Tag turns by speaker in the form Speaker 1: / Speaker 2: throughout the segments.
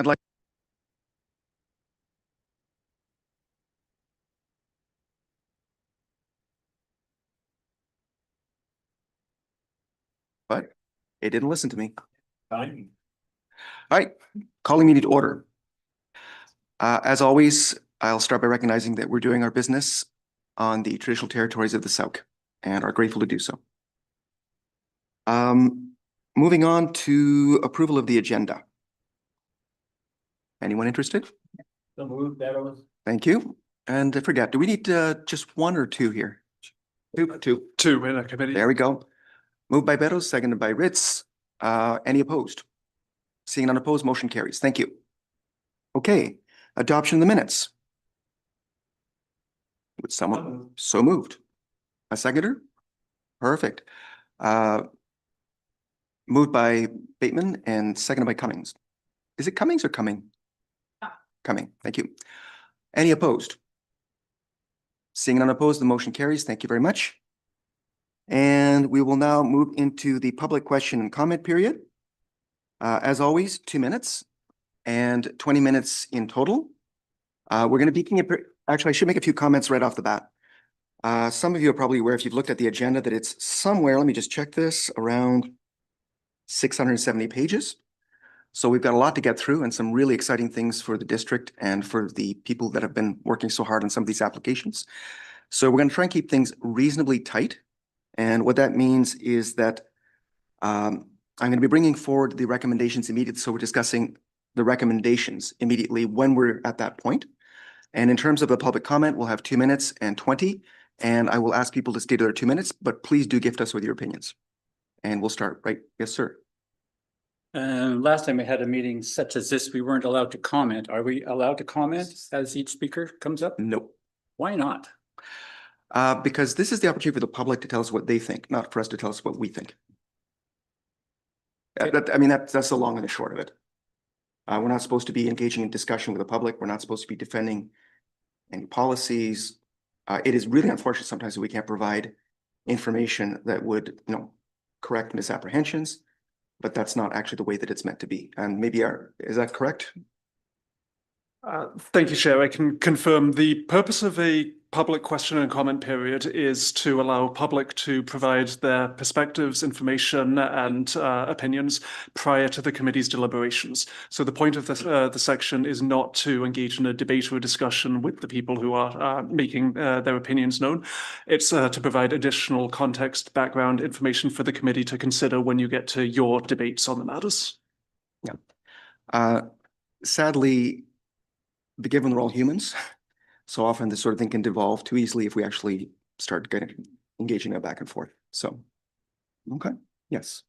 Speaker 1: I'd like. But it didn't listen to me.
Speaker 2: Fine.
Speaker 1: All right, calling meeting to order. As always, I'll start by recognizing that we're doing our business on the traditional territories of the Sauk and are grateful to do so. Moving on to approval of the agenda. Anyone interested?
Speaker 2: So move that was.
Speaker 1: Thank you. And I forget, do we need just one or two here? Two.
Speaker 2: Two in a committee.
Speaker 1: There we go. Moved by Beddoes, seconded by Ritz. Any opposed? Seeing none opposed, motion carries. Thank you. Okay, adoption of the minutes. Would someone, so moved. A seconder? Perfect. Moved by Bateman and seconded by Cummings. Is it Cummings or Cumming? Cumming, thank you. Any opposed? Seeing none opposed, the motion carries. Thank you very much. And we will now move into the public question and comment period. As always, 2 minutes and 20 minutes in total. We're going to be actually, I should make a few comments right off the bat. Some of you are probably aware, if you've looked at the agenda, that it's somewhere, let me just check this, around 670 pages. So we've got a lot to get through and some really exciting things for the district and for the people that have been working so hard on some of these applications. So we're going to try and keep things reasonably tight. And what that means is that I'm going to be bringing forward the recommendations immediately. So we're discussing the recommendations immediately when we're at that point. And in terms of the public comment, we'll have 2 minutes and 20. And I will ask people to stay to their 2 minutes, but please do gift us with your opinions. And we'll start, right? Yes, sir.
Speaker 3: Last time we had a meeting such as this, we weren't allowed to comment. Are we allowed to comment as each speaker comes up?
Speaker 1: Nope.
Speaker 3: Why not?
Speaker 1: Because this is the opportunity for the public to tell us what they think, not for us to tell us what we think.
Speaker 3: Okay.
Speaker 1: That's the long and the short of it. We're not supposed to be engaging in discussion with the public. We're not supposed to be defending any policies. It is really unfortunate sometimes that we can't provide information that would, correct misapprehensions, but that's not actually the way that it's meant to be. And maybe is that correct?
Speaker 2: Thank you, Chair. I can confirm the purpose of a public question and comment period is to allow public to provide their perspectives, information, and opinions prior to the committee's deliberations. So the point of the section is not to engage in a debate or a discussion with the people who are making their opinions known. It's to provide additional context, background information for the committee to consider when you get to your debates on the matters.
Speaker 1: Yeah. Sadly, given we're all humans, so often this sort of thing can devolve too easily if we actually start engaging in back and forth. So, okay, yes.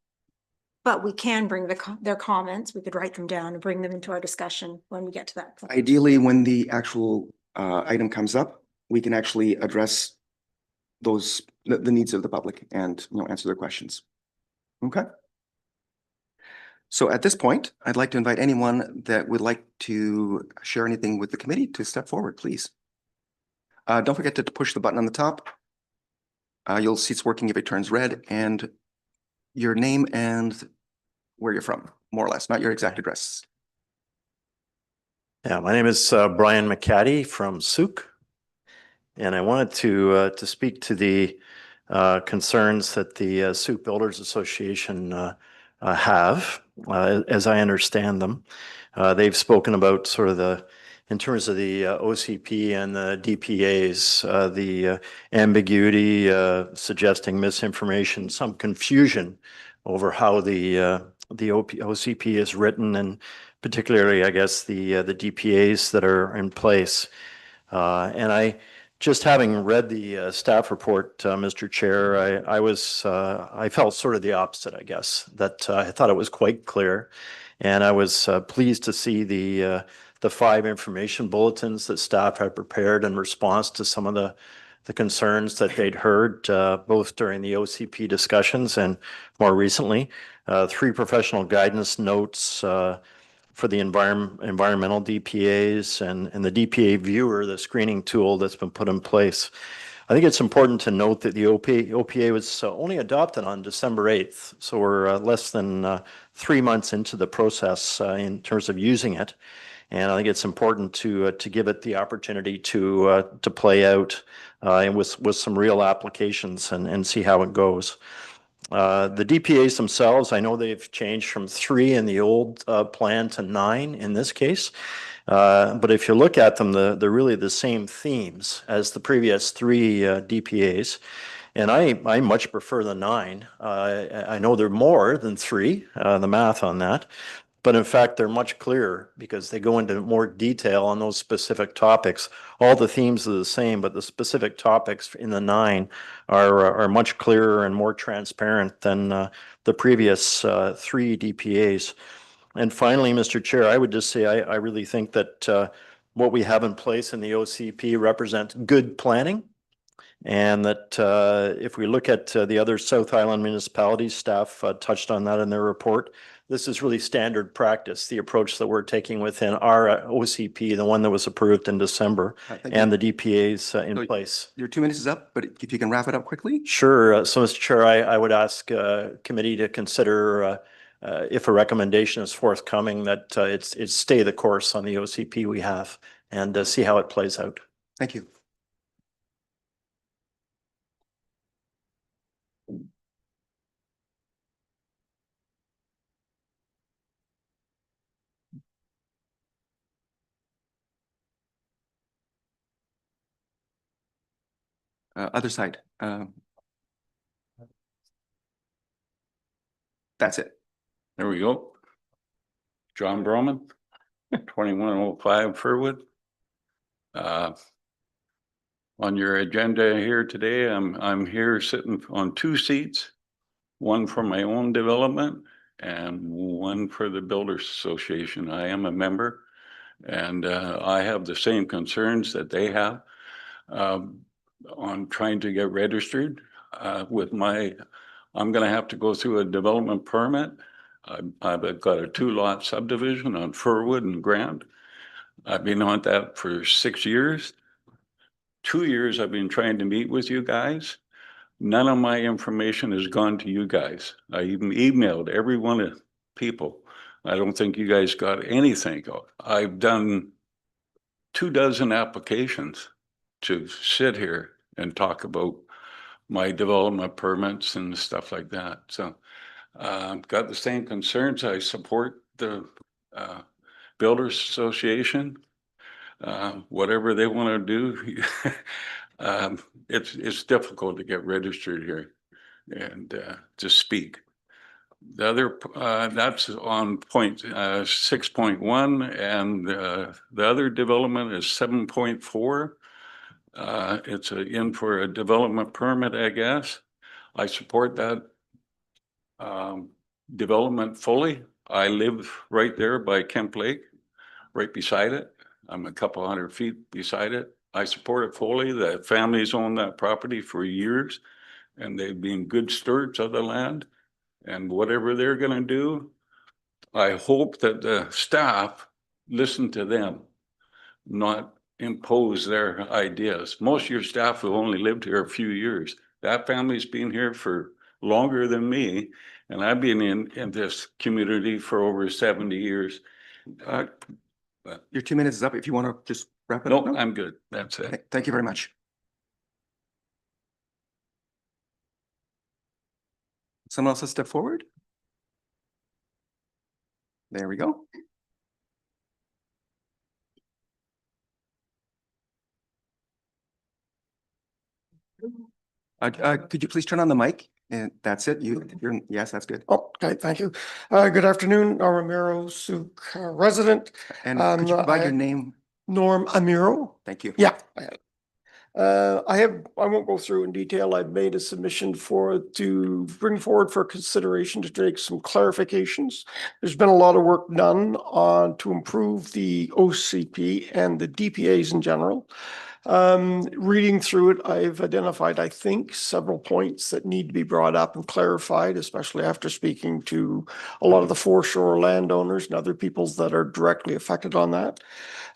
Speaker 4: But we can bring their comments. We could write them down and bring them into our discussion when we get to that point.
Speaker 1: Ideally, when the actual item comes up, we can actually address the needs of the public and answer their questions. Okay. So at this point, I'd like to invite anyone that would like to share anything with the committee to step forward, please. Don't forget to push the button on the top. You'll see it's working if it turns red, and your name and where you're from, more or less, not your exact address.
Speaker 5: Yeah, my name is Brian McCaddy from Sauk, and I wanted to speak to the concerns that the Sauk Builders Association have, as I understand them. They've spoken about sort of in terms of the OCP and the DPAs, the ambiguity, suggesting misinformation, some confusion over how the OCP is written, and particularly, I guess, the DPAs that are in place. And I, just having read the staff report, Mr. Chair, I felt sort of the opposite, I guess, that I thought it was quite clear. And I was pleased to see the 5 information bulletins that staff had prepared in response to some of the concerns that they'd heard, both during the OCP discussions and more recently. 3 professional guidance notes for the environmental DPAs and the DPA viewer, the screening tool that's been put in place. I think it's important to note that the OPA was only adopted on December 8th. So we're less than 3 months into the process in terms of using it. And I think it's important to give it the opportunity to play out and with some real applications and see how it goes. The DPAs themselves, I know they've changed from 3 in the old plan to 9 in this case. But if you look at them, they're really the same themes as the previous 3 DPAs. And I much prefer the 9. I know they're more than 3, the math on that. But in fact, they're much clearer because they go into more detail on those specific topics. All the themes are the same, but the specific topics in the 9 are much clearer and more transparent than the previous 3 DPAs. And finally, Mr. Chair, I would just say I really think that what we have in place in the OCP represents good planning. And that if we look at the other South Island municipalities, staff touched on that in their report. This is really standard practice, the approach that we're taking within our OCP, the one that was approved in December,
Speaker 1: Thank
Speaker 5: and
Speaker 1: you.
Speaker 5: the DPAs in
Speaker 1: So-
Speaker 5: place.
Speaker 1: Your 2 minutes is up, but if you can wrap it up quickly?
Speaker 5: Sure. So, Mr. Chair, I would ask committee to consider if a recommendation is forthcoming that it's stay the course on the OCP we have and see how it plays out.
Speaker 1: Thank you. Other side. That's it.
Speaker 6: There we go. John Broman, 2105 Furwood. On your agenda here today, I'm here sitting on 2 seats, one for my own development and one for the Builders Association. I am a member and I have the same concerns that they have on trying to get registered I'm going to have to go through a development permit. I've got a 2-lot subdivision on Furwood and Grant. I've been on that for 6 years. 2 years I've been trying to meet with you guys. None of my information has gone to you guys. I even emailed every one of people. I don't think you guys got anything. I've done 24 applications to sit here and talk about my development permits and stuff like that. So I've got the same concerns. I support the Builders Association. Whatever they want to do, it's difficult to get registered here and to speak. The other that's on point 6.1, and the other development is 7.4. It's in for a development permit, I guess. I support that development fully. I live right there by Kemp Lake, right beside it. I'm a couple 100 feet beside it. I support it fully. The family's owned that property for years and they've been good stewards of the land. And whatever they're going to do, I hope that the staff listen to them, not impose their ideas. Most of your staff have only lived here a few years. That family's been here for longer than me. And I've been in this community for over 70 years.
Speaker 1: Your 2 minutes is up. If you want to just wrap it
Speaker 6: No,
Speaker 1: up. No?
Speaker 6: I'm good. That's it.
Speaker 1: Okay, thank you very much. Someone else has stepped forward? There we go. Could you please turn on the mic? And that's it. Yes, that's good.
Speaker 7: Oh, okay, thank you. Good afternoon, Norm Amiro, Souk resident,
Speaker 1: And could you provide your name?
Speaker 7: Norm Amiro.
Speaker 1: Thank you.
Speaker 7: Yeah. I won't go through in detail. I've made a submission to bring forward for consideration to take some clarifications. There's been a lot of work done to improve the OCP and the DPAs in general. Reading through it, I've identified, I think, several points that need to be brought up and clarified, especially after speaking to a lot of the foreshore landowners and other peoples that are directly affected on that.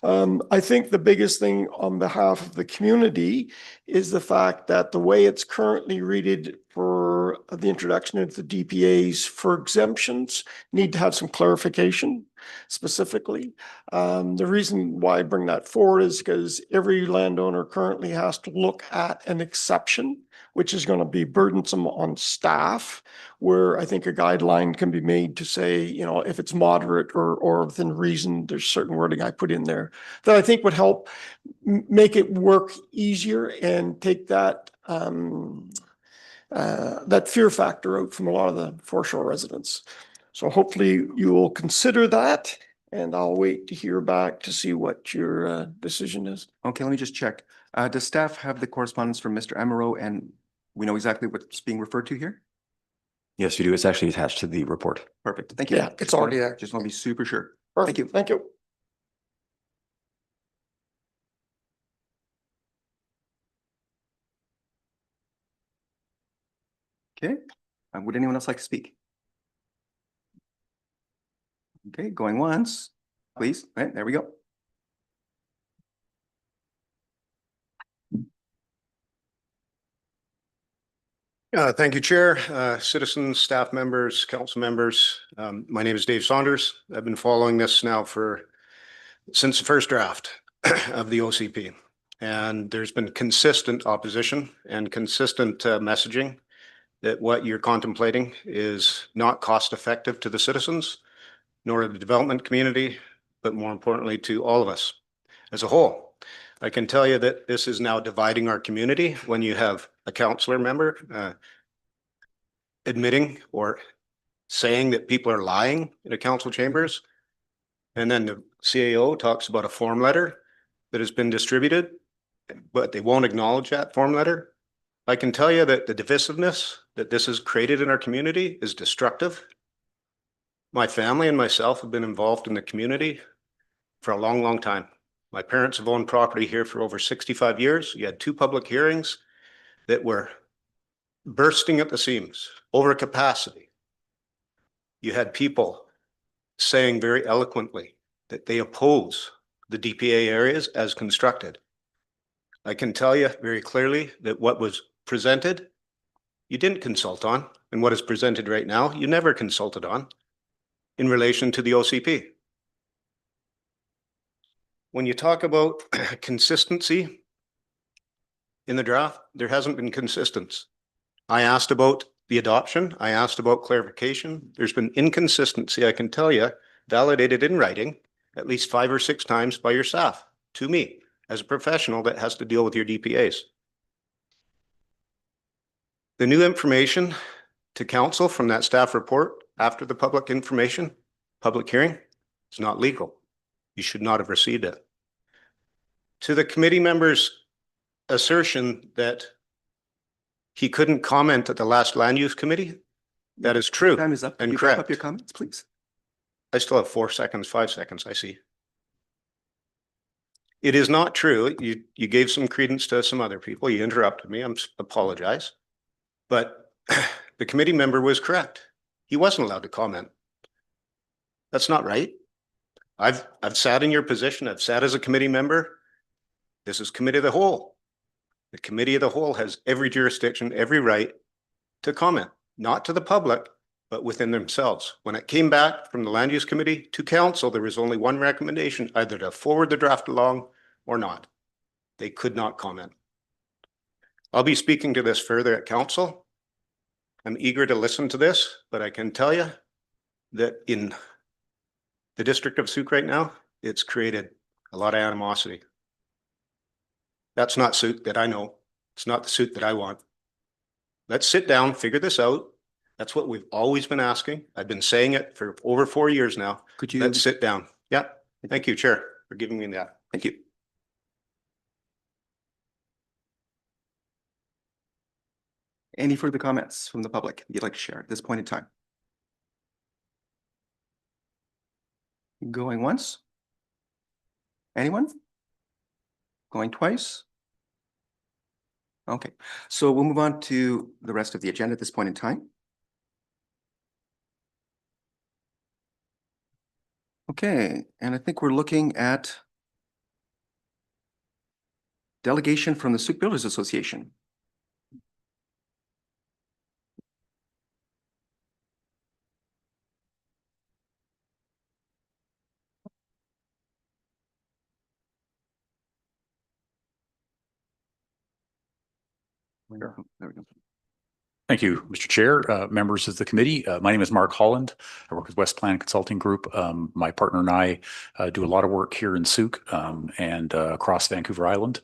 Speaker 7: I think the biggest thing on behalf of the community is the fact that the way it's currently readed for the introduction of the DPAs for exemptions need to have some clarification specifically. The reason why I bring that forward is because every landowner currently has to look at an exception, which is going to be burdensome on staff, where I think a guideline can be made to say, you know, if it's moderate or within reason, there's certain wording I put in there that I think would help make it work easier and take that that fear factor out from a lot of the foreshore residents. So hopefully you will consider that, and I'll wait to hear back to see what your decision is.
Speaker 1: Okay, let me just check. Does staff have the correspondence from Mr. Amaro, and we know exactly what's being referred to here?
Speaker 8: Yes, you do. It's actually attached to the report.
Speaker 1: Perfect. Thank you.
Speaker 7: Yeah, it's already there.
Speaker 1: Just want to be super sure.
Speaker 7: Perfect.
Speaker 1: you.
Speaker 7: Thank you.
Speaker 1: Okay, would anyone else like to speak? Okay, going once, please. Right, there we go.
Speaker 9: Thank you, Chair, citizens, staff members, council members. My name is Dave Saunders. I've been following this now since the first draft of the OCP. And there's been consistent opposition and consistent messaging that what you're contemplating is not cost effective to the citizens, nor the development community, but more importantly to all of us as a whole. I can tell you that this is now dividing our community when you have a councillor member admitting or saying that people are lying in the council chambers. And then the CAO talks about a form letter that has been distributed, but they won't acknowledge that form letter. I can tell you that the divisiveness that this has created in our community is destructive. My family and myself have been involved in the community for a long, long time. My parents have owned property here for over 65 years. You had 2 public hearings that were bursting at the seams, over capacity. You had people saying very eloquently that they oppose the DPA areas as constructed. I can tell you very clearly that what was presented, you didn't consult on, and what is presented right now, you never consulted on in relation to the OCP. When you talk about consistency in the draft, there hasn't been consistency. I asked about the adoption. I asked about clarification. There's been inconsistency, I can tell you, validated in writing at least 5 or 6 times by your staff to me as a professional that has to deal with your DPAs. The new information to council from that staff report after the public hearing, is not legal. You should not have received it. To the committee members' assertion that he couldn't comment at the last land use committee, that is true.
Speaker 1: Time is up. Can
Speaker 9: and
Speaker 1: you wrap
Speaker 9: correct.
Speaker 1: up your comments, please?
Speaker 9: I still have 4 seconds, 5 seconds, I see. It is not true. You gave some credence to some other people. You interrupted me. Apologize. But the committee member was correct. He wasn't allowed to comment. That's not right. I've sat in your position. I've sat as a committee member. This is committee of the whole. The committee of the whole has every jurisdiction, every right to comment, not to the public, but within themselves. When it came back from the land use committee to council, there was only one recommendation, either to forward the draft along or not. They could not comment. I'll be speaking to this further at council. I'm eager to listen to this, but I can tell you that in the district of Sooke right now, it's created a lot of animosity. That's not Sooke that I know. It's not the Sooke that I want. Let's sit down, figure this out. That's what we've always been asking. I've been saying it for over 4 years now.
Speaker 1: Could you?
Speaker 9: Let's sit down. Yeah. Thank you, Chair, for giving me that.
Speaker 1: Thank you. Any further comments from the public you'd like to share at this point in time? Going once? Anyone? Going twice? Okay, so we'll move on to the rest of the agenda at this point in time. Okay, and I think we're looking at Delegation from the Sooke Builders Association. There we go.
Speaker 10: Thank you, Mr. Chair, members of the committee. My name is Mark Holland. I work with West Plan Consulting Group. My partner and I do a lot of work here in Sooke and across Vancouver Island.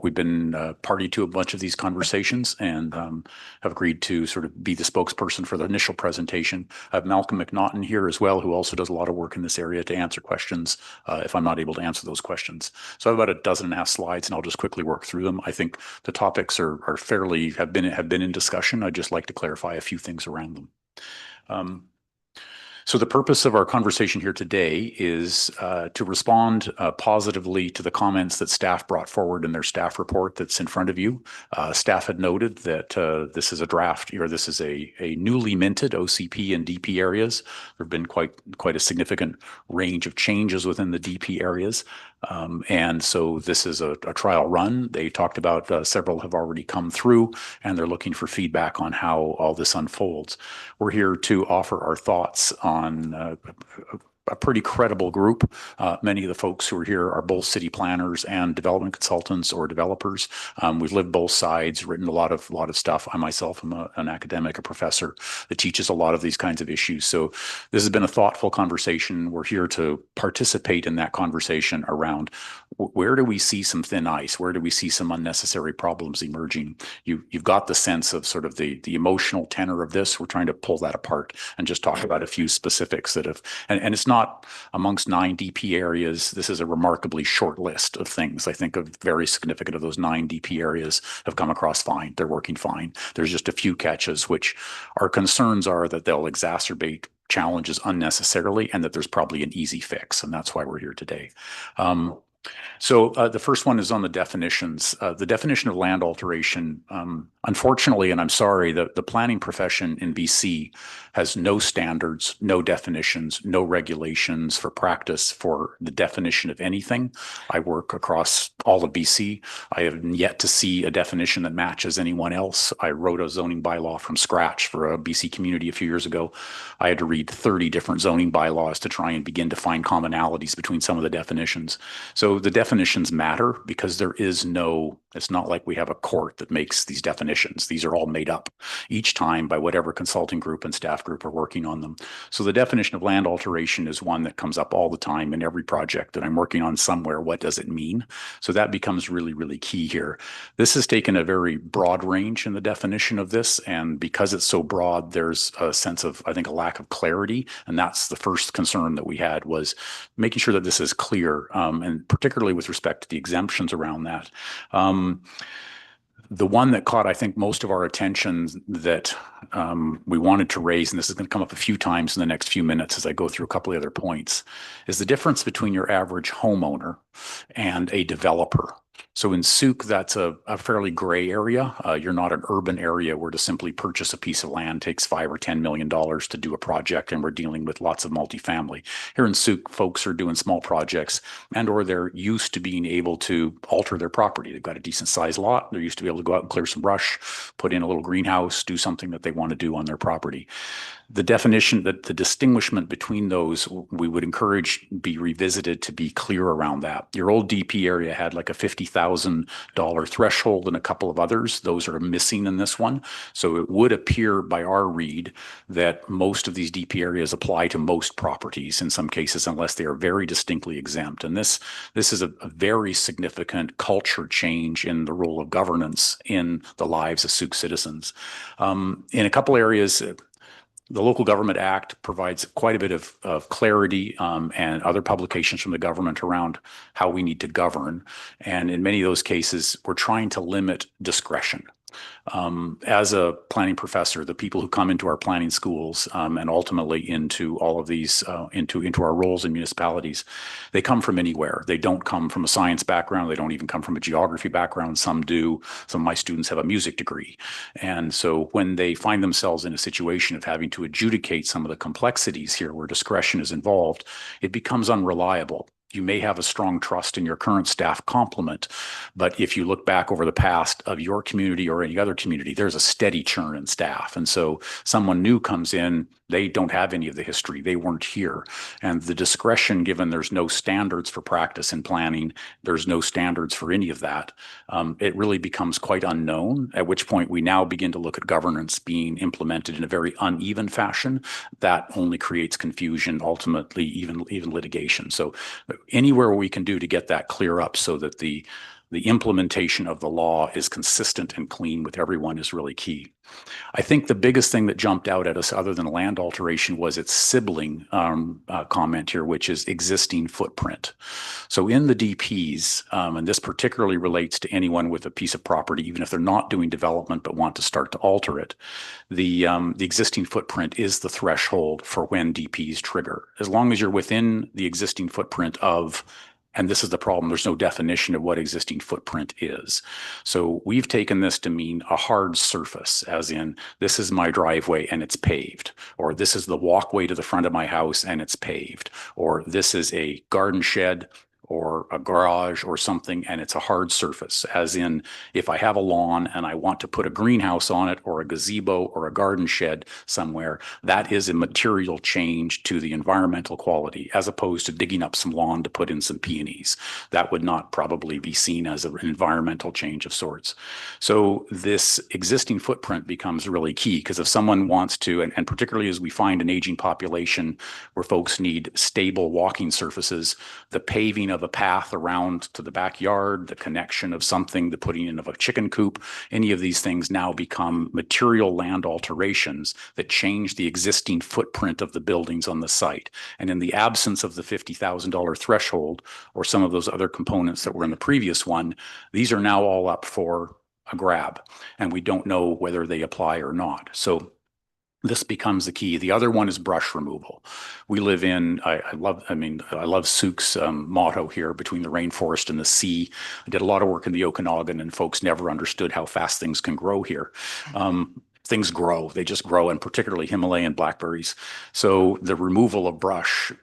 Speaker 10: We've been party to a bunch of these conversations and have agreed to sort of be the spokesperson for the initial presentation. I have Malcolm McNaughton here as well, who also does a lot of work in this area to answer questions if I'm not able to answer those questions. So I have about 12.5 slides, and I'll just quickly work through them. I think the topics are fairly have been in discussion. I'd just like to clarify a few things around them. So the purpose of our conversation here today is to respond positively to the comments that staff brought forward in their staff report that's in front of you. Staff had noted that this is a draft, or this is a newly minted OCP and DP areas. There have been quite a significant range of changes within the DP areas. And so this is a trial run. They talked about several have already come through, and they're looking for feedback on how all this unfolds. We're here to offer our thoughts on a pretty credible group. Many of the folks who are here are both city planners and development consultants or developers. We've lived both sides, written a lot of stuff. I myself am an academic, a professor that teaches a lot of these kinds of issues. So this has been a thoughtful conversation. We're here to participate in that conversation around where do we see some thin ice? Where do we see some unnecessary problems emerging? You've got the sense of sort of the emotional tenor of this. We're trying to pull that apart and just talk about a few specifics that have, and it's not amongst 9 DP areas. This is a remarkably short list of things. I think of very significant of those 9 DP areas have come across fine. They're working fine. There's just a few catches, which our concerns are that they'll exacerbate challenges unnecessarily and that there's probably an easy fix. And that's why we're here today. So the first one is on the definitions. The definition of land alteration, unfortunately, and I'm sorry, the planning profession in BC has no standards, no definitions, no regulations for practice for the definition of anything. I work across all of BC. I have yet to see a definition that matches anyone else. I wrote a zoning bylaw from scratch for a BC community a few years ago. I had to read 30 different zoning bylaws to try and begin to find commonalities between some of the definitions. So the definitions matter because there is no, it's not like we have a court that makes these definitions. These are all made up each time by whatever consulting group and staff group are working on them. So the definition of land alteration is one that comes up all the time in every project that I'm working on somewhere. What does it mean? So that becomes really, really key here. This has taken a very broad range in the definition of this. And because it's so broad, there's a sense of, I think, a lack of clarity. And that's the first concern that we had, was making sure that this is clear, and particularly with respect to the exemptions around that. The one that caught, I think, most of our attention that we wanted to raise, and this is going to come up a few times in the next few minutes as I go through a couple of other points, is the difference between your average homeowner and a developer. So in Sooke, that's a fairly gray area. You're not an urban area where to simply purchase a piece of land takes $5 or $10 million to do a project, and we're dealing with lots of multifamily. Here in Sooke, folks are doing small projects, and or they're used to being able to alter their property. They've got a decent sized lot. They're used to be able to go out and clear some brush, put in a little greenhouse, do something that they want to do on their property. The definition, that the distinguishment between those, we would encourage be revisited to be clear around that. Your old DP area had like a $50,000 threshold and a couple of others. Those are missing in this one. So it would appear by our read that most of these DP areas apply to most properties in some cases, unless they are very distinctly exempt. And this is a very significant culture change in the role of governance in the lives of Sooke citizens. In a couple areas, the Local Government Act provides quite a bit of clarity and other publications from the government around how we need to govern. And in many of those cases, we're trying to limit discretion. As a planning professor, the people who come into our planning schools and ultimately into all of these, into our roles in municipalities, they come from anywhere. They don't come from a science background. They don't even come from a geography background. Some do. Some of my students have a music degree. And so when they find themselves in a situation of having to adjudicate some of the complexities here where discretion is involved, it becomes unreliable. you may have a strong trust in your current staff complement, but if you look back over the past of your community or any other community, there's a steady churn in staff. And so someone new comes in, they don't have any of the history. They weren't here. And the discretion, given there's no standards for practice and planning, there's no standards for any of that, it really becomes quite unknown, at which point we now begin to look at governance being implemented in a very uneven fashion. That only creates confusion, ultimately even litigation. So anywhere we can do to get that clear up so that the implementation of the law is consistent and clean with everyone is really key. I think the biggest thing that jumped out at us other than land alteration was its sibling comment here, which is existing footprint. So in the DPs, and this particularly relates to anyone with a piece of property, even if they're not doing development but want to start to alter it, the existing footprint is the threshold for when DPs trigger. As long as you're within the existing footprint of, and this is the problem, there's no definition of what existing footprint is. So we've taken this to mean a hard surface, as in this is my driveway and it's paved, or this is the walkway to the front of my house and it's paved, or this is a garden shed or a garage or something, and it's a hard surface, as in if I have a lawn and I want to put a greenhouse on it or a gazebo or a garden shed somewhere, that is a material change to the environmental quality, as opposed to digging up some lawn to put in some peonies. That would not probably be seen as an environmental change of sorts. So this existing footprint becomes really key, because if someone wants to, and particularly as we find an aging population where folks need stable walking surfaces, the paving of a path around to the backyard, the connection of something, the putting in of a chicken coop, any of these things now become material land alterations that change the existing footprint of the buildings on the site. And in the absence of the $50,000 threshold or some of those other components that were in the previous one, these are now all up for a grab, and we don't know whether they apply or not. So this becomes the key. The other one is brush removal. We live in, I love Souk's motto here, between the rainforest and the sea. I did a lot of work in the Okanagan, and folks never understood how fast things can grow here. Things grow, they just grow, and particularly Himalayan blackberries. So the removal of brush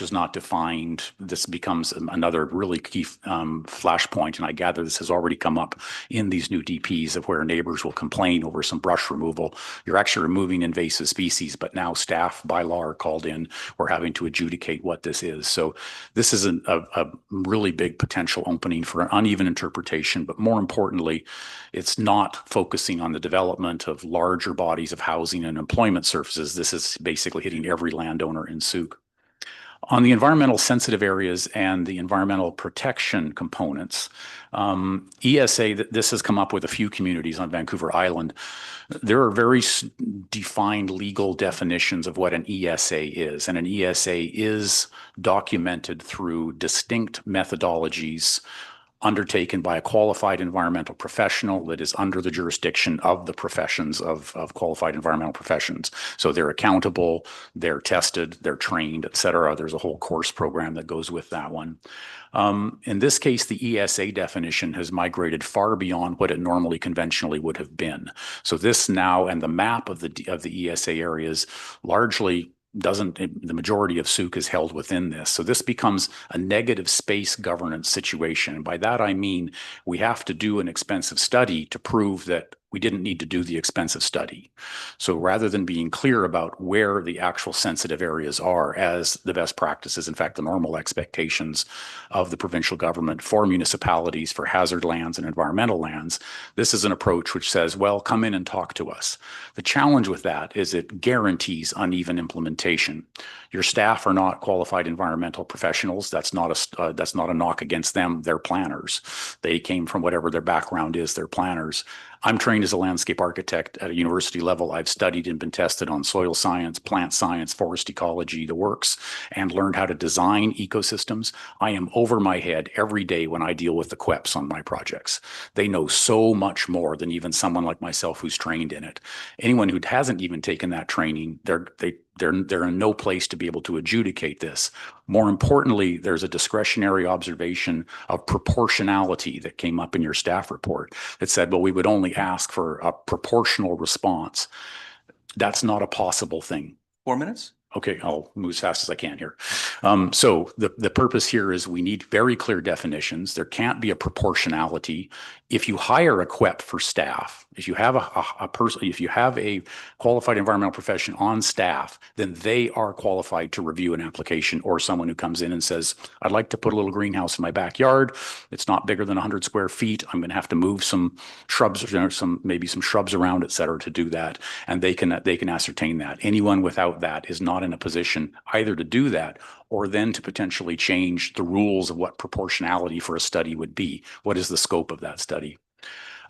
Speaker 10: is not defined. This becomes another really key flashpoint, and I gather this has already come up in these new DPs of where neighbors will complain over some brush removal. You're actually removing invasive species, but now staff by law are called in. We're having to adjudicate what this is. So this is a really big potential opening for an uneven interpretation, but more importantly, it's not focusing on the development of larger bodies of housing and employment services. This is basically hitting every landowner in Souk. On the environmental sensitive areas and the environmental protection components, ESA, this has come up with a few communities on Vancouver Island. There are very defined legal definitions of what an ESA is, and an ESA is documented through distinct methodologies undertaken by a qualified environmental professional that is under the jurisdiction of the professions of qualified environmental professions. So they're accountable, they're tested, they're trained, et cetera. There's a whole course program that goes with that one. In this case, the ESA definition has migrated far beyond what it normally conventionally would have been. So this now, and the map of the ESA areas largely the majority of Souk is held within this. So this becomes a negative space governance situation. And by that, I mean, we have to do an expensive study to prove that we didn't need to do the expensive study. So rather than being clear about where the actual sensitive areas are as the best practices, in fact, the normal expectations of the provincial government for municipalities, for hazard lands and environmental lands, this is an approach which says, well, come in and talk to us. The challenge with that is it guarantees uneven implementation. Your staff are not qualified environmental professionals. That's not a knock against them. They're planners. They came from whatever their background is. They're planners. I'm trained as a landscape architect at a university level. I've studied and been tested on soil science, plant science, forest ecology, the works, and learned how to design ecosystems. I am over my head every day when I deal with the QEPs on my projects. They know so much more than even someone like myself who's trained in it. Anyone who hasn't even taken that training, they're in no place to be able to adjudicate this. More importantly, there's a discretionary observation of proportionality that came up in your staff report that said, well, we would only ask for a proportional response. That's not a possible thing.
Speaker 1: 4 minutes?
Speaker 10: Okay, I'll move as fast as I can here. So the purpose here is we need very clear definitions. There can't be a proportionality. If you hire a QEP for staff, if you have a person, if you have a qualified environmental profession on staff, then they are qualified to review an application, or someone who comes in and says, I'd like to put a little greenhouse in my backyard. It's not bigger than 100 square feet. I'm going to have to move some shrubs, maybe some shrubs around, et cetera, to do that. And they can ascertain that. Anyone without that is not in a position either to do that or then to potentially change the rules of what proportionality for a study would be. What is the scope of that study?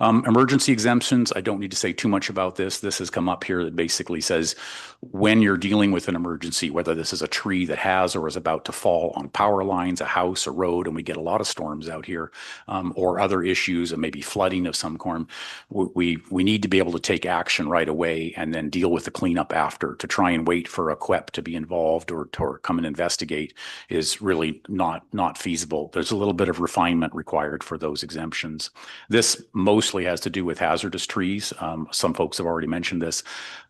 Speaker 10: Emergency exemptions, I don't need to say too much about this. This has come up here that basically says when you're dealing with an emergency, whether this is a tree that has or is about to fall on power lines, a house, a road, and we get a lot of storms out here, or other issues and maybe flooding of some form, we need to be able to take action right away and then deal with the cleanup after. To try and wait for a QEP to be involved or come and investigate is really not feasible. There's a little bit of refinement required for those exemptions. This mostly has to do with hazardous trees. Some folks have already mentioned this.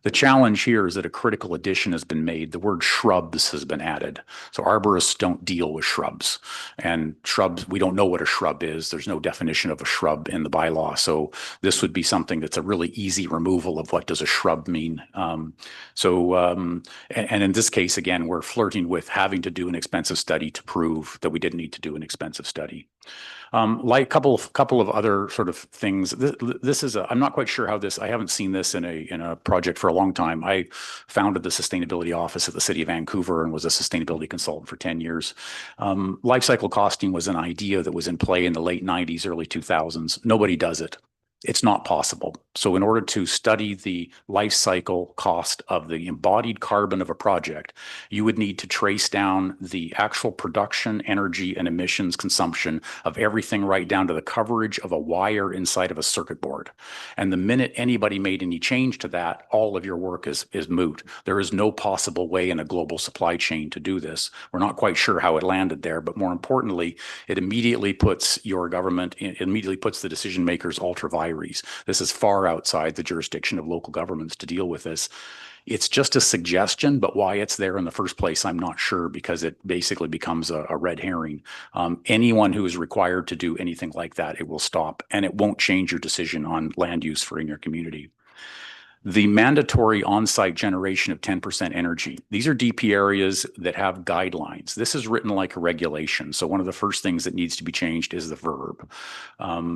Speaker 10: The challenge here is that a critical addition has been made. The word shrubs has been added. So arborists don't deal with shrubs, and shrubs, we don't know what a shrub is. There's no definition of a shrub in the bylaw. So this would be something that's a really easy removal of what does a shrub mean. And in this case, again, we're flirting with having to do an expensive study to prove that we didn't need to do an expensive study. Like a couple of other sort of things. This is I'm not quite sure how this. I haven't seen this in a project for a long time. I founded the sustainability office at the City of Vancouver and was a sustainability consultant for 10 years. Life cycle costing was an idea that was in play in the late 90s, early 2000s. Nobody does it. It's not possible. So in order to study the life cycle cost of the embodied carbon of a project, you would need to trace down the actual production, energy, and emissions consumption of everything right down to the coverage of a wire inside of a circuit board. And the minute anybody made any change to that, all of your work is moot. There is no possible way in a global supply chain to do this. We're not quite sure how it landed there, but more importantly, it immediately puts your government, it immediately puts the decision makers ultra vires. This is far outside the jurisdiction of local governments to deal with this. It's just a suggestion, but why it's there in the first place, I'm not sure, because it basically becomes a red herring. Anyone who is required to do anything like that, it will stop, and it won't change your decision on land use for in your community. The mandatory on-site generation of 10% energy. These are DP areas that have guidelines. This is written like a regulation. So one of the first things that needs to be changed is the verb,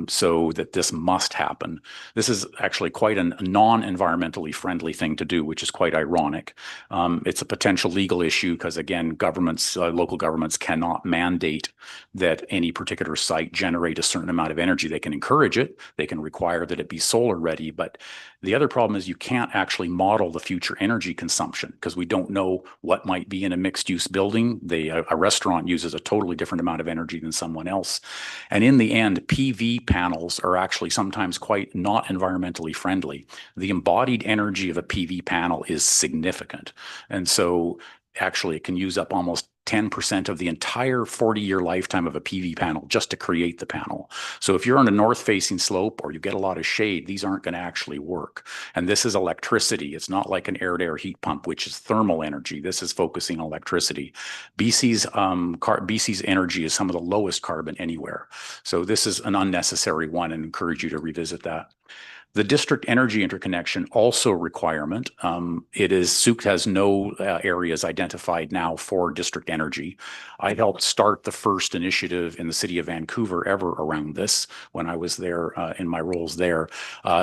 Speaker 10: so that this must happen. This is actually quite a non-environmentally friendly thing to do, which is quite ironic. It's a potential legal issue because, again, governments, local governments cannot mandate that any particular site generate a certain amount of energy. They can encourage it. They can require that it be solar ready. But the other problem is you can't actually model the future energy consumption because we don't know what might be in a mixed use building. A restaurant uses a totally different amount of energy than someone else. And in the end, PV panels are actually sometimes quite not environmentally friendly. The embodied energy of a PV panel is significant. And so actually it can use up almost 10% of the entire 40-year lifetime of a PV panel just to create the panel. So if you're on a north-facing slope or you get a lot of shade, these aren't going to actually work. And this is electricity. It's not like an air-to-air heat pump, which is thermal energy. This is focusing on electricity. BC's energy is some of the lowest carbon anywhere. So this is an unnecessary one, and encourage you to revisit that. The district energy interconnection also a requirement. Sooke has no areas identified now for district energy. I helped start the first initiative in the City of Vancouver ever around this when I was there in my roles there.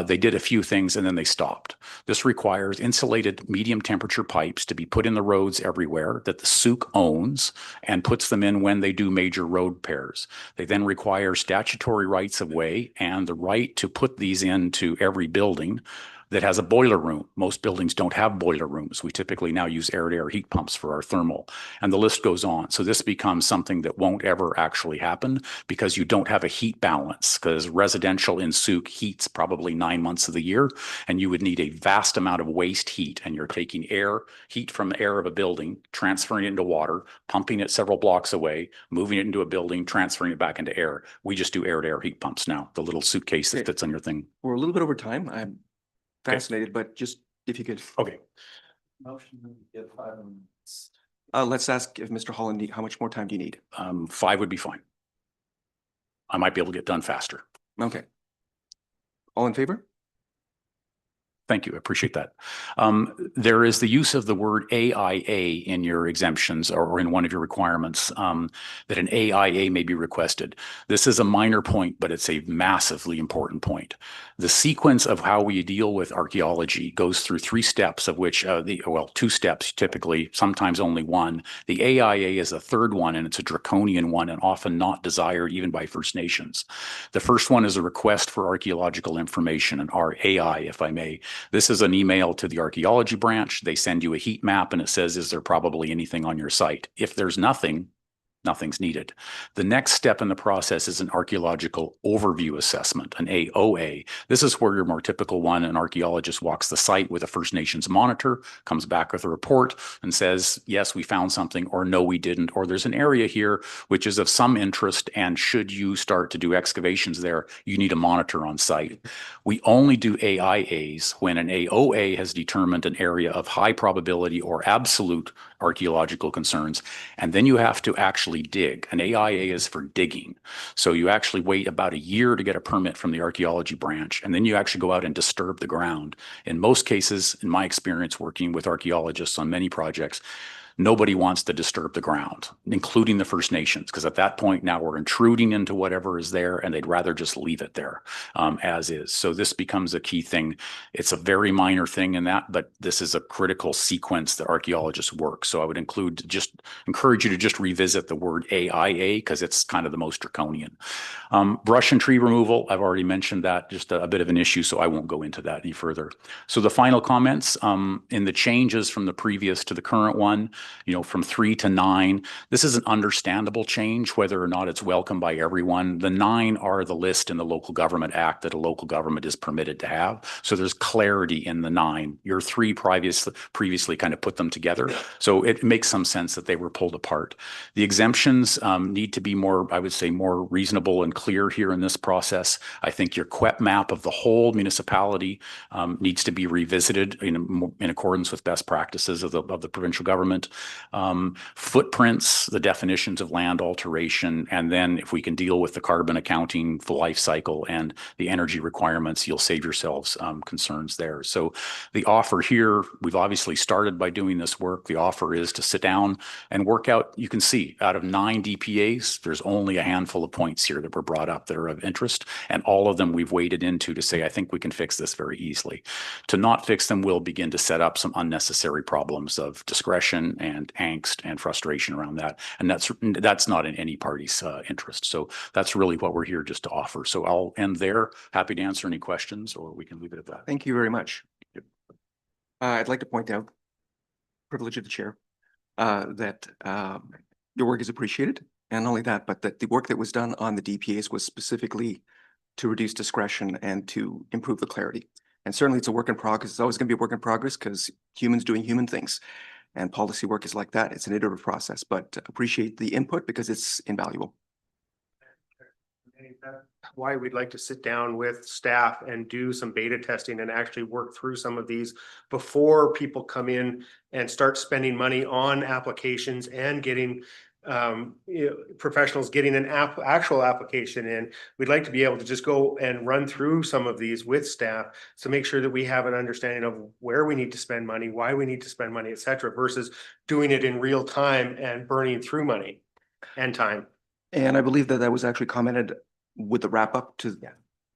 Speaker 10: They did a few things and then they stopped. This requires insulated medium temperature pipes to be put in the roads everywhere that the Sooke owns and puts them in when they do major road repairs. They then require statutory rights of way and the right to put these into every building that has a boiler room. Most buildings don't have boiler rooms. We typically now use air-to-air heat pumps for our thermal, and the list goes on. So this becomes something that won't ever actually happen because you don't have a heat balance, because residential in Sooke heats probably 9 months of the year, and you would need a vast amount of waste heat, and you're taking heat from the air of a building, transferring it into water, pumping it several blocks away, moving it into a building, transferring it back into air. We just do air-to-air heat pumps now, the little suitcase that fits on your thing.
Speaker 1: We're a little bit over time. I'm fascinated, but just if you could.
Speaker 10: Okay.
Speaker 1: Let's ask if Mr. Holland, how much more time do you need?
Speaker 10: 5 would be fine. I might be able to get done faster.
Speaker 1: Okay. All in favor?
Speaker 10: Thank you. I appreciate that. There is the use of the word AIA in your exemptions or in one of your requirements, that an AIA may be requested. This is a minor point, but it's a massively important point. The sequence of how we deal with archaeology goes through 3 steps, of which 2 steps typically, sometimes only 1. The AIA is a 3rd one, and it's a draconian one and often not desired even by First Nations. The first one is a request for archaeological information, an RAI, if I may. This is an email to the archaeology branch. They send you a heat map and it says, is there probably anything on your site? If there's nothing, nothing's needed. The next step in the process is an archaeological overview assessment, an AOA. This is where your more typical one, an archaeologist walks the site with a First Nations monitor, comes back with a report and says, yes, we found something, or no, we didn't, or there's an area here which is of some interest, and should you start to do excavations there, you need a monitor on site. We only do AIAs when an AOA has determined an area of high probability or absolute archaeological concerns, and then you have to actually dig. An AIA is for digging. So you actually wait about a year to get a permit from the archaeology branch, and then you actually go out and disturb the ground. In most cases, in my experience working with archaeologists on many projects, nobody wants to disturb the ground, including the First Nations, because at that point now we're intruding into whatever is there, and they'd rather just leave it there as is. So this becomes a key thing. It's a very minor thing in that, but this is a critical sequence that archaeologists work. So I would encourage you to just revisit the word AIA, because it's kind of the most draconian. Brush and tree removal, I've already mentioned that, just a bit of an issue, so I won't go into that any further. So the final comments, in the changes from the previous to the current one, from 3 to 9. This is an understandable change, whether or not it's welcomed by everyone. The 9 are the list in the Local Government Act that a local government is permitted to have. So there's clarity in the 9. Your 3 previously kind of put them together. So it makes some sense that they were pulled apart. The exemptions need to be more, I would say, more reasonable and clear here in this process. I think your QEP map of the whole municipality needs to be revisited in accordance with best practices of the provincial government. Footprints, the definitions of land alteration, and then if we can deal with the carbon accounting, the life cycle, and the energy requirements, you'll save yourselves concerns there. So the offer here, we've obviously started by doing this work. The offer is to sit down and work out. You can see out of 9 DPAs, there's only a handful of points here that were brought up that are of interest, and all of them we've waded into to say, I think we can fix this very easily. To not fix them will begin to set up some unnecessary problems of discretion and angst and frustration around that. And that's not in any party's interest. So that's really what we're here just to offer. So I'll end there. Happy to answer any questions, or we can leave it at that.
Speaker 1: Thank you very much. I'd like to point out, privilege of the chair, that your work is appreciated. And not only that, but that the work that was done on the DPAs was specifically to reduce discretion and to improve the clarity. And certainly it's a work in progress. It's always going to be a work in progress because humans doing human things. And policy work is like that. It's an iterative process, but appreciate the input because it's invaluable.
Speaker 9: Why we'd like to sit down with staff and do some beta testing and actually work through some of these before people come in and start spending money on applications and getting professionals getting an actual application in. We'd like to be able to just go and run through some of these with staff to make sure that we have an understanding of where we need to spend money, why we need to spend money, etc., versus doing it in real time and burning through money and time.
Speaker 1: And I believe that was actually commented with the wrap up to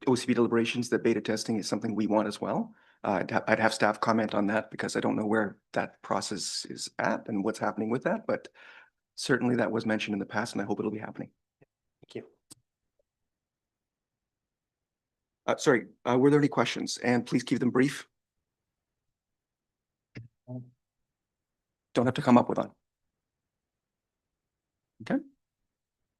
Speaker 1: OCP deliberations, that beta testing is something we want as well. I'd have staff comment on that because I don't know where that process is at and what's happening with that, but certainly that was mentioned in the past and I hope it'll be happening.
Speaker 9: Thank you.
Speaker 1: Sorry, were there any questions? And please keep them brief. Don't have to come up with one. Okay.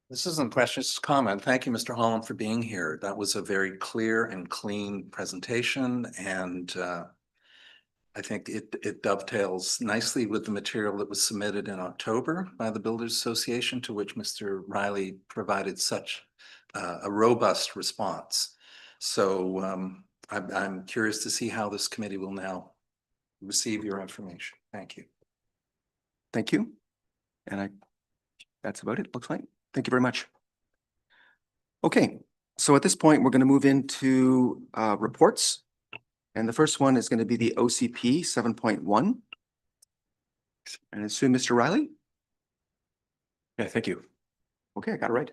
Speaker 11: This isn't a question, it's a comment. Thank you, Mr. Holland, for being here. That was a very clear and clean presentation, and I think it dovetails nicely with the material that was submitted in October by the Builders Association, to which Mr. Riley provided such a robust response. So I'm curious to see how this committee will now receive your information. Thank you.
Speaker 1: Thank you. And that's about it, looks like. Thank you very much. Okay, so at this point, we're going to move into reports. And the first one is going to be the OCP 7.1. And I assume Mr. Riley?
Speaker 8: Yeah, thank you.
Speaker 1: Okay, I got it right.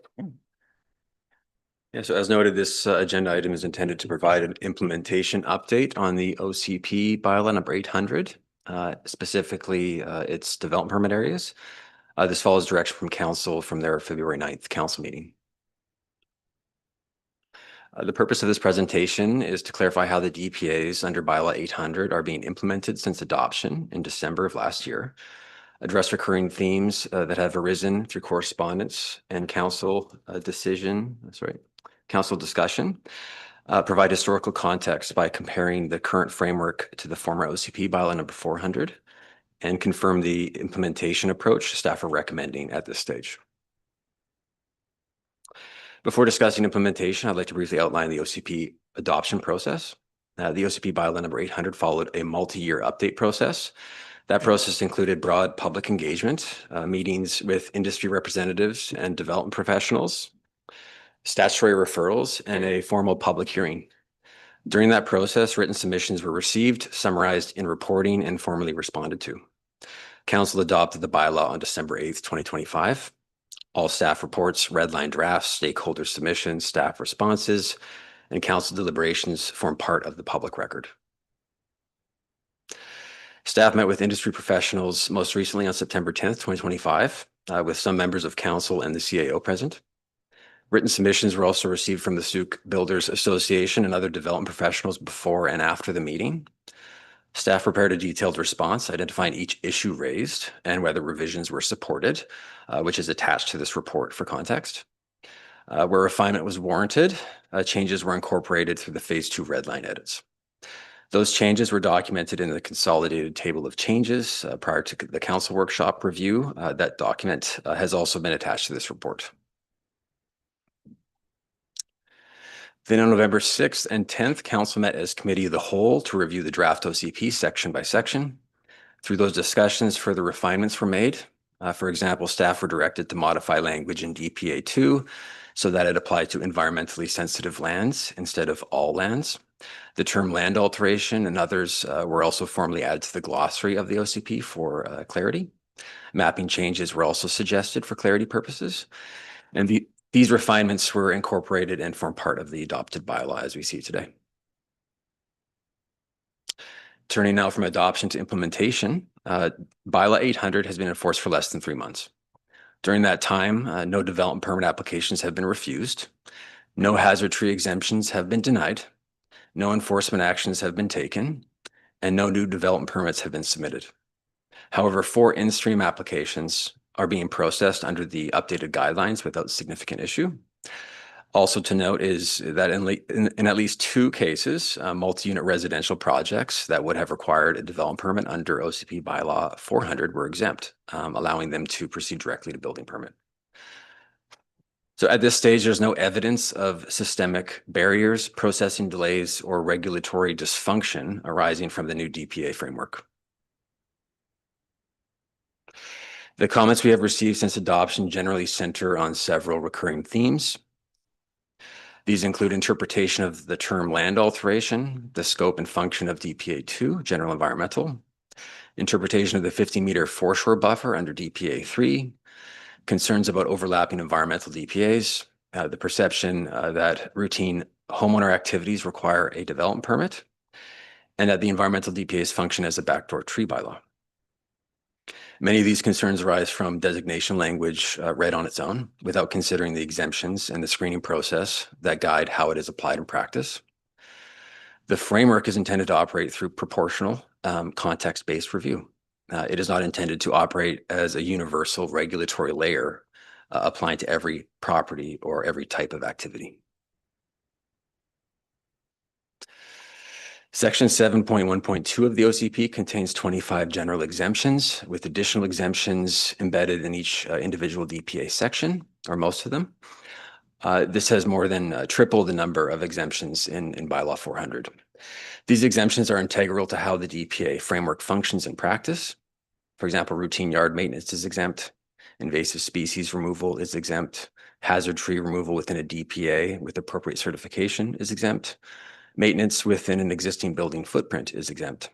Speaker 8: Yeah, so as noted, this agenda item is intended to provide an implementation update on the OCP bylaw number 800, specifically its development permit areas. This follows direction from council from their February 9th council meeting. The purpose of this presentation is to clarify how the DPAs under bylaw 800 are being implemented since adoption in December of last year, address recurring themes that have arisen through correspondence and council discussion, provide historical context by comparing the current framework to the former OCP bylaw number 400, and confirm the implementation approach staff are recommending at this stage. Before discussing implementation, I'd like to briefly outline the OCP adoption process. The OCP bylaw number 800 followed a multi-year update process. That process included broad public engagement, meetings with industry representatives and development professionals, statutory referrals, and a formal public hearing. During that process, written submissions were received, summarized in reporting, and formally responded to. Council adopted the bylaw on December 8th, 2025. All staff reports, redline drafts, stakeholder submissions, staff responses, and council deliberations form part of the public record. Staff met with industry professionals most recently on September 10th, 2025, with some members of council and the CAO present. Written submissions were also received from the Sooke Builders Association and other development professionals before and after the meeting. Staff prepared a detailed response identifying each issue raised and whether revisions were supported, which is attached to this report for context. Where refinement was warranted, changes were incorporated through the phase 2 redline edits. Those changes were documented in the consolidated table of changes prior to the council workshop review. That document has also been attached to this report. Then on November 6th and 10th, council met as committee of the whole to review the draft OCP section by section. Through those discussions, further refinements were made. For example, staff were directed to modify language in DPA 2 so that it applied to environmentally sensitive lands instead of all lands. The term land alteration and others were also formally added to the glossary of the OCP for clarity. Mapping changes were also suggested for clarity purposes. And these refinements were incorporated and form part of the adopted bylaw as we see today. Turning now from adoption to implementation, bylaw 800 has been enforced for less than 3 months. During that time, no development permit applications have been refused, no hazard tree exemptions have been denied, no enforcement actions have been taken, and no new development permits have been submitted. However, 4 in-stream applications are being processed under the updated guidelines without significant issue. Also to note is that in at least 2 cases, multi-unit residential projects that would have required a development permit under OCP bylaw 400 were exempt, allowing them to proceed directly to building permit. So at this stage, there's no evidence of systemic barriers, processing delays, or regulatory dysfunction arising from the new DPA framework. The comments we have received since adoption generally center on several recurring themes. These include interpretation of the term land alteration, the scope and function of DPA 2, general environmental, interpretation of the 50-meter foreshore buffer under DPA 3, concerns about overlapping environmental DPAs, the perception that routine homeowner activities require a development permit, and that the environmental DPAs function as a backdoor tree bylaw. Many of these concerns arise from designation language read on its own without considering the exemptions and the screening process that guide how it is applied in practice. The framework is intended to operate through proportional, context-based review. It is not intended to operate as a universal regulatory layer applying to every property or every type of activity. Section 7.1.2 of the OCP contains 25 general exemptions with additional exemptions embedded in each individual DPA section, or most of them. This has more than triple the number of exemptions in bylaw 400. These exemptions are integral to how the DPA framework functions in practice. For example, routine yard maintenance is exempt, invasive species removal is exempt, hazard tree removal within a DPA with appropriate certification is exempt, maintenance within an existing building footprint is exempt.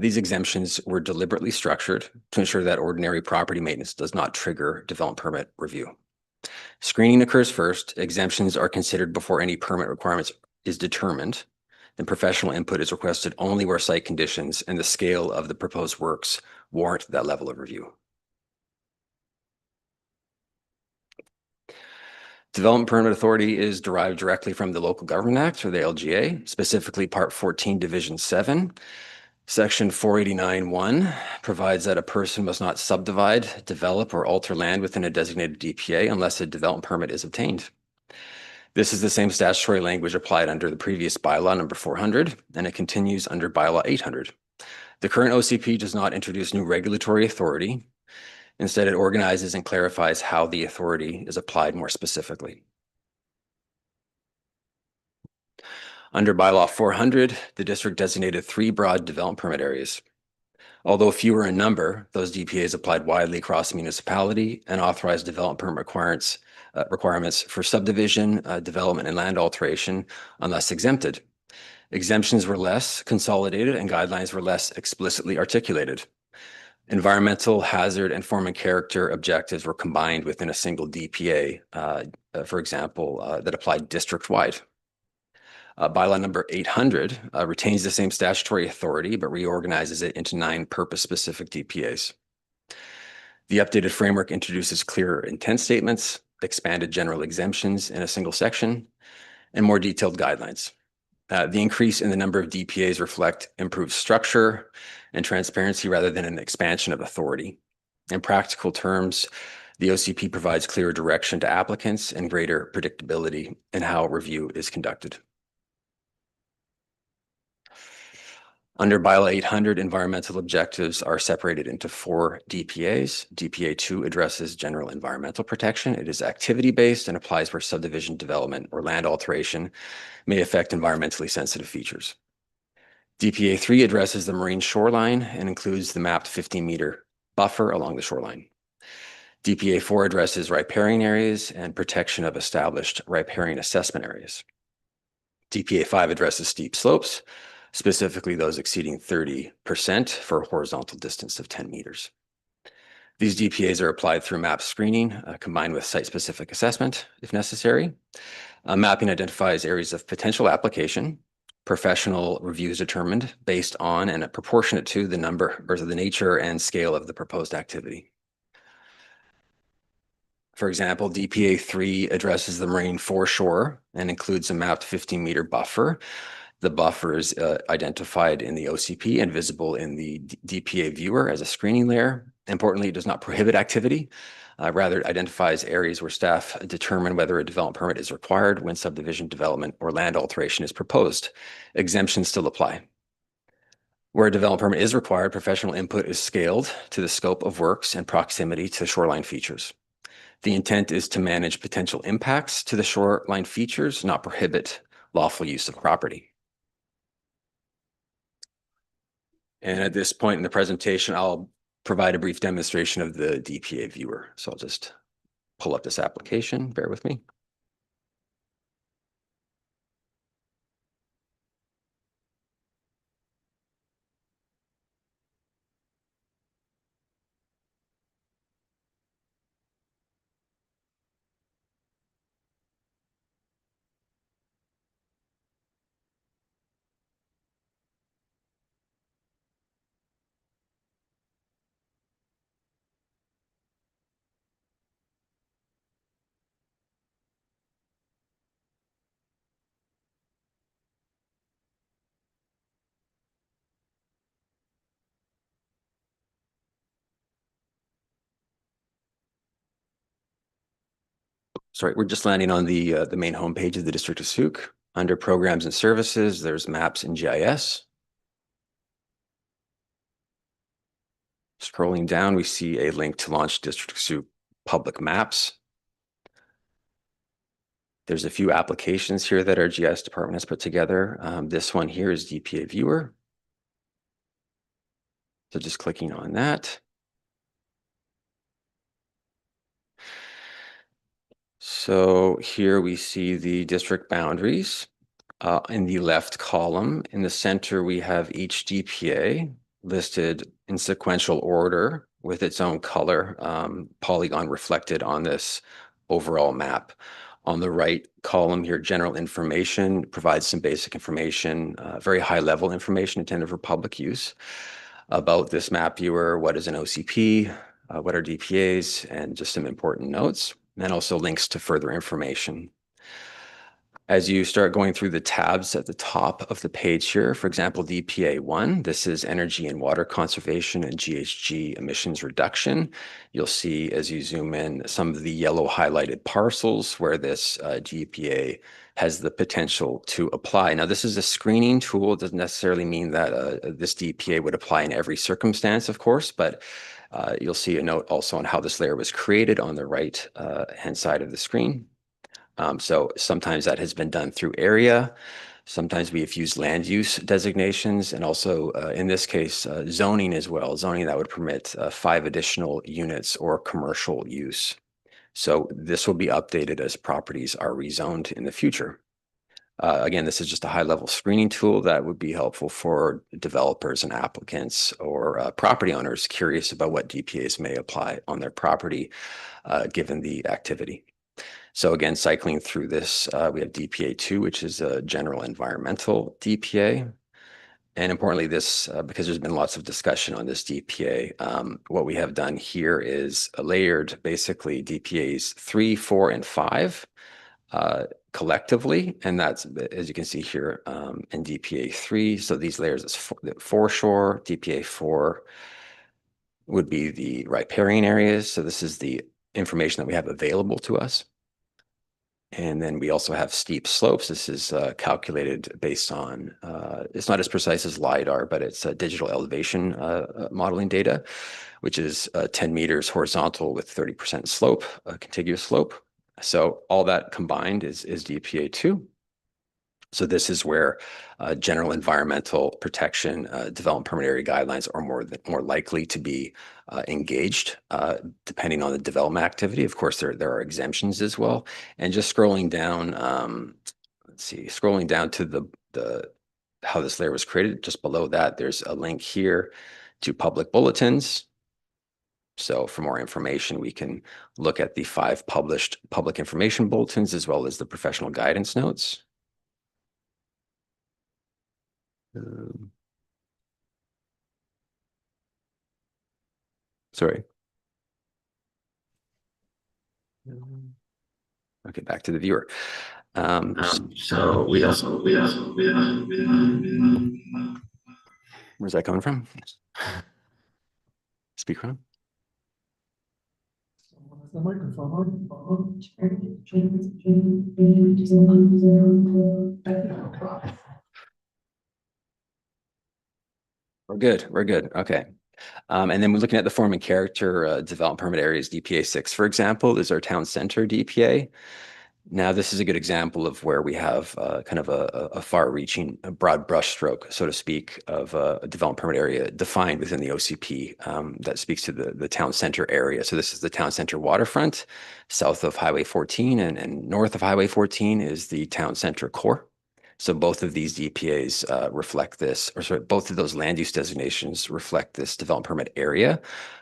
Speaker 8: These exemptions were deliberately structured to ensure that ordinary property maintenance does not trigger development permit review. Screening occurs first. Exemptions are considered before any permit requirements is determined. Then professional input is requested only where site conditions and the scale of the proposed works warrant that level of review. Development Permit Authority is derived directly from the Local Government Act, or the LGA, specifically Part 14, Division 7. Section 489(1) provides that a person must not subdivide, develop, or alter land within a designated DPA unless a development permit is obtained. This is the same statutory language applied under the previous bylaw number 400, and it continues under bylaw 800. The current OCP does not introduce new regulatory authority. Instead, it organizes and clarifies how the authority is applied more specifically. Under bylaw 400, the district designated 3 broad development permit areas. Although fewer in number, those DPAs applied widely across the municipality and authorized development permit requirements for subdivision, development, and land alteration unless exempted. Exemptions were less consolidated and guidelines were less explicitly articulated. Environmental, hazard, and form and character objectives were combined within a single DPA, for example, that applied district-wide. Bylaw number 800 retains the same statutory authority, but reorganizes it into 9 purpose-specific DPAs. The updated framework introduces clearer intent statements, expanded general exemptions in a single section, and more detailed guidelines. The increase in the number of DPAs reflect improved structure and transparency rather than an expansion of authority. In practical terms, the OCP provides clearer direction to applicants and greater predictability in how review is conducted. Under bylaw 800, environmental objectives are separated into 4 DPAs. DPA 2 addresses general environmental protection. It is activity-based and applies where subdivision development or land alteration may affect environmentally sensitive features. DPA 3 addresses the marine shoreline and includes the mapped 15-meter buffer along the shoreline. DPA 4 addresses riparian areas and protection of established riparian assessment areas. DPA 5 addresses steep slopes, specifically those exceeding 30% for a horizontal distance of 10 meters. These DPAs are applied through map screening combined with site-specific assessment if necessary. Mapping identifies areas of potential application. Professional review is determined based on and proportionate to the number or the nature and scale of the proposed activity. For example, DPA 3 addresses the marine foreshore and includes a mapped 15-meter buffer. The buffer is identified in the OCP and visible in the DPA viewer as a screening layer. Importantly, it does not prohibit activity. Rather, it identifies areas where staff determine whether a development permit is required when subdivision development or land alteration is proposed. Exemptions still apply. Where a development permit is required, professional input is scaled to the scope of works and proximity to shoreline features. The intent is to manage potential impacts to the shoreline features, not prohibit lawful use of property. And at this point in the presentation, I'll provide a brief demonstration of the DPA viewer. So I'll just pull up this application, bear with me. Sorry, we're just landing on the main homepage of the District of Sauk. Under Programs and Services, there's Maps and GIS. Scrolling down, we see a link to launch District of Sauk Public Maps. There's a few applications here that our GIS department has put together. This one here is DPA Viewer. So just clicking on that. So here we see the district boundaries. In the left column, in the center, we have each DPA listed in sequential order with its own color polygon reflected on this overall map. On the right column here, general information provides some basic information, very high level information intended for public use about this map viewer, what is an OCP, what are DPAs, and just some important notes, and also links to further information. As you start going through the tabs at the top of the page here, for example, DPA 1, this is energy and water conservation and GHG emissions reduction. You'll see as you zoom in some of the yellow highlighted parcels where this DPA has the potential to apply. Now, this is a screening tool. It doesn't necessarily mean that this DPA would apply in every circumstance, of course, but you'll see a note also on how this layer was created on the right hand side of the screen. So sometimes that has been done through area. Sometimes we have used land use designations, and also in this case, zoning as well, zoning that would permit 5 additional units or commercial use. So this will be updated as properties are rezoned in the future. Again, this is just a high-level screening tool that would be helpful for developers and applicants or property owners curious about what DPAs may apply on their property given the activity. So again, cycling through this, we have DPA 2, which is a general environmental DPA. And importantly, this, because there's been lots of discussion on this DPA, what we have done here is layered basically DPAs 3, 4, and 5 collectively. And that's, as you can see here, in DPA 3. So these layers is foreshore, DPA 4 would be the riparian areas. So this is the information that we have available to us. And then we also have steep slopes. This is calculated based on, it's not as precise as LiDAR, but it's digital elevation modeling data, which is 10 meters horizontal with 30% slope, contiguous slope. So all that combined is DPA 2. So this is where general environmental protection development permit area guidelines are more likely to be engaged, depending on the development activity. Of course, there are exemptions as well. And just scrolling down, let's see, scrolling down to the how this layer was created, just below that, there's a link here to public bulletins. So for more information, we can look at the 5 published public information bulletins as well as the professional guidance notes. Sorry. Okay, back to the viewer. So where's that coming from? Speak from? We're good. We're good. Okay. And then we're looking at the form and character development permit areas. DPA 6, for example, is our town center DPA. Now, this is a good example of where we have kind of a far-reaching, broad brushstroke, so to speak, of a development permit area defined within the OCP that speaks to the town center area. So this is the town center waterfront, south of Highway 14, and north of Highway 14 is the town center core. So both of these DPAs reflect this, or sorry, both of those land use designations reflect this development permit area.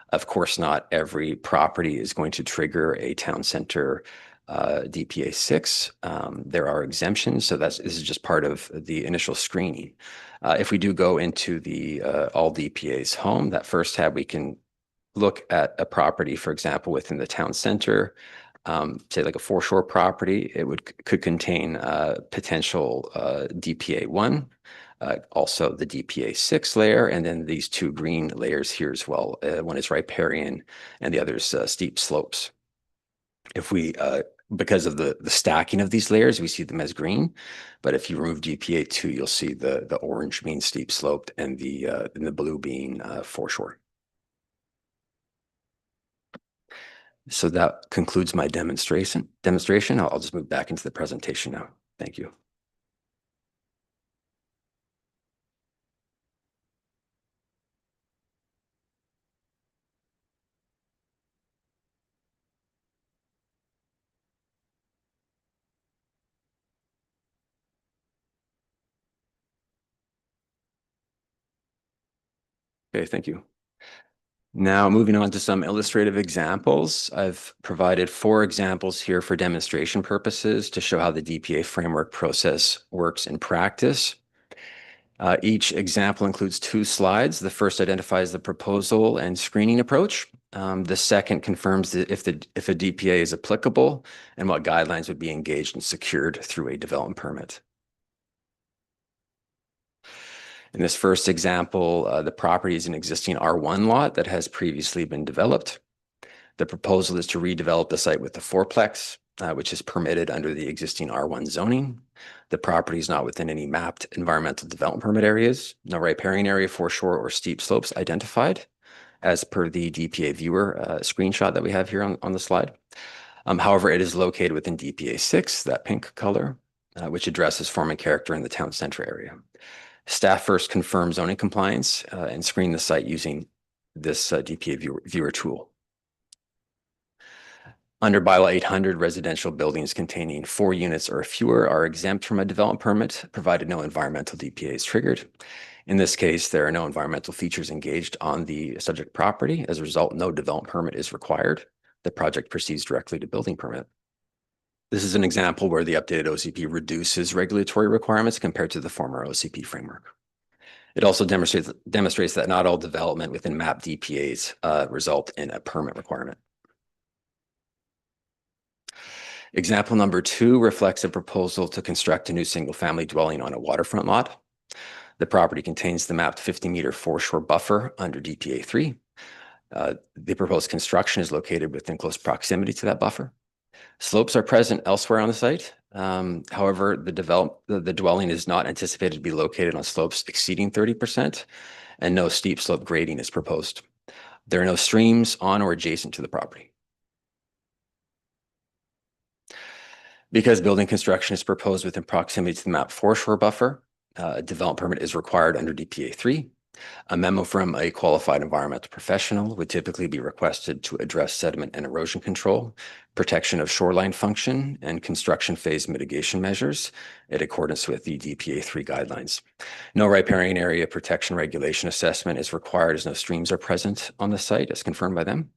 Speaker 8: Of course, not every property is going to trigger a town center DPA 6. There are exemptions, so this is just part of the initial screening. If we do go into the all DPAs home, that first tab, we can look at a property, for example, within the town center, say like a foreshore property. It could contain potential DPA 1, also the DPA 6 layer, and then these 2 green layers here as well. One is riparian and the other is steep slopes. If we because of the stacking of these layers, we see them as green. But if you remove DPA 2, you'll see the orange being steep sloped and the blue being foreshore. So that concludes my demonstration. I'll just move back into the presentation now. Thank you. Okay, thank you. Now moving on to some illustrative examples. I've provided 4 examples here for demonstration purposes to show how the DPA framework process works in practice. Each example includes 2 slides. The first identifies the proposal and screening approach. The second confirms that if a DPA is applicable and what guidelines would be engaged and secured through a development permit. In this first example, the property is an existing R1 lot that has previously been developed. The proposal is to redevelop the site with the fourplex, which is permitted under the existing R1 zoning. The property is not within any mapped environmental development permit areas. No riparian area, foreshore, or steep slopes identified, as per the DPA viewer screenshot that we have here on the slide. However, it is located within DPA 6, that pink color, which addresses form and character in the town center area. Staff first confirm zoning compliance and screen the site using this DPA viewer tool. Under bylaw 800, residential buildings containing 4 units or fewer are exempt from a development permit, provided no environmental DPA is triggered. In this case, there are no environmental features engaged on the subject property. As a result, no development permit is required. The project proceeds directly to building permit. This is an example where the updated OCP reduces regulatory requirements compared to the former OCP framework. It also demonstrates that not all development within MAP DPAs result in a permit requirement. Example number 2 reflects a proposal to construct a new single-family dwelling on a waterfront lot. The property contains the mapped 50-meter foreshore buffer under DPA 3. The proposed construction is located within close proximity to that buffer. Slopes are present elsewhere on the site. However, the dwelling is not anticipated to be located on slopes exceeding 30%, and no steep slope grading is proposed. There are no streams on or adjacent to the property. Because building construction is proposed within proximity to the map foreshore buffer, a development permit is required under DPA 3. A memo from a qualified environmental professional would typically be requested to address sediment and erosion control, protection of shoreline function, and construction phase mitigation measures in accordance with the DPA 3 guidelines. No riparian area protection regulation assessment is required as no streams are present on the site as confirmed by them.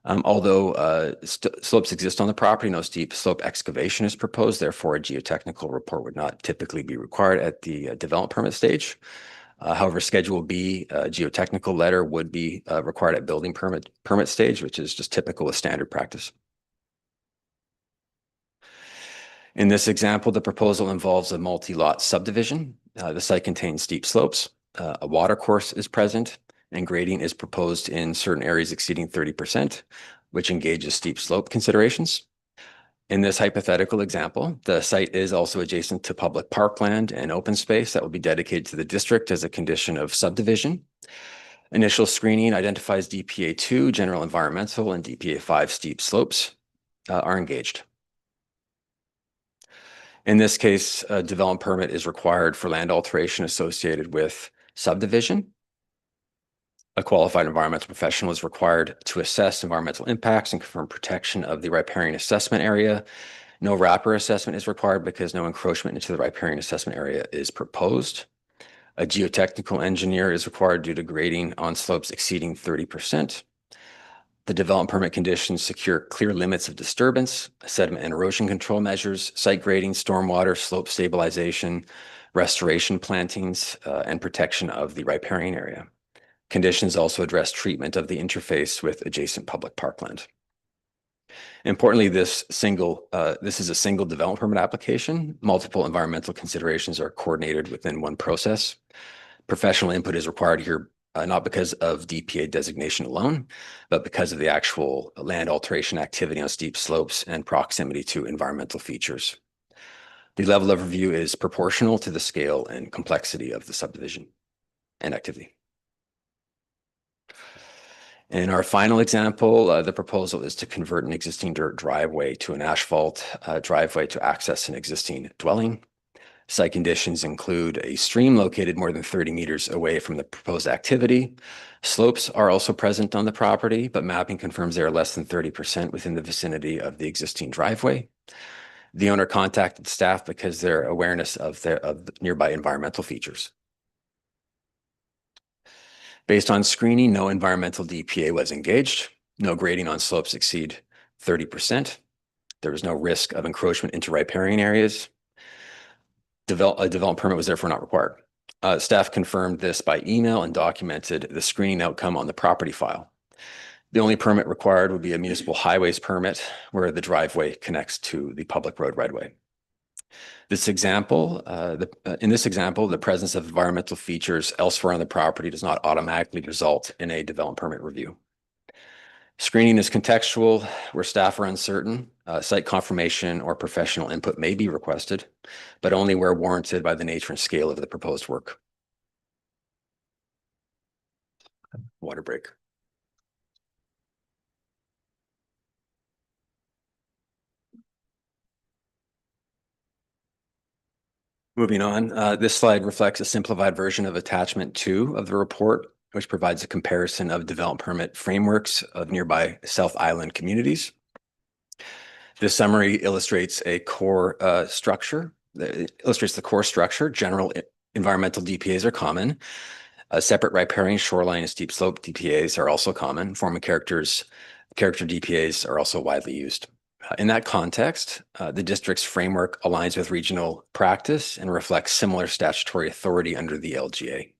Speaker 8: Although slopes exist on the property, no steep slope excavation is proposed. Therefore, a geotechnical report would not typically be required at the development permit stage. However, Schedule B geotechnical letter would be required at building permit stage, which is just typical of standard practice. In this example, the proposal involves a multi-lot subdivision. The site contains steep slopes. A water course is present, and grading is proposed in certain areas exceeding 30%, which engages steep slope considerations. In this hypothetical example, the site is also adjacent to public parkland and open space that will be dedicated to the district as a condition of subdivision. Initial screening identifies DPA 2, general environmental, and DPA 5, steep slopes are engaged. In this case, a development permit is required for land alteration associated with subdivision. A qualified environmental professional is required to assess environmental impacts and confirm protection of the riparian assessment area. No wrapper assessment is required because no encroachment into the riparian assessment area is proposed. A geotechnical engineer is required due to grading on slopes exceeding 30%. The development permit conditions secure clear limits of disturbance, sediment and erosion control measures, site grading, stormwater, slope stabilization, restoration plantings, and protection of the riparian area. Conditions also address treatment of the interface with adjacent public parkland. Importantly, this is a single development permit application. Multiple environmental considerations are coordinated within one process. Professional input is required here, not because of DPA designation alone, but because of the actual land alteration activity on steep slopes and proximity to environmental features. The level of review is proportional to the scale and complexity of the subdivision and activity. In our final example, the proposal is to convert an existing dirt driveway to an asphalt driveway to access an existing dwelling. Site conditions include a stream located more than 30 meters away from the proposed activity. Slopes are also present on the property, but mapping confirms they are less than 30% within the vicinity of the existing driveway. The owner contacted staff because their awareness of the nearby environmental features. Based on screening, no environmental DPA was engaged. No grading on slopes exceed 30%. There was no risk of encroachment into riparian areas. A development permit was therefore not required. Staff confirmed this by email and documented the screening outcome on the property file. The only permit required would be a municipal highways permit where the driveway connects to the public road right-of-way. In this example, the presence of environmental features elsewhere on the property does not automatically result in a development permit review. Screening is contextual where staff are uncertain. Site confirmation or professional input may be requested, but only where warranted by the nature and scale of the proposed work. Water break. Moving on, this slide reflects a simplified version of attachment 2 of the report, which provides a comparison of development permit frameworks of nearby South Island communities. This summary illustrates a core structure. It illustrates the core structure. General environmental DPAs are common. Separate riparian, shoreline, and steep slope DPAs are also common. Form of character DPAs are also widely used. In that context, the district's framework aligns with regional practice and reflects similar statutory authority under the LGA.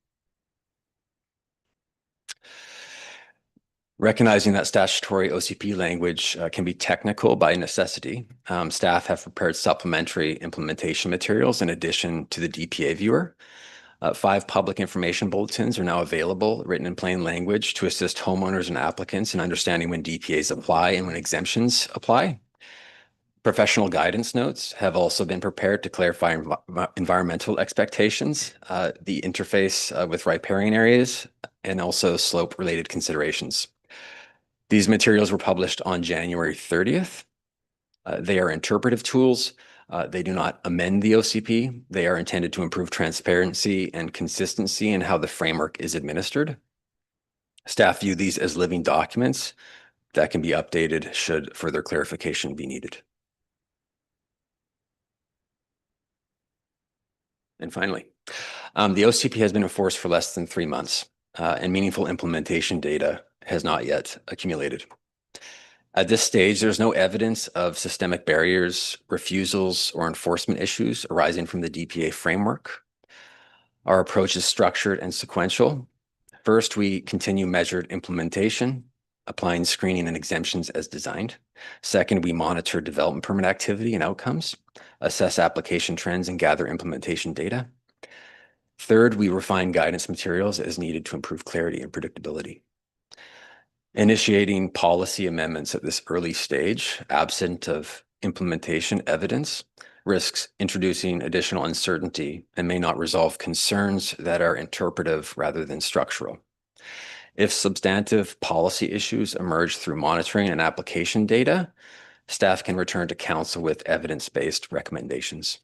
Speaker 8: Recognizing that statutory OCP language can be technical by necessity, staff have prepared supplementary implementation materials in addition to the DPA viewer. 5 public information bulletins are now available, written in plain language, to assist homeowners and applicants in understanding when DPAs apply and when exemptions apply. Professional guidance notes have also been prepared to clarify environmental expectations, the interface with riparian areas, and also slope-related considerations. These materials were published on January 30th. They are interpretive tools. They do not amend the OCP. They are intended to improve transparency and consistency in how the framework is administered. Staff view these as living documents that can be updated should further clarification be needed. And finally, the OCP has been enforced for less than 3 months, and meaningful implementation data has not yet accumulated. At this stage, there's no evidence of systemic barriers, refusals, or enforcement issues arising from the DPA framework. Our approach is structured and sequential. First, we continue measured implementation, applying screening and exemptions as designed. Second, we monitor development permit activity and outcomes, assess application trends, and gather implementation data. Third, we refine guidance materials as needed to improve clarity and predictability. Initiating policy amendments at this early stage, absent of implementation evidence, risks introducing additional uncertainty and may not resolve concerns that are interpretive rather than structural. If substantive policy issues emerge through monitoring and application data, staff can return to council with evidence-based recommendations.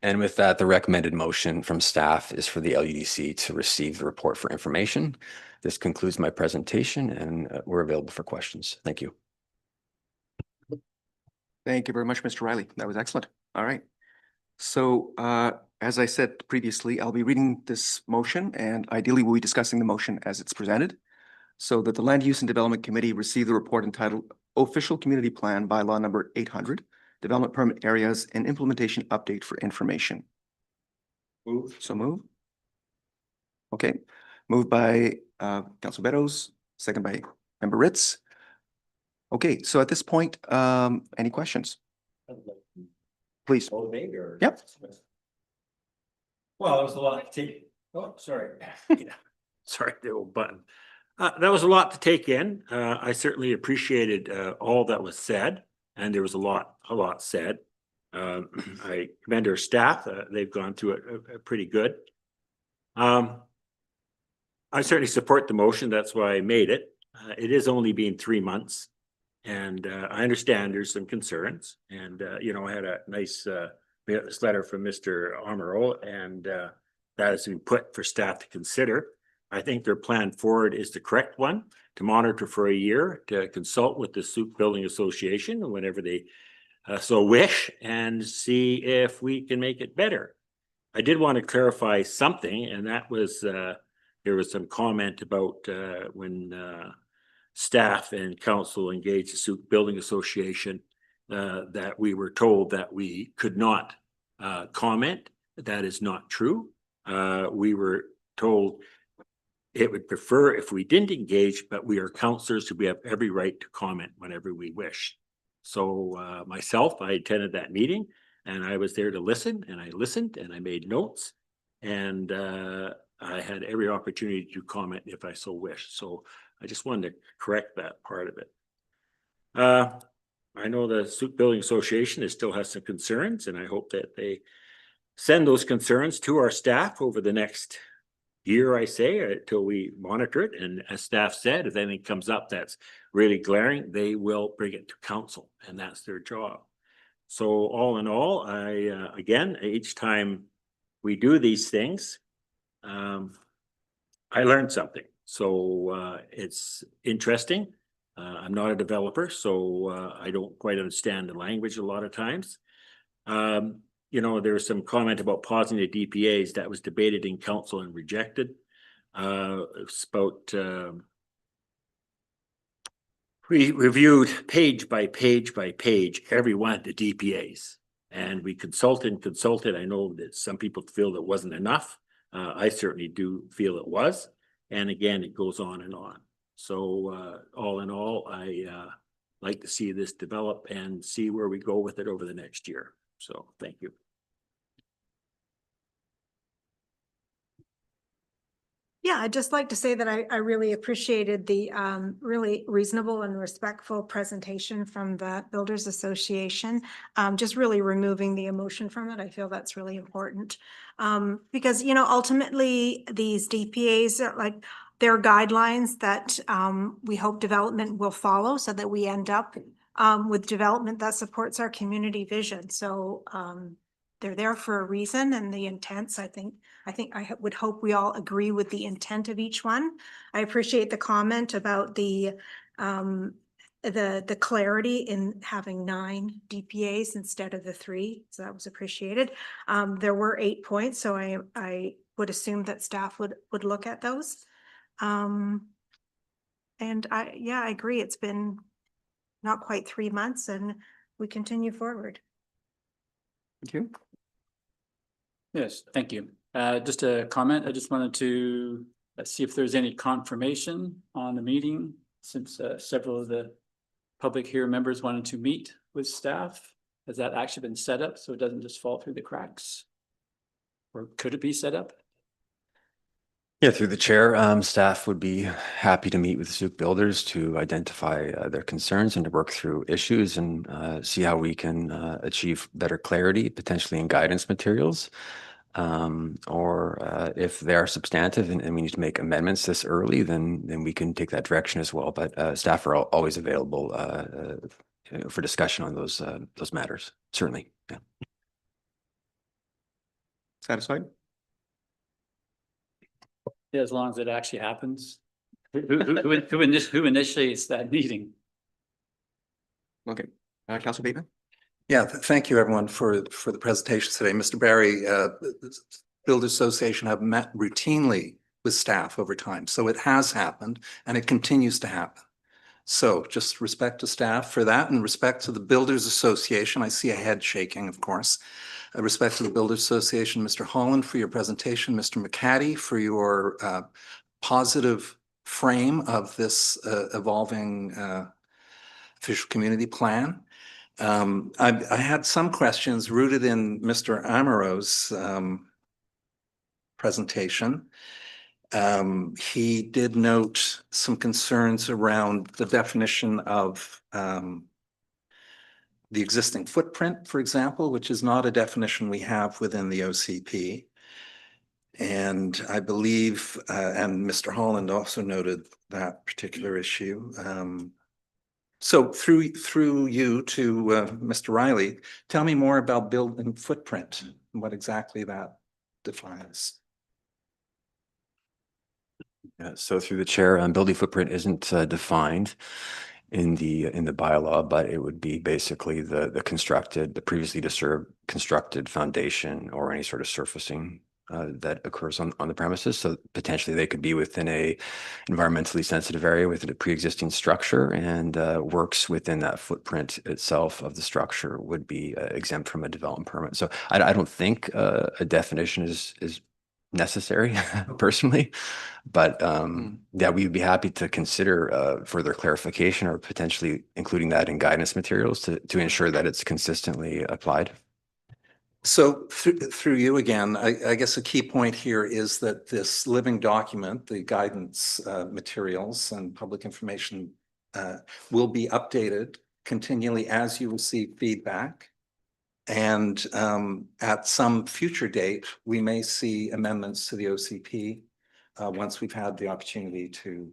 Speaker 8: And with that, the recommended motion from staff is for the LUDC to receive the report for information. This concludes my presentation, and we're available for questions. Thank you.
Speaker 1: Thank you very much, Mr. Riley. That was excellent. All right. So as I said previously, I'll be reading this motion, and ideally we'll be discussing the motion as it's presented. So that the Land Use and Development Committee receive the report entitled Official Community Plan Bylaw Number 800, Development Permit Areas and Implementation Update for Information. Move. So move. Okay. Moved by Councilor Beddoes, second by Member Ritz. Okay, so at this point, any questions? Please. Yep.
Speaker 12: Well, there was a lot to take. Oh, sorry. Sorry, the old button. That was a lot to take in. I certainly appreciated all that was said, and there was a lot said. I commend our staff. They've gone through it pretty good. I certainly support the motion. That's why I made it. It is only been 3 months. And I understand there's some concerns. And, you know, I had a nice this letter from Mr. Amaro, and that has been put for staff to consider. I think their plan forward is the correct one, to monitor for a year, to consult with the Sooke Building Association whenever they so wish, and see if we can make it better. I did want to clarify something, and that was there was some comment about when staff and council engaged the Sooke Building Association that we were told that we could not comment. That is not true. We were told it would prefer if we didn't engage, but we are councillors, so we have every right to comment whenever we wish. So myself, I attended that meeting, and I was there to listen, and I listened, and I made notes, and I had every opportunity to comment if I so wished. So I just wanted to correct that part of it. I know the Sooke Building Association still has some concerns, and I hope that they send those concerns to our staff over the next year, I say, until we monitor it. And as staff said, if anything comes up that's really glaring, they will bring it to council, and that's their job. So all in all, I again, each time we do these things, I learned something. So it's interesting. I'm not a developer, so I don't quite understand the language a lot of times. You know, there was some comment about pausing the DPAs that was debated in council and rejected. It's about we reviewed page by page by page every one of the DPAs, and we consulted and consulted. I know that some people feel it wasn't enough. I certainly do feel it was. And again, it goes on and on. So all in all, I like to see this develop and see where we go with it over the next year. So thank you.
Speaker 4: Yeah, I'd just like to say that I really appreciated the really reasonable and respectful presentation from the Builders Association. Just really removing the emotion from it. I feel that's really important. Because, you know, ultimately these DPAs are like, they're guidelines that we hope development will follow so that we end up with development that supports our community vision. So they're there for a reason, and the intents, I would hope we all agree with the intent of each one. I appreciate the comment about the clarity in having 9 DPAs instead of the 3. So that was appreciated. There were 8 points, so I would assume that staff would look at those. And I agree. It's been not quite 3 months, and we continue forward.
Speaker 1: Thank you.
Speaker 3: Yes, thank you. Just a comment. I just wanted to see if there's any confirmation on the meeting, since several of the public here members wanted to meet with staff. Has that actually been set up so it doesn't just fall through the cracks? Or could it be set up?
Speaker 8: Yeah, through the chair, staff would be happy to meet with Sooke Builders to identify their concerns and to work through issues and see how we can achieve better clarity, potentially in guidance materials. Or if they are substantive and we need to make amendments this early, then we can take that direction as well. But staff are always available for discussion on those matters, certainly. Yeah.
Speaker 1: Satisfied?
Speaker 3: Yeah, as long as it actually happens. Who initiates that meeting?
Speaker 1: Okay. Councilor Bateman?
Speaker 11: Yeah, thank you everyone for the presentation today. Mr. Barry, the Builders Association have met routinely with staff over time. So it has happened and it continues to happen. So just respect to staff for that, and respect to the Builders Association. I see a head shaking, of course. Respect to the Builders Association, Mr. Holland, for your presentation, Mr. McCaddy, for your positive frame of this evolving official community plan. I had some questions rooted in Mr. Amaro's presentation. He did note some concerns around the definition of the existing footprint, for example, which is not a definition we have within the OCP. And I believe, and Mr. Holland also noted that particular issue. So through you to Mr. Riley, tell me more about building footprint and what exactly that defines.
Speaker 8: So through the chair, building footprint isn't defined in the bylaw, but it would be basically the previously disturbed constructed foundation or any sort of surfacing that occurs on the premises. So potentially they could be within a environmentally sensitive area with a pre-existing structure, and works within that footprint itself of the structure would be exempt from a development permit. So I don't think a definition is necessary personally, but yeah, we'd be happy to consider further clarification or potentially including that in guidance materials to ensure that it's consistently applied.
Speaker 11: So through you again, I guess a key point here is that this living document, the guidance materials and public information will be updated continually as you receive feedback. And at some future date, we may see amendments to the OCP once we've had the opportunity to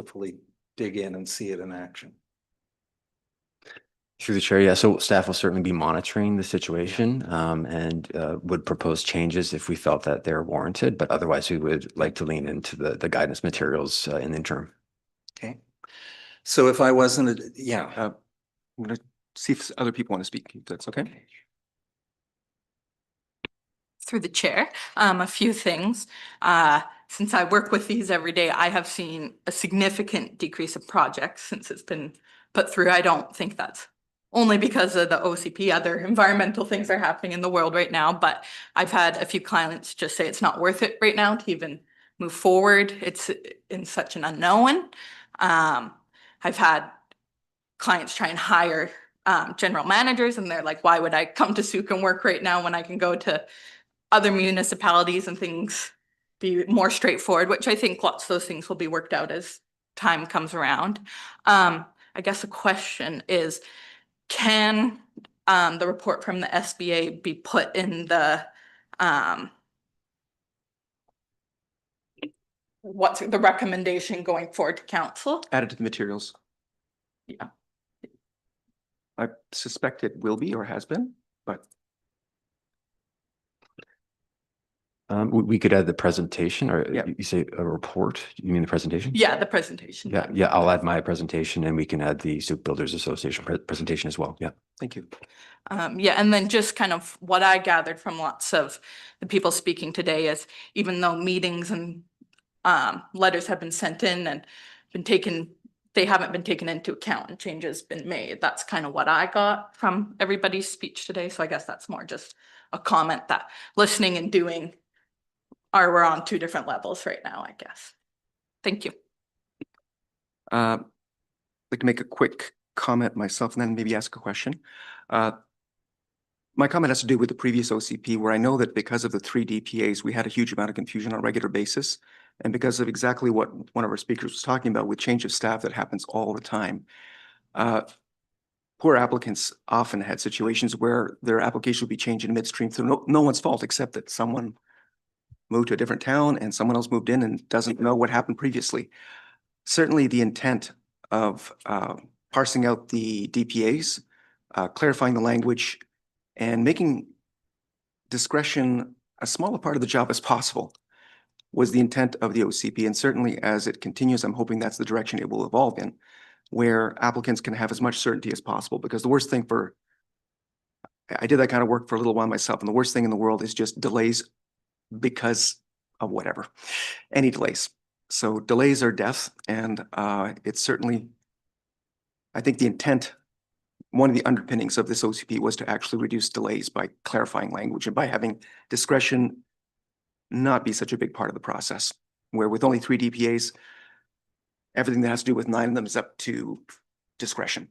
Speaker 11: fully dig in and see it in action.
Speaker 8: Through the chair, yeah. So staff will certainly be monitoring the situation and would propose changes if we felt that they're warranted. But otherwise, we would like to lean into the guidance materials in the interim.
Speaker 11: Okay. So if I wasn't, yeah.
Speaker 1: I'm going to see if other people want to speak, if that's okay.
Speaker 13: Through the chair, a few things. Since I work with these every day, I have seen a significant decrease of projects since it's been put through. I don't think that's only because of the OCP, other environmental things are happening in the world right now, but I've had a few clients just say it's not worth it right now to even move forward. It's in such an unknown. I've had clients try and hire general managers, and they're like, why would I come to Sooke and work right now when I can go to other municipalities and things be more straightforward, which I think lots of those things will be worked out as time comes around. I guess the question is, can the report from the SBA be put in the what's the recommendation going forward to council?
Speaker 1: Added to the materials.
Speaker 13: Yeah.
Speaker 1: I suspect it will be or has been, but
Speaker 8: We could add the presentation, or
Speaker 1: Yeah.
Speaker 8: you say a report? You mean the presentation?
Speaker 13: Yeah, the presentation.
Speaker 8: Yeah, I'll add my presentation, and we can add the Sooke Builders Association presentation as well. Yeah.
Speaker 1: thank you.
Speaker 13: Yeah, and then just kind of what I gathered from lots of the people speaking today is, even though meetings and letters have been sent in and been taken, they haven't been taken into account and changes been made. That's kind of what I got from everybody's speech today. So I guess that's more just a comment that listening and doing we're on two different levels right now, I guess. Thank you.
Speaker 1: I'd like to make a quick comment myself and then maybe ask a question. My comment has to do with the previous OCP, where I know that because of the 3 DPAs, we had a huge amount of confusion on a regular basis. And because of exactly what one of our speakers was talking about with change of staff that happens all the time. Poor applicants often had situations where their application would be changed in midstream through no one's fault except that someone moved to a different town and someone else moved in and doesn't know what happened previously. Certainly the intent of parsing out the DPAs, clarifying the language, and making discretion as small a part of the job as possible was the intent of the OCP. And certainly as it continues, I'm hoping that's the direction it will evolve in, where applicants can have as much certainty as possible. Because the worst thing I did that kind of work for a little while myself, and the worst thing in the world is just delays because of whatever, any delays. So delays are death, and it's certainly, I think the intent, one of the underpinnings of this OCP was to actually reduce delays by clarifying language and by having discretion not be such a big part of the process, where with only 3 DPAs, everything that has to do with 9 of them is up to discretion.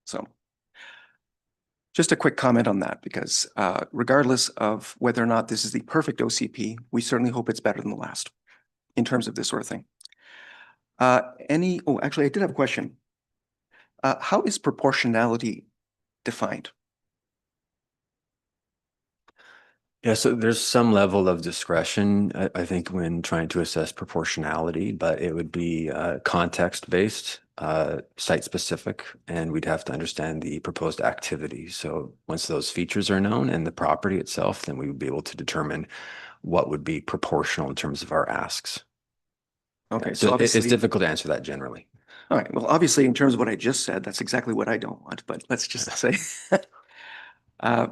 Speaker 1: So just a quick comment on that, because regardless of whether or not this is the perfect OCP, we certainly hope it's better than the last in terms of this sort of thing. Actually, I did have a question. How is proportionality defined?
Speaker 8: Yeah, so there's some level of discretion, I think, when trying to assess proportionality, but it would be context-based, site-specific, and we'd have to understand the proposed activity. So once those features are known and the property itself, then we would be able to determine what would be proportional in terms of our asks.
Speaker 1: Okay,
Speaker 8: Yeah,
Speaker 1: so
Speaker 8: so it's
Speaker 1: obviously,
Speaker 8: difficult to answer that generally.
Speaker 1: all right, well, obviously, in terms of what I just said, that's exactly what I don't want, but let's just say. Uh,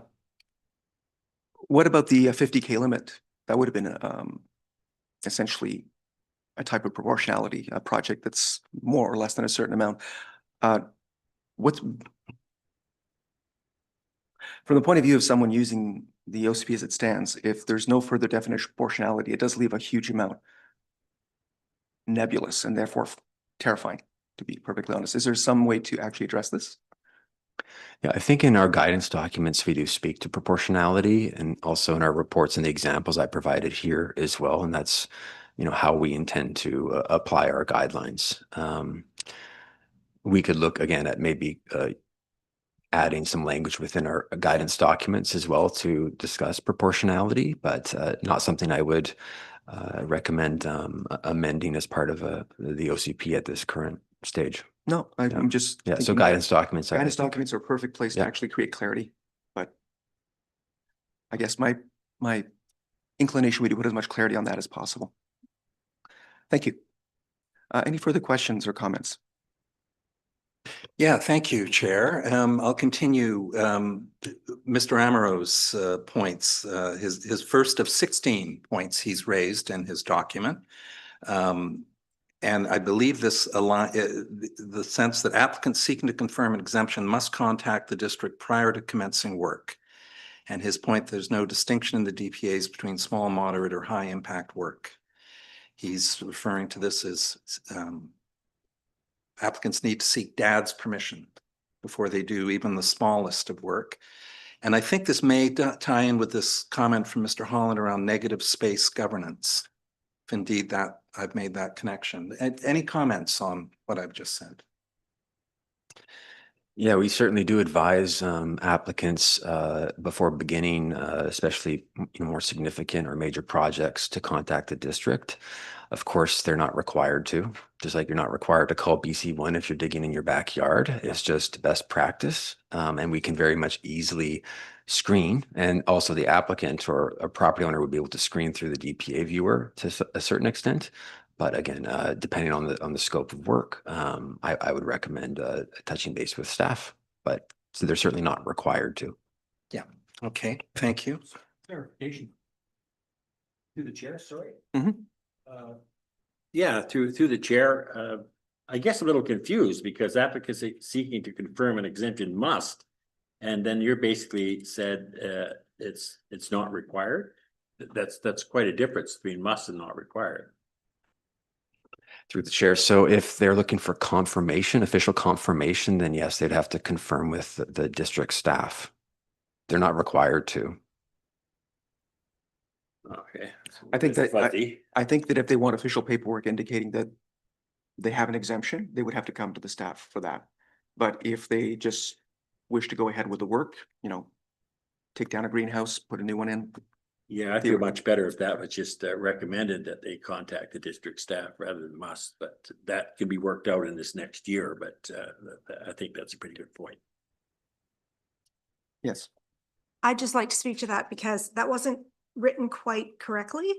Speaker 1: What about the 50K limit? That would have been essentially a type of proportionality, a project that's more or less than a certain amount. What's from the point of view of someone using the OCP as it stands, if there's no further definition of proportionality, it does leave a huge amount nebulous and therefore terrifying, to be perfectly honest. Is there some way to actually address this?
Speaker 8: Yeah, I think in our guidance documents, we do speak to proportionality, and also in our reports and the examples I provided here as well. And that's, how we intend to apply our guidelines. We could look again at maybe adding some language within our guidance documents as well to discuss proportionality, but not something I would recommend amending as part of the OCP at this current stage.
Speaker 1: No, I'm just.
Speaker 8: Yeah, so
Speaker 1: thinking
Speaker 8: guidance documents.
Speaker 1: Guidance documents are a perfect place to
Speaker 8: Yeah.
Speaker 1: actually create clarity, but I guess my inclination would be to put as much clarity on that as possible. Thank you. Any further questions or comments?
Speaker 11: Yeah, thank you, Chair. I'll continue Mr. Amaro's points. His first of 16 points he's raised in his document. And I believe this the sense that applicants seeking to confirm an exemption must contact the district prior to commencing work. And his point, there's no distinction in the DPAs between small, moderate, or high impact work. He's referring to this as applicants need to seek DAD's permission before they do even the smallest of work. And I think this may tie in with this comment from Mr. Holland around negative space governance. If indeed that I've made that connection. Any comments on what I've just said?
Speaker 8: Yeah, we certainly do advise applicants before beginning, especially more significant or major projects, to contact the district. Of course, they're not required to, just like you're not required to call BC1 if you're digging in your backyard. It's just best practice. And we can very much easily screen, and also the applicant or a property owner would be able to screen through the DPA viewer to a certain extent. But again, depending on the scope of work, I would recommend touching base with staff, but so they're certainly not required to.
Speaker 11: Yeah. Okay. Thank you.
Speaker 12: Clarification. Through the chair, sorry.
Speaker 1: Mhm.
Speaker 12: Yeah, through the chair. I guess I'm a little confused because applicants seeking to confirm an exemption must, and then you're basically said it's not required. That's quite a difference between must and not required.
Speaker 8: Through the chair. So if they're looking for confirmation, official confirmation, then yes, they'd have to confirm with the district staff. They're not required to.
Speaker 12: Okay.
Speaker 1: I think that
Speaker 12: Fuzzy.
Speaker 1: I think that if they want official paperwork indicating that they have an exemption, they would have to come to the staff for that. But if they just wish to go ahead with the work, take down a greenhouse, put a new one in.
Speaker 12: Yeah, I feel much better if that was just recommended that they contact the district staff rather than must, but that can be worked out in this next year, but I think that's a pretty good point.
Speaker 1: Yes.
Speaker 4: I'd just like to speak to that because that wasn't written quite correctly.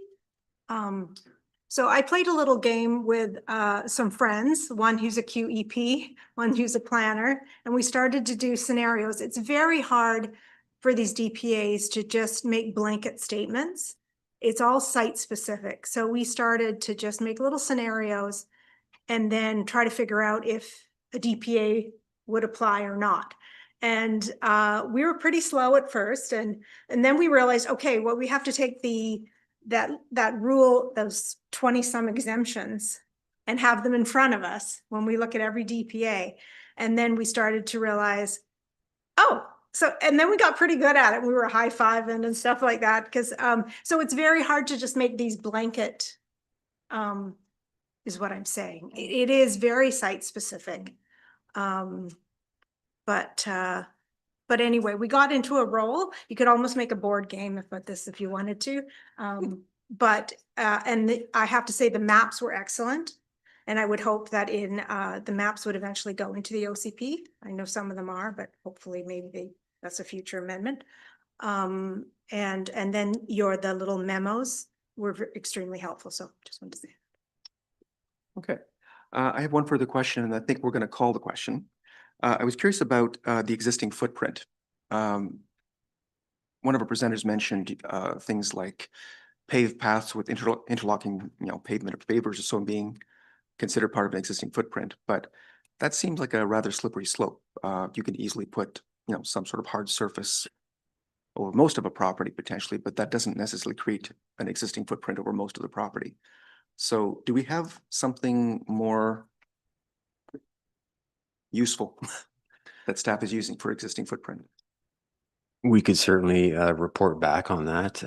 Speaker 4: So I played a little game with some friends, one who's a QEP, one who's a planner, and we started to do scenarios. It's very hard for these DPAs to just make blanket statements. It's all site specific. So we started to just make little scenarios and then try to figure out if a DPA would apply or not. And we were pretty slow at first. And then we realized, okay, well, we have to take that rule, those 20 some exemptions, and have them in front of us when we look at every DPA. And then we started to realize, and then we got pretty good at it. We were high-fiving and stuff like that. Because so it's very hard to just make these blanket, is what I'm saying. It is very site specific. But But anyway, we got into a roll. You could almost make a board game about this if you wanted to. I have to say the maps were excellent. And I would hope that the maps would eventually go into the OCP. I know some of them are, but hopefully that's a future amendment. And then the little memos were extremely helpful. So just wanted to say.
Speaker 1: Okay. I have one further question, and I think we're going to call the question. I was curious about the existing footprint. One of our presenters mentioned things like paved paths with interlocking, pavement or pavers or so being considered part of an existing footprint, but that seems like a rather slippery slope. You can easily put, some sort of hard surface over most of a property potentially, but that doesn't necessarily create an existing footprint over most of the property. So do we have something more useful that staff is using for existing footprint?
Speaker 8: We could certainly report back on that.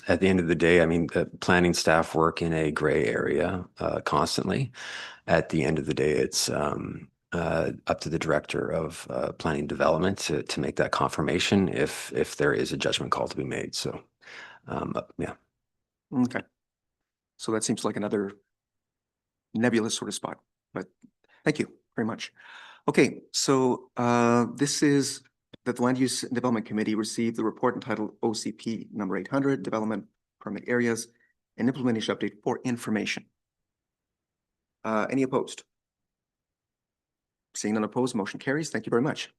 Speaker 8: At the end of the day, I mean, the planning staff work in a gray area constantly. At the end of the day, it's up to the director of planning development to make that confirmation if there is a judgment call to be made. So, yeah.
Speaker 1: Okay. So that seems like another nebulous sort of spot, but thank you very much. Okay, so this is that the Land Use and Development Committee received the report entitled OCP number 800, Development Permit Areas and Implementation Update for Information. Any opposed? Seeing none opposed, motion carries. Thank you very much.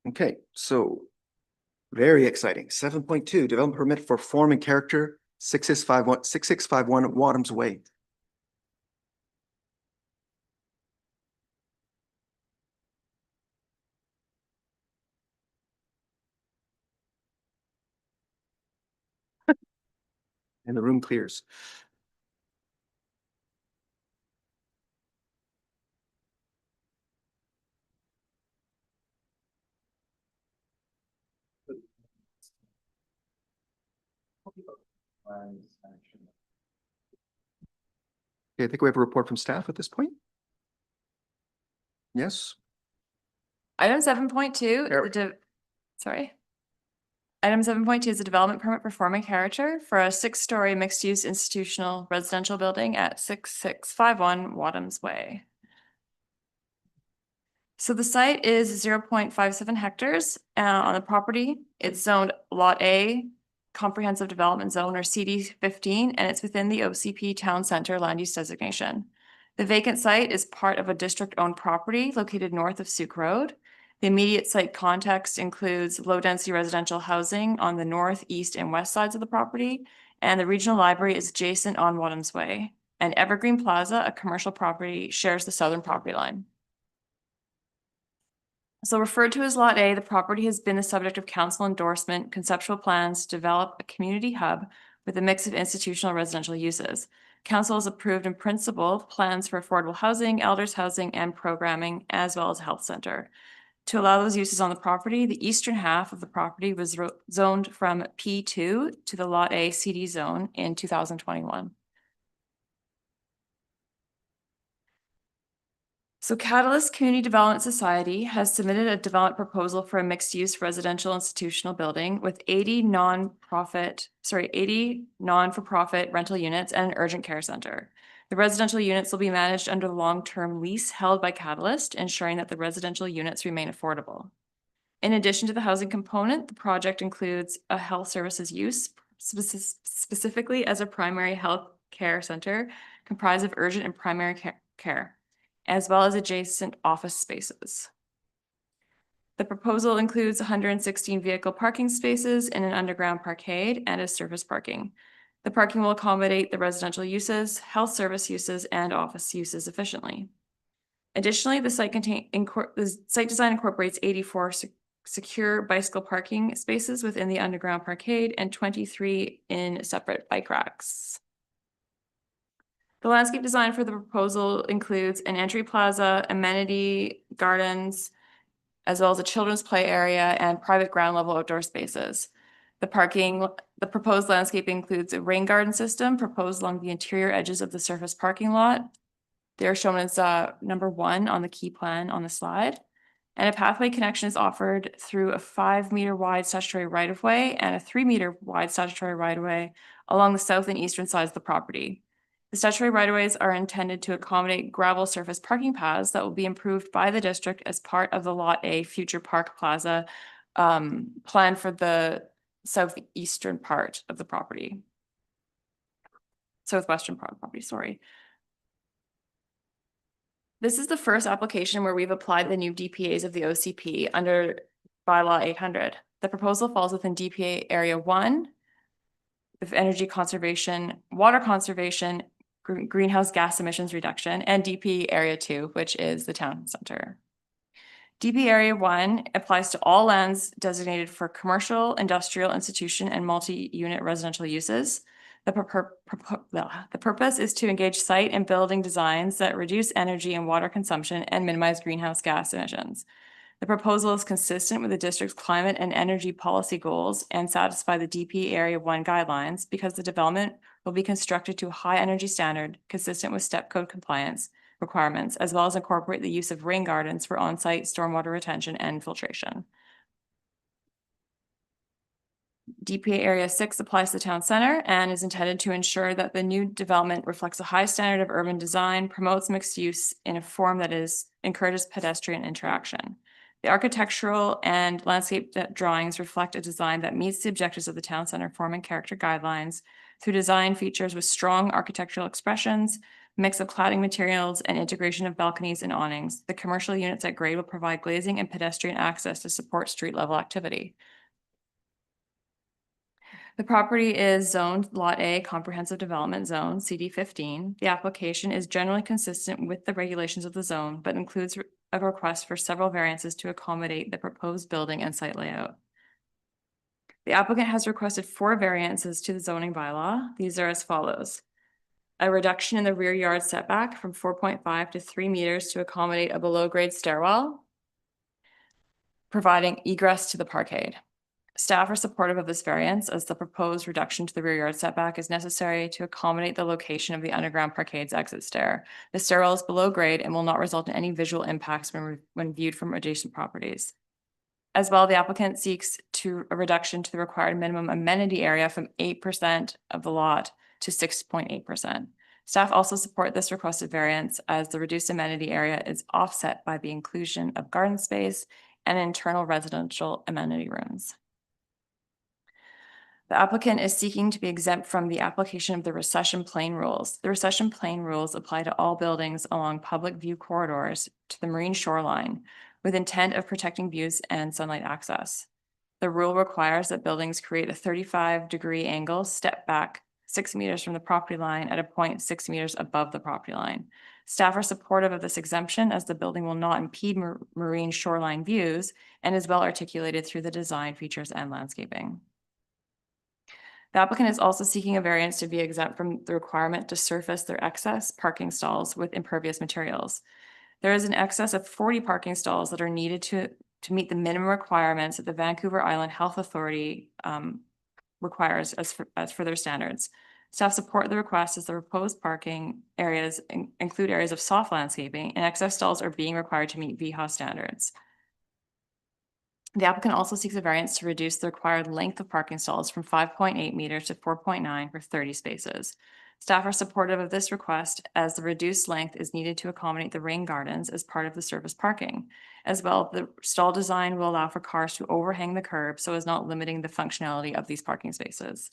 Speaker 1: Okay, so very exciting. 7.2, Development Permit for Form and Character, 6651 Wadhams Way. And the room clears. Okay, I think we have a report from staff at this point. Yes.
Speaker 14: Item 7.2, sorry. Item 7.2 is a development permit for form and character for a 6-story mixed-use institutional residential building at 6651 Wadhams Way. So the site is 0.57 hectares on the property. It's zoned Lot A, Comprehensive Development Zone, or CD15, and it's within the OCP Town Center land use designation. The vacant site is part of a district-owned property located north of Souk Road. The immediate site context includes low-density residential housing on the north, east, and west sides of the property, and the regional library is adjacent on Wadhams Way. And Evergreen Plaza, a commercial property, shares the southern property line. So referred to as Lot A, the property has been the subject of council endorsement, conceptual plans to develop a community hub with a mix of institutional residential uses. Council has approved in principle plans for affordable housing, elders housing, and programming, as well as a health center. To allow those uses on the property, the eastern half of the property was zoned from P2 to the Lot A CD zone in 2021. So Catalyst Community Development Society has submitted a development proposal for a mixed-use residential institutional building with 80 non-for-profit rental units and an urgent care center. The residential units will be managed under the long-term lease held by Catalyst, ensuring that the residential units remain affordable. In addition to the housing component, the project includes a health services use, specifically as a primary health care center comprised of urgent and primary care, as well as adjacent office spaces. The proposal includes 116 vehicle parking spaces in an underground parkade and a surface parking. The parking will accommodate the residential uses, health service uses, and office uses efficiently. Additionally, the site design incorporates 84 secure bicycle parking spaces within the underground parkade and 23 in separate bike racks. The landscape design for the proposal includes an entry plaza, amenity gardens, as well as a children's play area and private ground level outdoor spaces. The proposed landscape includes a rain garden system proposed along the interior edges of the surface parking lot. They are shown as number 1 on the key plan on the slide. And a pathway connection is offered through a 5-meter wide statutory right-of-way and a 3-meter wide statutory right-of-way along the south and eastern sides of the property. The statutory right-of-ways are intended to accommodate gravel surface parking paths that will be improved by the district as part of the Lot A Future Park Plaza plan for the southeastern part of the property. Southwestern part of the property, sorry. This is the first application where we've applied the new DPAs of the OCP under bylaw 800. The proposal falls within DPA Area 1 of energy conservation, water conservation, greenhouse gas emissions reduction, and DP Area 2, which is the town center. DP Area 1 applies to all lands designated for commercial, industrial, institution, and multi-unit residential uses. The purpose is to engage site and building designs that reduce energy and water consumption and minimize greenhouse gas emissions. The proposal is consistent with the district's climate and energy policy goals and satisfy the DP Area 1 guidelines because the development will be constructed to a high energy standard consistent with STEP code compliance requirements, as well as incorporate the use of rain gardens for on-site stormwater retention and filtration. DPA Area 6 applies to the town center and is intended to ensure that the new development reflects a high standard of urban design, promotes mixed use in a form that encourages pedestrian interaction. The architectural and landscape drawings reflect a design that meets the objectives of the town center form and character guidelines through design features with strong architectural expressions, mix of cladding materials, and integration of balconies and awnings. The commercial units at grade will provide glazing and pedestrian access to support street level activity. The property is zoned Lot A Comprehensive Development Zone, CD 15. The application is generally consistent with the regulations of the zone, but includes a request for several variances to accommodate the proposed building and site layout. The applicant has requested 4 variances to the zoning bylaw. These are as follows. A reduction in the rear yard setback from 4.5 to 3 meters to accommodate a below-grade stairwell, providing egress to the parkade. Staff are supportive of this variance as the proposed reduction to the rear yard setback is necessary to accommodate the location of the underground parkade's exit stair. The stairwell is below grade and will not result in any visual impacts when viewed from adjacent properties. As well, the applicant seeks a reduction to the required minimum amenity area from 8% of the lot to 6.8%. Staff also support this requested variance as the reduced amenity area is offset by the inclusion of garden space and internal residential amenity rooms. The applicant is seeking to be exempt from the application of the recession plane rules. The recession plane rules apply to all buildings along public view corridors to the marine shoreline with intent of protecting views and sunlight access. The rule requires that buildings create a 35-degree angle step back 6 meters from the property line at a point 6 meters above the property line. Staff are supportive of this exemption as the building will not impede marine shoreline views and is well articulated through the design features and landscaping. The applicant is also seeking a variance to be exempt from the requirement to surface their excess parking stalls with impervious materials. There is an excess of 40 parking stalls that are needed to meet the minimum requirements that the Vancouver Island Health Authority requires as for their standards. Staff support the request as the proposed parking areas include areas of soft landscaping and excess stalls are being required to meet VHA standards. The applicant also seeks a variance to reduce the required length of parking stalls from 5.8 meters to 4.9 for 30 spaces. Staff are supportive of this request as the reduced length is needed to accommodate the rain gardens as part of the surface parking. As well, the stall design will allow for cars to overhang the curb so as not limiting the functionality of these parking spaces.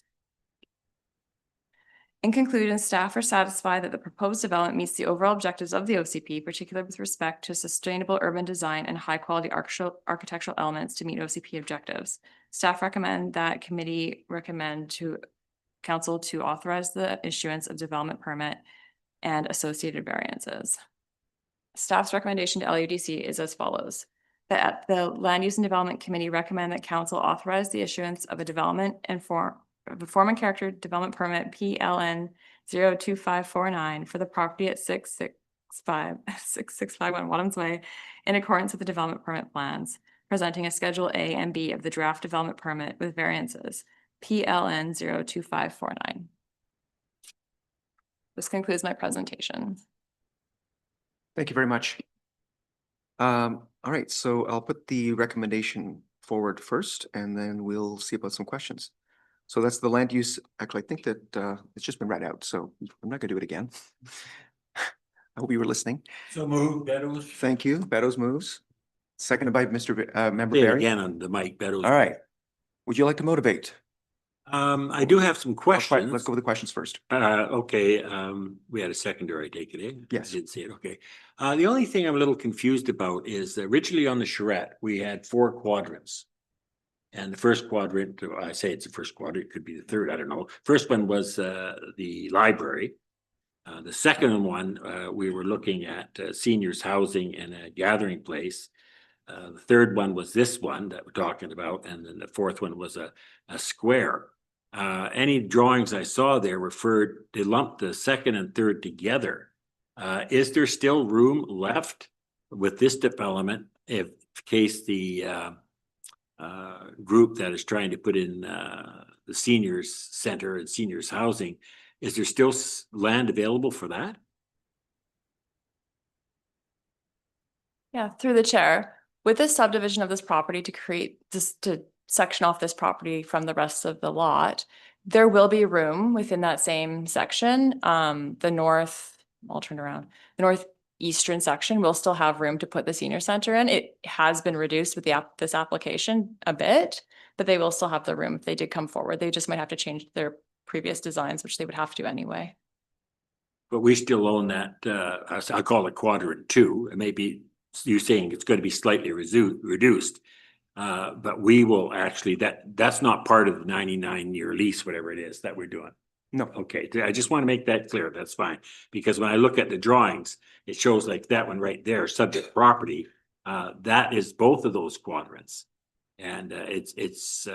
Speaker 14: In conclusion, staff are satisfied that the proposed development meets the overall objectives of the OCP, particularly with respect to sustainable urban design and high-quality architectural elements to meet OCP objectives. Staff recommend that committee recommend to council to authorize the issuance of development permit and associated variances. Staff's recommendation to LUDC is as follows. That the Land Use and Development Committee recommend that council authorize the issuance of a development and form and character development permit PLN 02549 for the property at 6651 Wadhams Way in accordance with the development permit plans, presenting a Schedule A and B of the draft development permit with variances PLN 02549. This concludes my presentation.
Speaker 1: Thank you very much. All right, so I'll put the recommendation forward first, and then we'll see about some questions. So that's the land use. Actually, I think that it's just been read out, so I'm not gonna do it again. I hope you were listening.
Speaker 12: So move, Beddoes.
Speaker 1: Thank you. Beddoes moves. Seconded by Member
Speaker 12: Say it
Speaker 1: Barry.
Speaker 12: again on the mic, Beddoes.
Speaker 1: All right. Would you like to motivate?
Speaker 12: I do have some questions.
Speaker 1: Let's go with the questions first.
Speaker 12: Okay, we had a secondary, I take it, eh?
Speaker 1: Yes.
Speaker 12: I didn't see it, okay. The only thing I'm a little confused about is originally on the charrette, we had 4 quadrants. And the first quadrant, or I say it's the first quadrant, it could be the third, I don't know. First one was the library. The second one, we were looking at seniors housing and a gathering place. The third one was this one that we're talking about, and then the fourth one was a square. Any drawings I saw there they lumped the second and third together. Is there still room left with this development in case the group that is trying to put in the seniors center and seniors housing, is there still land available for that?
Speaker 14: Yeah, through the chair, with this subdivision of this property to create this, to section off this property from the rest of the lot, there will be room within that same section. The north, I'll turn around, the northeastern section will still have room to put the senior center in. It has been reduced with this application a bit, but they will still have the room if they did come forward. They just might have to change their previous designs, which they would have to anyway.
Speaker 12: But we still own that, I call it quadrant 2, and maybe you're saying it's going to be slightly reduced. But we will actually, that's not part of the 99-year lease, whatever it is that we're doing.
Speaker 1: No.
Speaker 12: Okay, I just want to make that clear. That's fine. Because when I look at the drawings, it shows like that one right there, subject property. That is both of those quadrants. And it's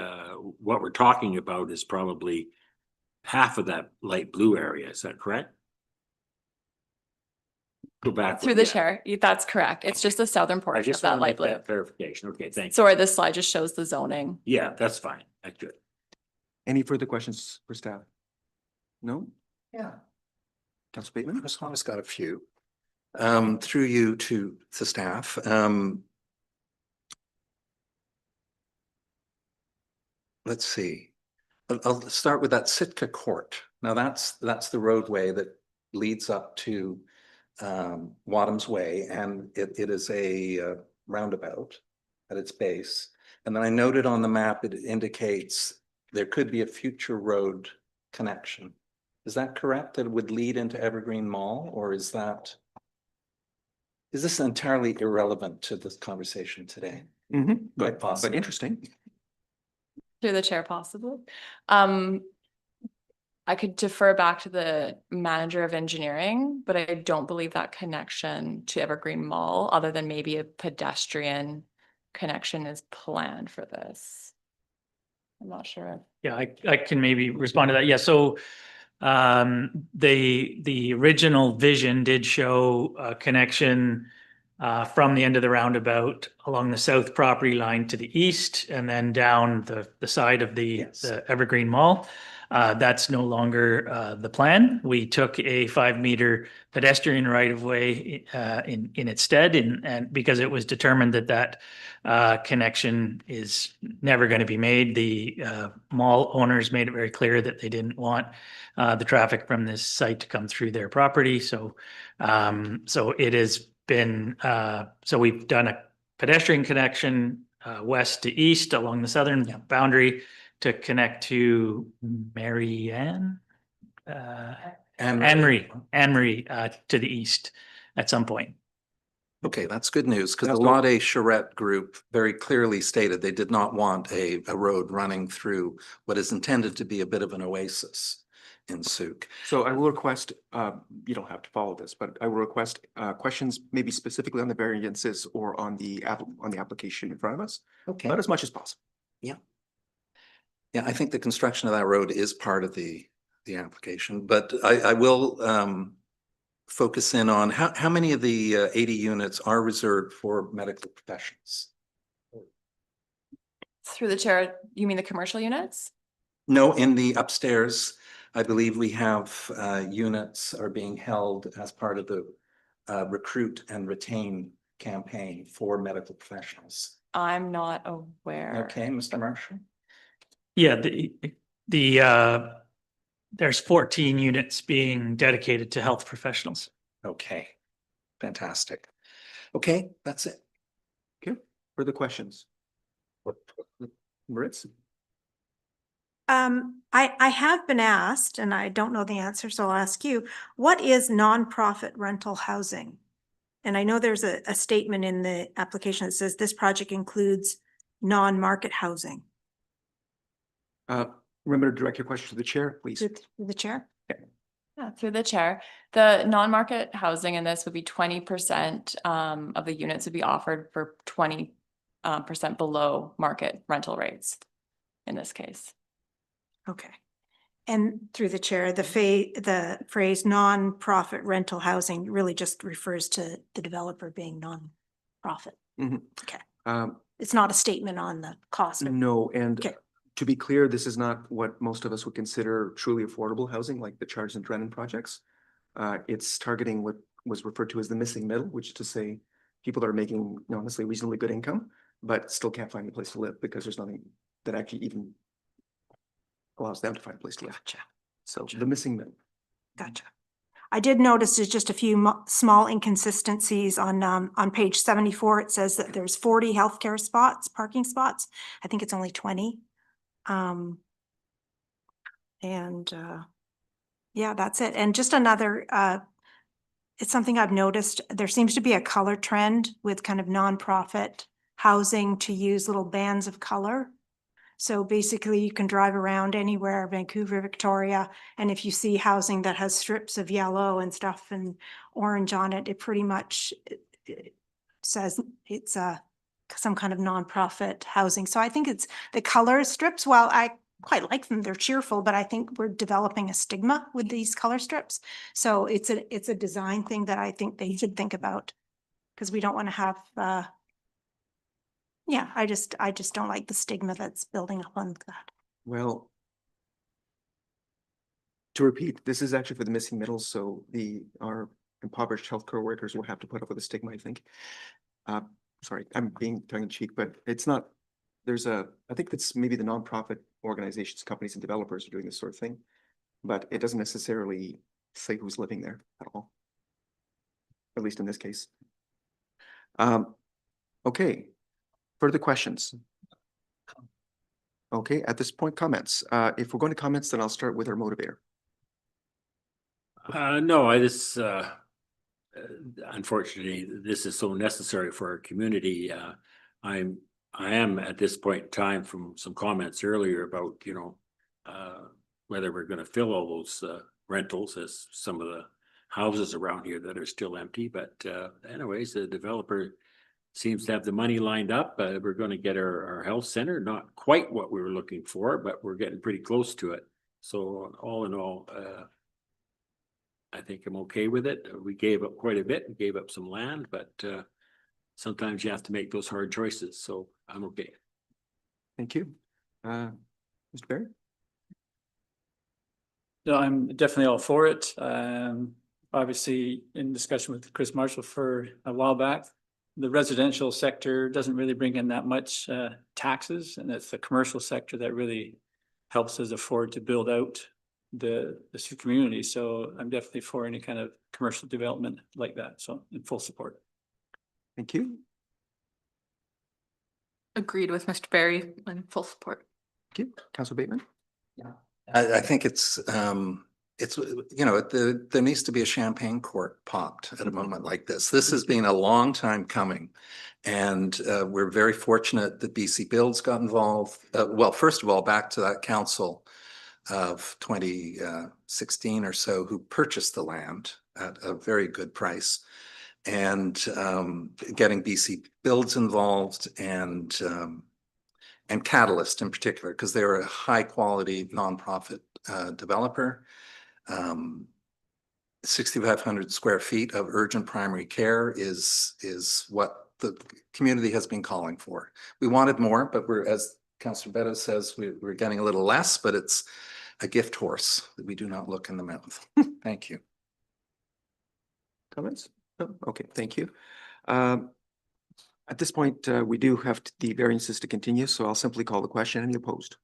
Speaker 12: what we're talking about is probably half of that light blue area. Is that correct? Go back.
Speaker 14: Through the chair, that's correct. It's just the southern
Speaker 12: I
Speaker 14: portion of
Speaker 12: just
Speaker 14: that
Speaker 12: want to
Speaker 14: light
Speaker 12: make
Speaker 14: blue.
Speaker 12: that clarification. Okay, thanks.
Speaker 14: Sorry, this slide just shows the zoning.
Speaker 12: Yeah, that's fine. That's good.
Speaker 1: Any further questions for staff? No?
Speaker 11: Yeah.
Speaker 1: Councilor Bateman?
Speaker 11: I've always got a few. Through you to staff. Let's see. I'll start with that Sitka Court. Now that's the roadway that leads up to Wadham's Way, and it is a roundabout at its base. And then I noted on the map, it indicates there could be a future road connection. Is that correct? That it would lead into Evergreen Mall, or is this entirely irrelevant to this conversation today?
Speaker 1: Mm-hmm.
Speaker 11: Quite possible.
Speaker 1: But interesting.
Speaker 14: Through the chair, possibly. I could defer back to the manager of engineering, but I don't believe that connection to Evergreen Mall, other than maybe a pedestrian connection, is planned for this. I'm not sure.
Speaker 15: Yeah, I can maybe respond to that. Yeah, so the original vision did show a connection from the end of the roundabout along the south property line to the east, and then down the side of the Evergreen Mall. That's no longer the plan. We took a 5-meter pedestrian right of way in its stead, and because it was determined that connection is never going to be made. The mall owners made it very clear that they didn't want the traffic from this site to come through their property. So it has been, so we've done a pedestrian connection west to east along the southern boundary to connect to Anne Marie to the east at some point.
Speaker 11: Okay, that's good news, because the Lade Charrette group very clearly stated they did not want a road running through what is intended to be a bit of an oasis in Souk.
Speaker 1: So I will request, you don't have to follow this, but I will request questions maybe specifically on the variances or on the application in front of us.
Speaker 11: Okay.
Speaker 1: Not as much as possible.
Speaker 11: Yeah. Yeah, I think the construction of that road is part of the application, but I will focus in on how many of the 80 units are reserved for medical professionals?
Speaker 14: Through the chair, you mean the commercial units?
Speaker 11: No, in the upstairs, I believe we have units are being held as part of the recruit and retain campaign for medical professionals?
Speaker 14: I'm not aware.
Speaker 11: Okay, Mr. Marshall?
Speaker 15: Yeah, there's 14 units being dedicated to health professionals.
Speaker 11: Okay, fantastic. Okay, that's it.
Speaker 1: Okay, further questions? Maritz?
Speaker 4: I have been asked, and I don't know the answer, so I'll ask you, what is nonprofit rental housing? And I know there's a statement in the application that says this project includes non-market housing.
Speaker 1: Remember to direct your question to the chair, please.
Speaker 4: Through the chair?
Speaker 14: Yeah, through the chair, the non-market housing in this would be 20% of the units would be offered for 20% below market rental rates in this case.
Speaker 4: Okay. And through the chair, the phrase non-profit rental housing really just refers to the developer being non-profit.
Speaker 1: Mhm.
Speaker 4: Okay.
Speaker 1: Um,
Speaker 4: It's not a statement on the cost.
Speaker 1: No, and
Speaker 4: Okay.
Speaker 1: to be clear, this is not what most of us would consider truly affordable housing, like the Charles and Drennan projects. It's targeting what was referred to as the missing middle, which is to say people that are making honestly reasonably good income, but still can't find a place to live because there's nothing that actually even allows them to find a place to live.
Speaker 4: Gotcha.
Speaker 1: So the missing middle.
Speaker 4: Gotcha. I did notice there's just a few small inconsistencies on page 74. It says that there's 40 healthcare spots, parking spots. I think it's only 20. Yeah, that's it. And just another, it's something I've noticed. There seems to be a color trend with kind of nonprofit housing to use little bands of color. So basically you can drive around anywhere, Vancouver, Victoria, and if you see housing that has strips of yellow and stuff and orange on it, it pretty much it says it's some kind of nonprofit housing. So I think it's the color strips. While I quite like them, they're cheerful, but I think we're developing a stigma with these color strips. So it's a design thing that I think they should think about, because we don't want to have yeah, I just don't like the stigma that's building up on that.
Speaker 1: Well, to repeat, this is actually for the missing middle, so our impoverished healthcare workers will have to put up with the stigma, I think. Sorry, I'm being tongue in cheek, but it's not, I think that's maybe the nonprofit organizations, companies and developers are doing this sort of thing, but it doesn't necessarily say who's living there at all. At least in this case. Okay. Further questions? Okay, at this point, comments. If we're going to comments, then I'll start with our motivator.
Speaker 12: No, unfortunately, this is so necessary for our community. I am at this point in time from some comments earlier about, whether we're going to fill all those rentals as some of the houses around here that are still empty. But anyways, the developer seems to have the money lined up. We're going to get our health center, not quite what we were looking for, but we're getting pretty close to it. So all in all, I think I'm okay with it. We gave up quite a bit and gave up some land, but sometimes you have to make those hard choices. So I'm okay.
Speaker 1: Thank you. Mr. Barry?
Speaker 3: No, I'm definitely all for it. Obviously, in discussion with Chris Marshall for a while back, the residential sector doesn't really bring in that much taxes, and it's the commercial sector that really helps us afford to build out the community. So I'm definitely for any kind of commercial development like that. So in full support.
Speaker 1: Thank you.
Speaker 13: Agreed with Mr. Barry, in full support.
Speaker 1: Thank you. Councilor Bateman?
Speaker 11: Yeah. I think it's there needs to be a champagne cork popped at a moment like this. This has been a long time coming. And we're very fortunate that BC Builds got involved. Well, first of all, back to that council of 2016 or so who purchased the land at a very good price, and getting BC Builds involved and Catalyst in particular, because they're a high quality nonprofit developer. 6,500 square feet of urgent primary care is what the community has been calling for. We wanted more, but as Councillor Beto says, we're getting a little less, but it's a gift horse that we do not look in the mouth. Thank you.
Speaker 1: Comments? Oh, okay, thank you. Um, At this point, we do have the variances to continue, so I'll simply call the question. Any opposed?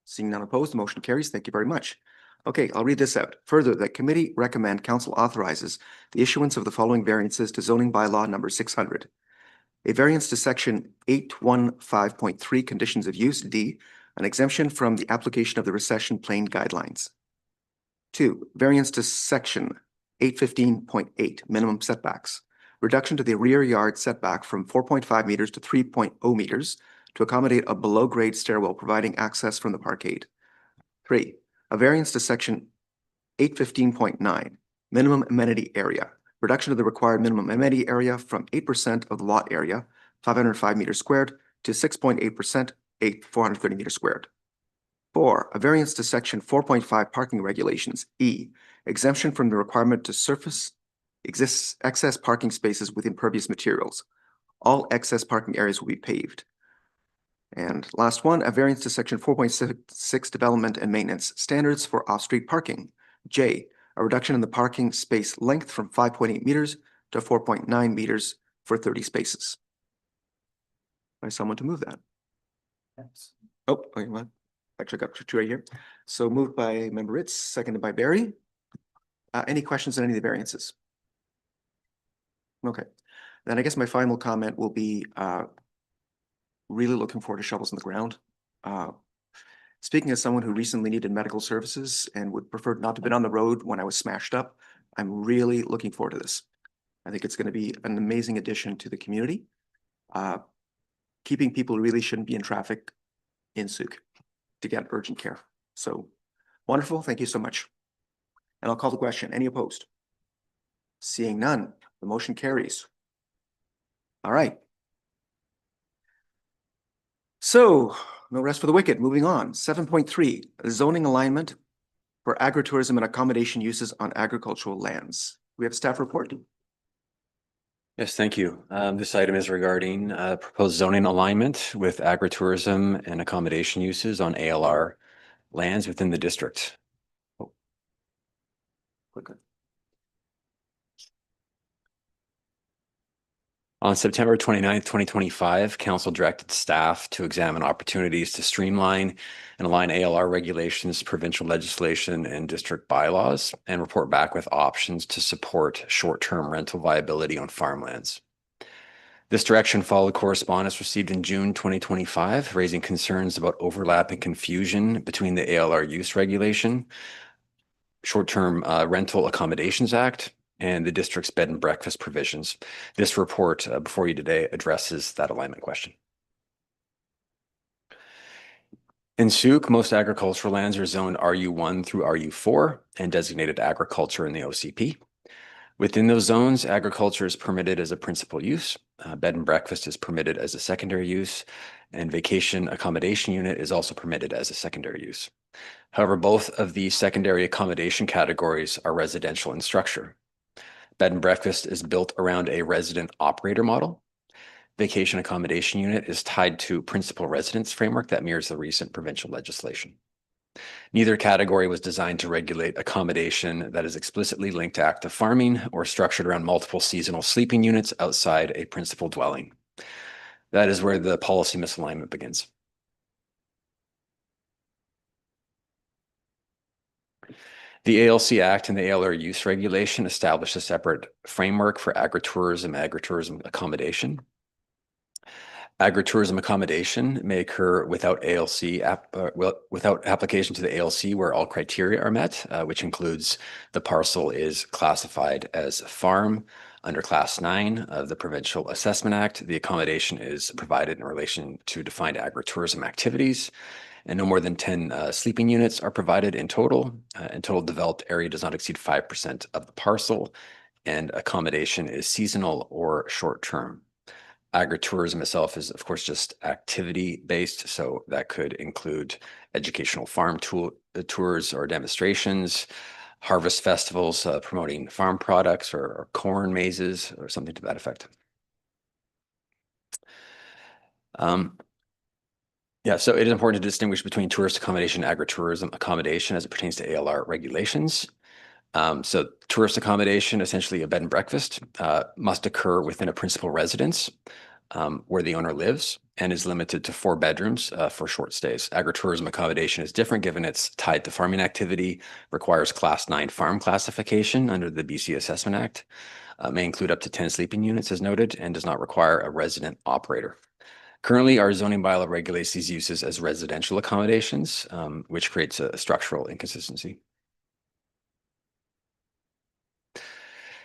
Speaker 1: Seeing none opposed, the motion carries. Thank you very much. Okay, I'll read this out. Further, the committee recommend council authorizes the issuance of the following variances to zoning bylaw number 600. A variance to section 815.3 conditions of use, D, an exemption from the application of the recession plain guidelines. 2, variance to section 815.8 minimum setbacks, reduction to the rear yard setback from 4.5 meters to 3.0 meters to accommodate a below-grade stairwell providing access from the parkade. 3, a variance to section 815.9 minimum amenity area, reduction of the required minimum amenity area from 8% of the lot area, 505 meters squared, to 6.8%, 430 meters squared. 4, a variance to section 4.5 parking regulations, E, exemption from the requirement to surface exists excess parking spaces with impervious materials. All excess parking areas will be paved. And last one, a variance to section 4.6 development and maintenance standards for off-street parking. J, a reduction in the parking space length from 5.8 meters to 4.9 meters for 30 spaces. By someone to move that. Oh, okay, well, actually got two right here. So moved by member Ritz, seconded by Barry. Any questions on any of the variances? Okay, then I guess my final comment will be really looking forward to shovels in the ground. Speaking as someone who recently needed medical services and would prefer not to have been on the road when I was smashed up, I'm really looking forward to this. I think it's going to be an amazing addition to the community. Keeping people who really shouldn't be in traffic in Sooke to get urgent care. So wonderful. Thank you so much. And I'll call the question. Any opposed? Seeing none, the motion carries. All right. So no rest for the wicked. Moving on. 7.3, zoning alignment for agritourism and accommodation uses on agricultural lands. We have a staff report.
Speaker 8: Yes, thank you. This item is regarding proposed zoning alignment with agritourism and accommodation uses on ALR lands within the district. On September 29th, 2025, Council directed staff to examine opportunities to streamline and align ALR regulations, provincial legislation, and district bylaws, and report back with options to support short-term rental viability on farmlands. This direction followed correspondence received in June 2025, raising concerns about overlap and confusion between the ALR use regulation, Short-Term Rental Accommodations Act, and the district's bed and breakfast provisions. This report before you today addresses that alignment question. In Sooke, most agricultural lands are zoned RU1 through RU4 and designated agriculture in the OCP. Within those zones, agriculture is permitted as a principal use, bed and breakfast is permitted as a secondary use, and vacation accommodation unit is also permitted as a secondary use. However, both of these secondary accommodation categories are residential in structure. Bed and breakfast is built around a resident operator model. Vacation accommodation unit is tied to principal residence framework that mirrors the recent provincial legislation. Neither category was designed to regulate accommodation that is explicitly linked to active farming or structured around multiple seasonal sleeping units outside a principal dwelling. That is where the policy misalignment begins. The ALC Act and the ALR Use Regulation establish a separate framework for agritourism accommodation. Agritourism accommodation may occur without without application to the ALC where all criteria are met, which includes the parcel is classified as farm under Class 9 of the Provincial Assessment Act. The accommodation is provided in relation to defined agritourism activities, and no more than 10 sleeping units are provided in total. And total developed area does not exceed 5% of the parcel, and accommodation is seasonal or short-term. Agritourism itself is, of course, just activity-based, so that could include educational farm tours or demonstrations, harvest festivals promoting farm products or corn mazes or something to that effect. Yeah, so it is important to distinguish between tourist accommodation and agritourism accommodation as it pertains to ALR regulations. So tourist accommodation, essentially a bed and breakfast, must occur within a principal residence where the owner lives and is limited to 4 bedrooms for short stays. Agritourism accommodation is different given it's tied to farming activity, requires Class 9 farm classification under the BC Assessment Act, may include up to 10 sleeping units as noted, and does not require a resident operator. Currently, our zoning bylaw regulates these uses as residential accommodations, which creates a structural inconsistency.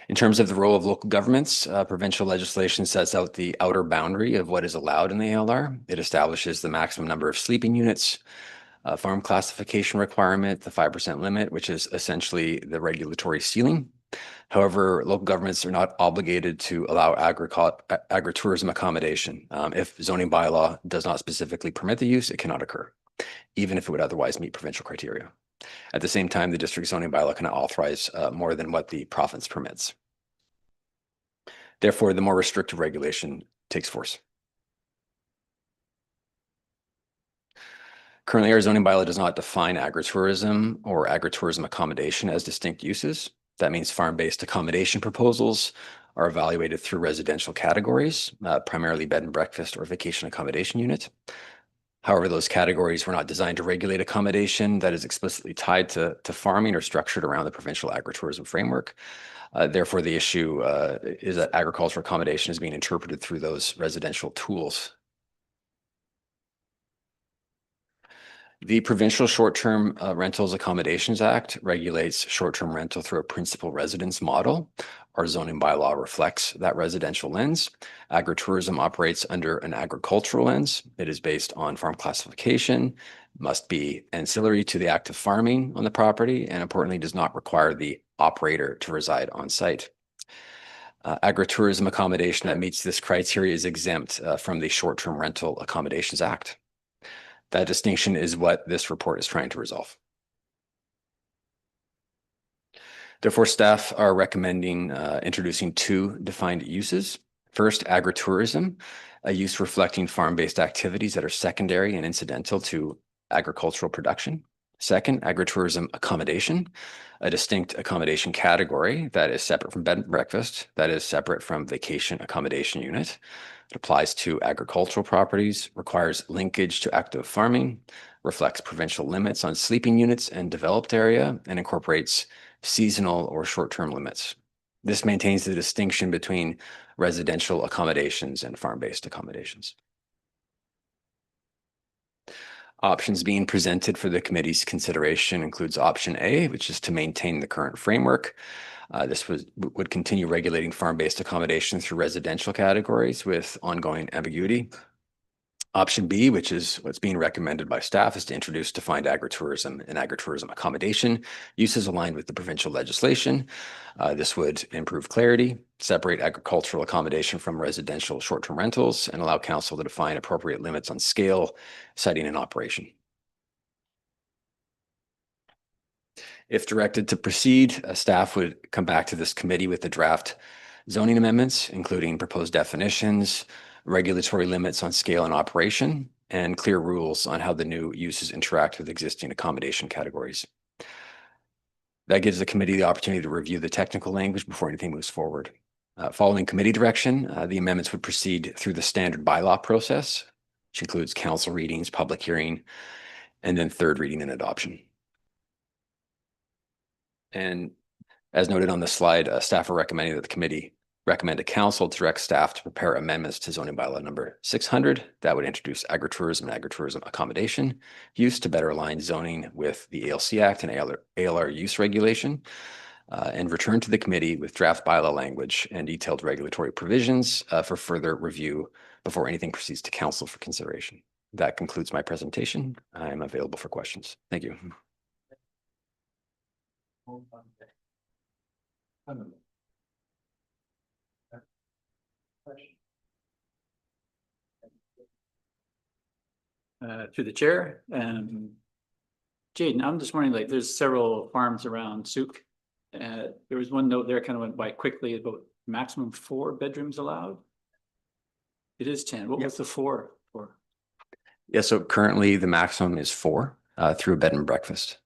Speaker 8: In terms of the role of local governments, provincial legislation sets out the outer boundary of what is allowed in the ALR. It establishes the maximum number of sleeping units, farm classification requirement, the 5% limit, which is essentially the regulatory ceiling. However, local governments are not obligated to allow agritourism accommodation. If zoning bylaw does not specifically permit the use, it cannot occur, even if it would otherwise meet provincial criteria. At the same time, the district zoning bylaw cannot authorize more than what the province permits. Therefore, the more restrictive regulation takes force. Currently, our zoning bylaw does not define agritourism or agritourism accommodation as distinct uses. That means farm-based accommodation proposals are evaluated through residential categories, primarily bed and breakfast or vacation accommodation unit. However, those categories were not designed to regulate accommodation that is explicitly tied to farming or structured around the provincial agritourism framework. Therefore, the issue is that agricultural accommodation is being interpreted through those residential tools. The Provincial Short-Term Rentals Accommodations Act regulates short-term rental through a principal residence model. Our zoning bylaw reflects that residential lens. Agritourism operates under an agricultural lens. It is based on farm classification, must be ancillary to the act of farming on the property, and importantly, does not require the operator to reside on site. Agritourism accommodation that meets this criteria is exempt from the Short-Term Rental Accommodations Act. That distinction is what this report is trying to resolve. Therefore, staff are recommending introducing 2 defined uses. First, agritourism, a use reflecting farm-based activities that are secondary and incidental to agricultural production. Second, agritourism accommodation, a distinct accommodation category that is separate from bed and breakfast, that is separate from vacation accommodation unit. It applies to agricultural properties, requires linkage to active farming, reflects provincial limits on sleeping units and developed area, and incorporates seasonal or short-term limits. This maintains the distinction between residential accommodations and farm-based accommodations. Options being presented for the committee's consideration includes option A, which is to maintain the current framework. This would continue regulating farm-based accommodation through residential categories with ongoing ambiguity. Option B, which is what's being recommended by staff, is to introduce defined agritourism and agritourism accommodation uses aligned with the provincial legislation. This would improve clarity, separate agricultural accommodation from residential short-term rentals, and allow council to define appropriate limits on scale, siting, and operation. If directed to proceed, staff would come back to this committee with the draft zoning amendments, including proposed definitions, regulatory limits on scale and operation, and clear rules on how the new uses interact with existing accommodation categories. That gives the committee the opportunity to review the technical language before anything moves forward. Following committee direction, the amendments would proceed through the standard bylaw process, which includes council readings, public hearing, and then 3rd reading and adoption. And as noted on the slide, staff are recommending that the committee recommend to council to direct staff to prepare amendments to zoning bylaw number 600 that would introduce agritourism and agritourism accommodation use to better align zoning with the ALC Act and ALR use regulation, and return to the committee with draft bylaw language and detailed regulatory provisions for further review before anything proceeds to council for consideration. That concludes my presentation. I am available for questions. Thank you.
Speaker 3: Through the chair, Jaden, I'm just wondering, like, there's several farms around Souk. There was one note there, kind of went by quickly, about maximum 4 bedrooms allowed. It is 10. What was the 4 for?
Speaker 8: Yeah, so currently the maximum is 4 through a bed and breakfast.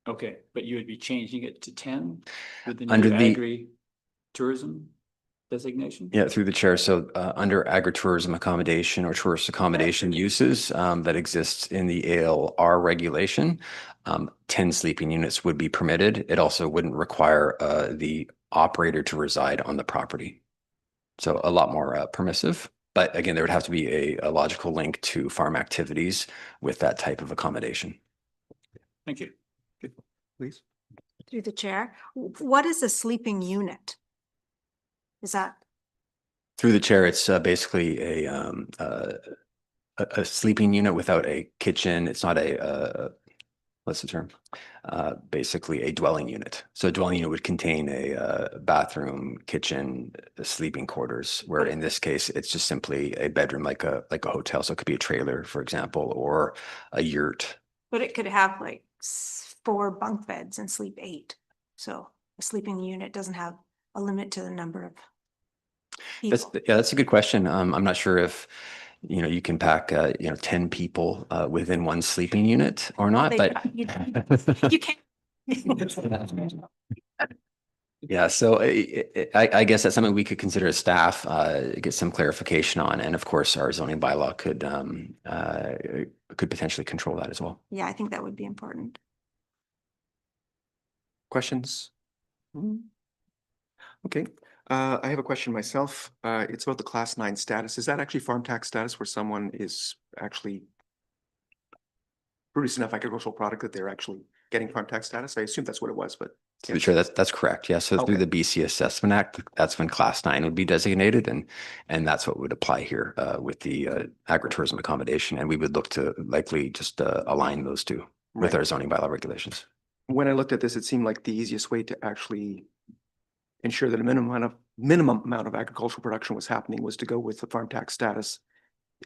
Speaker 3: Okay, but you would be changing it to 10 with the
Speaker 8: Under
Speaker 3: new
Speaker 8: the-
Speaker 3: agri-tourism designation?
Speaker 8: Yeah, through the chair. So under agritourism accommodation or tourist accommodation uses that exists in the ALR regulation, 10 sleeping units would be permitted. It also wouldn't require the operator to reside on the property. So a lot more permissive. But again, there would have to be a logical link to farm activities with that type of accommodation.
Speaker 3: Thank you.
Speaker 1: Please.
Speaker 4: Through the chair, what is a sleeping unit? Is that,
Speaker 8: Through the chair, it's basically a sleeping unit without a kitchen. It's not what's the term? Basically a dwelling unit. So a dwelling unit would contain a bathroom, kitchen, sleeping quarters, where in this case, it's just simply a bedroom like a hotel. So it could be a trailer, for example, or a yurt.
Speaker 4: but it could have like 4 bunk beds and sleep 8. So a sleeping unit doesn't have a limit to the number of people.
Speaker 8: That's a good question. I'm not sure if, you can pack, 10 people within one sleeping unit or not,
Speaker 4: They-
Speaker 8: but.
Speaker 4: You can't.
Speaker 8: Yeah, so I guess that's something we could consider as staff, get some clarification on. And of course, our zoning bylaw could potentially control that as well.
Speaker 4: Yeah, I think that would be important.
Speaker 1: Questions? Okay, I have a question myself. It's about the class 9 status. Is that actually farm tax status where someone is actually producing enough agricultural product that they're actually getting farm tax status? I assume that's what it was, but.
Speaker 8: Sure, that's correct. Yeah, so through
Speaker 1: Okay.
Speaker 8: the BC Assessment Act, that's when class 9 would be designated, and that's what would apply here with the agritourism accommodation. And we would look to likely just align those two with
Speaker 1: Right.
Speaker 8: our zoning bylaw regulations.
Speaker 1: When I looked at this, it seemed like the easiest way to actually ensure that a minimum amount of agricultural production was happening was to go with the farm tax status.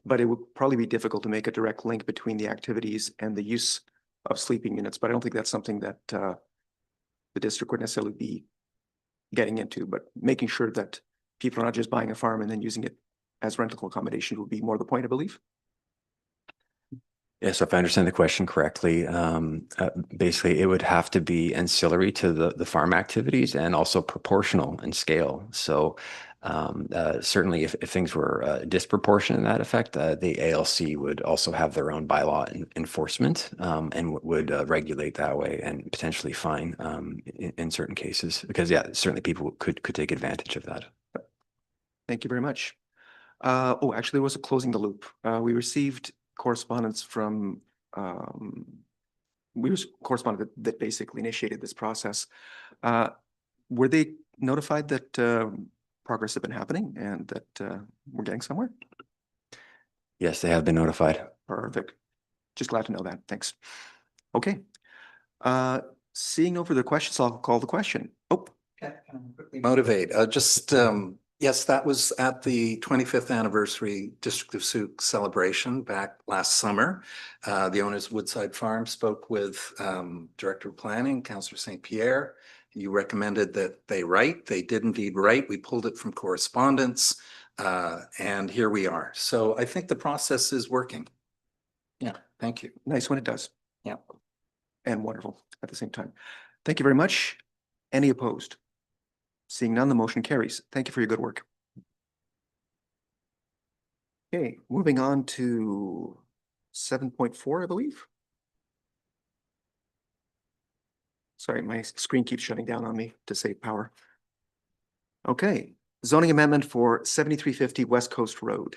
Speaker 1: But it would probably be difficult to make a direct link between the activities and the use of sleeping units. But I don't think that's something that the district would necessarily be getting into, but making sure that people are not just buying a farm and then using it as rental accommodation would be more the point, I believe.
Speaker 8: Yeah, so if I understand the question correctly, basically it would have to be ancillary to the farm activities and also proportional in scale. So certainly if things were disproportionate in that effect, the ALC would also have their own bylaw enforcement and would regulate that way and potentially fine in certain cases. Because yeah, certainly people could take advantage of that.
Speaker 1: Thank you very much. Oh, actually, there was a closing the loop. We received correspondence from correspondent that basically initiated this process. Were they notified that progress had been happening and that we're getting somewhere?
Speaker 8: Yes, they have been notified.
Speaker 1: Perfect. Just glad to know that. Thanks. Okay. Seeing no further questions, I'll call the question. Oh,
Speaker 11: Motivate, yes, that was at the 25th anniversary District of Sauk celebration back last summer. The owners of Woodside Farm spoke with Director of Planning, Councillor St. Pierre. You recommended that they write. They did indeed write. We pulled it from correspondence and here we are. So I think the process is working. Yeah, thank you.
Speaker 1: nice when it does.
Speaker 11: Yeah.
Speaker 1: And wonderful at the same time. Thank you very much. Any opposed? Seeing none, the motion carries. Thank you for your good work. Okay, moving on to 7.4, I believe. Sorry, my screen keeps shutting down on me to save power. Okay, zoning amendment for 7350 West Coast Road.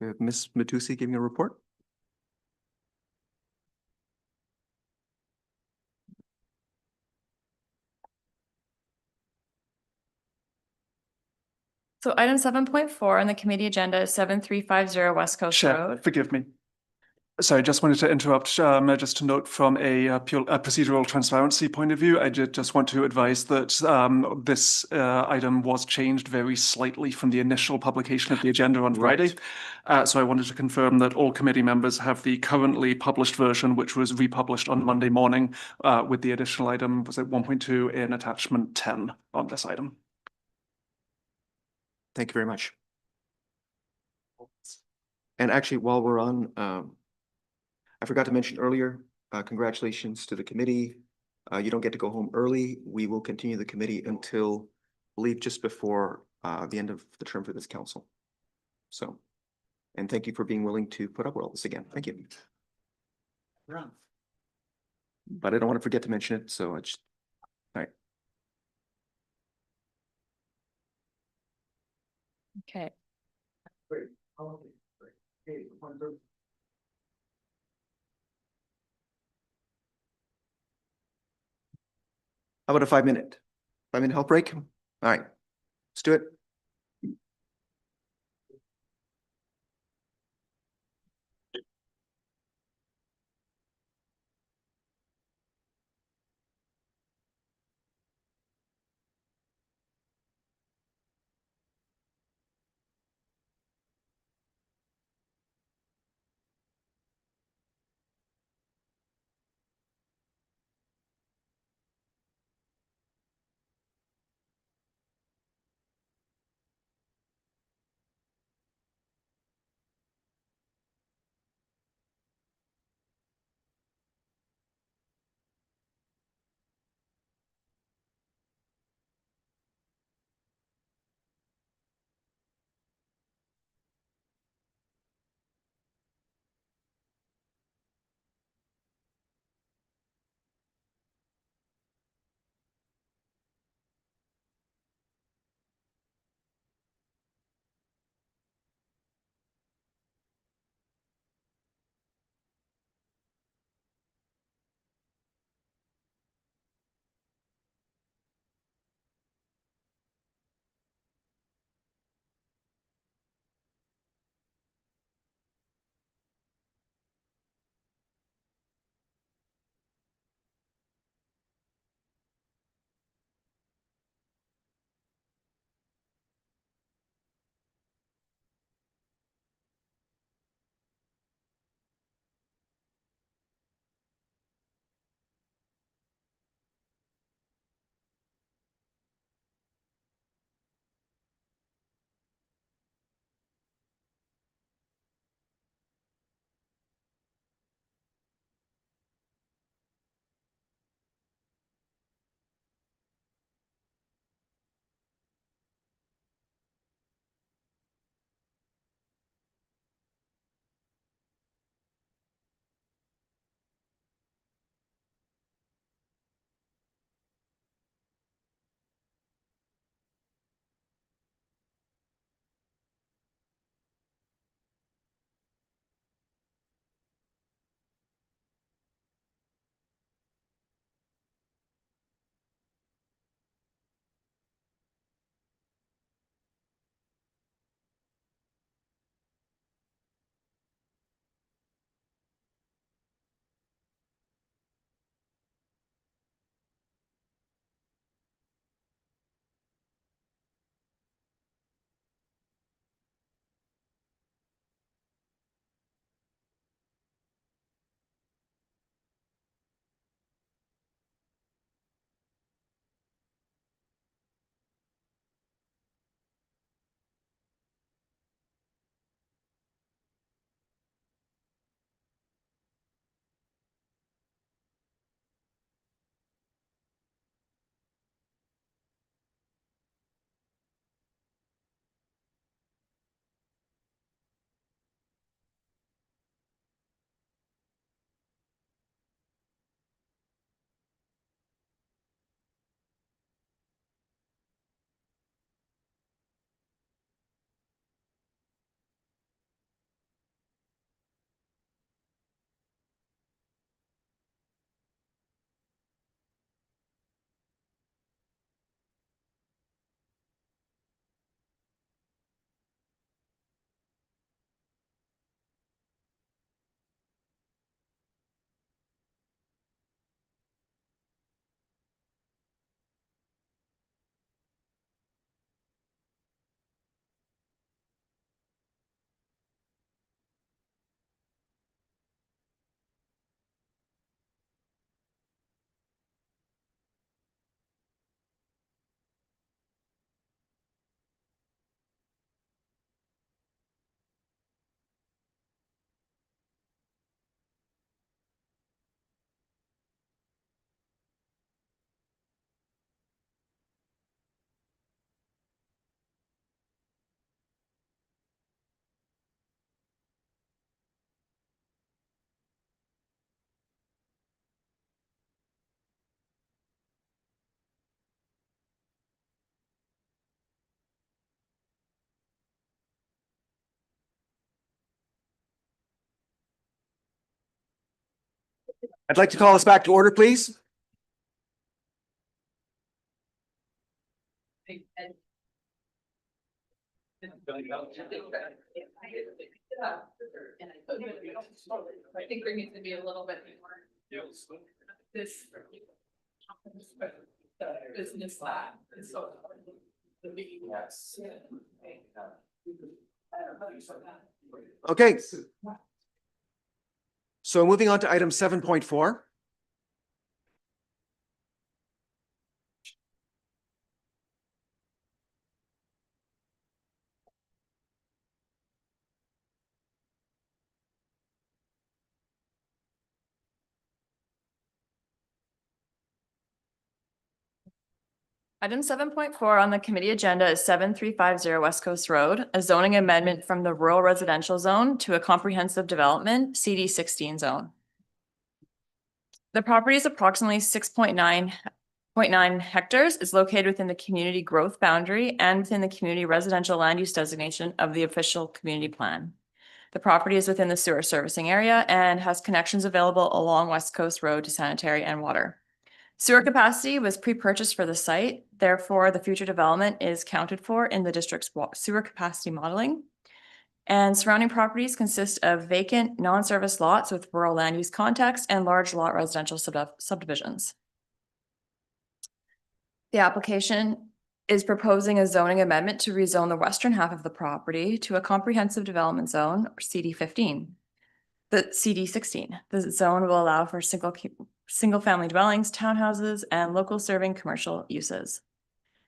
Speaker 1: We have Ms. Matusi giving a report.
Speaker 14: So item 7.4 on the committee agenda is 7350 West Coast
Speaker 2: Chair,
Speaker 14: Road.
Speaker 2: forgive me. Sorry, just wanted to interrupt, just to note from a procedural transparency point of view, I just want to advise that this item was changed very slightly from the initial publication of the agenda on Friday. So I wanted to confirm that all committee members have the currently published version, which was republished on Monday morning with the additional item, was it 1.2 in attachment 10 on this item.
Speaker 1: Thank you very much. And actually, while we're on, I forgot to mention earlier, congratulations to the committee. You don't get to go home early. We will continue the committee until, I believe, just before the end of the term for this council. So, and thank you for being willing to put up with all this again. Thank you. But I don't want to forget to mention it, so I just, all right.
Speaker 14: Okay.
Speaker 1: How about a 5-minute health break? All right, let's do it. I'd like to call us back to order, please.
Speaker 13: I think there needs to be a little bit more. This. Business lab. So. Yes.
Speaker 1: Okay. So moving on to item 7.4.
Speaker 14: Item 7.4 on the committee agenda is 7350 West Coast Road, a zoning amendment from the rural residential zone to a comprehensive development CD16 zone. The property is approximately 6.9 hectares, is located within the community growth boundary and within the community residential land use designation of the official community plan. The property is within the sewer servicing area and has connections available along West Coast Road to sanitary and water. Sewer capacity was pre-purchased for the site, therefore the future development is counted for in the district's sewer capacity modeling. And surrounding properties consist of vacant, non-service lots with rural land use context and large lot residential subdivisions. The application is proposing a zoning amendment to rezone the western half of the property to a comprehensive development zone, or CD15. The CD16. The zone will allow for single-family dwellings, townhouses, and local serving commercial uses.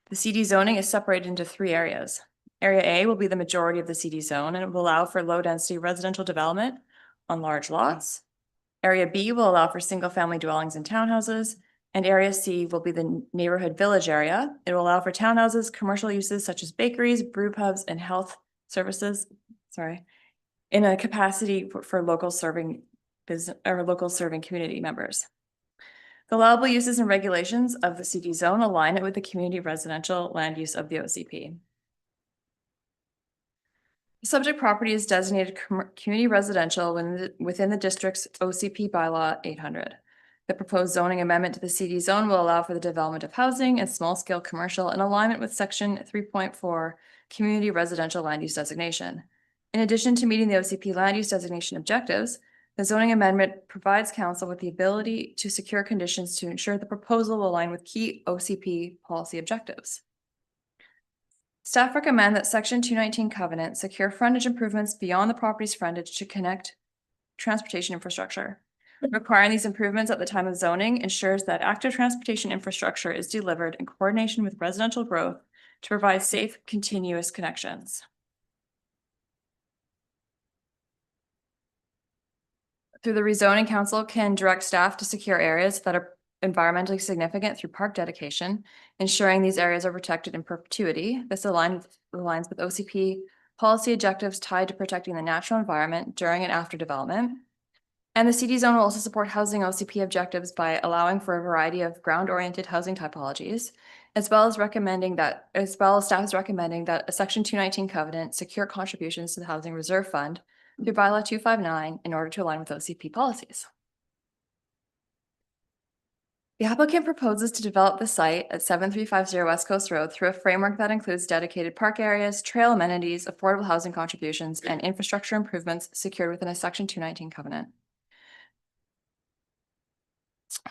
Speaker 14: The CD zoning is separated into 3 areas. Area A will be the majority of the CD zone, and it will allow for low-density residential development on large lots. Area B will allow for single-family dwellings and townhouses, and Area C will be the neighborhood village area. It will allow for townhouses, commercial uses such as bakeries, brew pubs, and health services, in a capacity for local serving business or local serving community members. The allowable uses and regulations of the CD zone align it with the community residential land use of the OCP. The subject property is designated community residential within the district's OCP bylaw 800. The proposed zoning amendment to the CD zone will allow for the development of housing and small-scale commercial in alignment with Section 3.4 Community Residential Land Use Designation. In addition to meeting the OCP land use designation objectives, the zoning amendment provides council with the ability to secure conditions to ensure the proposal will align with key OCP policy objectives. Staff recommend that Section 219 covenant secure frontage improvements beyond the property's frontage to connect transportation infrastructure. Requiring these improvements at the time of zoning ensures that active transportation infrastructure is delivered in coordination with residential growth to provide safe, continuous connections. Through the rezoning, council can direct staff to secure areas that are environmentally significant through park dedication, ensuring these areas are protected in perpetuity. This aligns with OCP policy objectives tied to protecting the natural environment during and after development. And the CD zone will also support housing OCP objectives by allowing for a variety of ground-oriented housing typologies, as well as staff is recommending that a Section 219 covenant secure contributions to the Housing Reserve Fund through bylaw 259 in order to align with OCP policies. The applicant proposes to develop the site at 7350 West Coast Road through a framework that includes dedicated park areas, trail amenities, affordable housing contributions, and infrastructure improvements secured within a Section 219 covenant.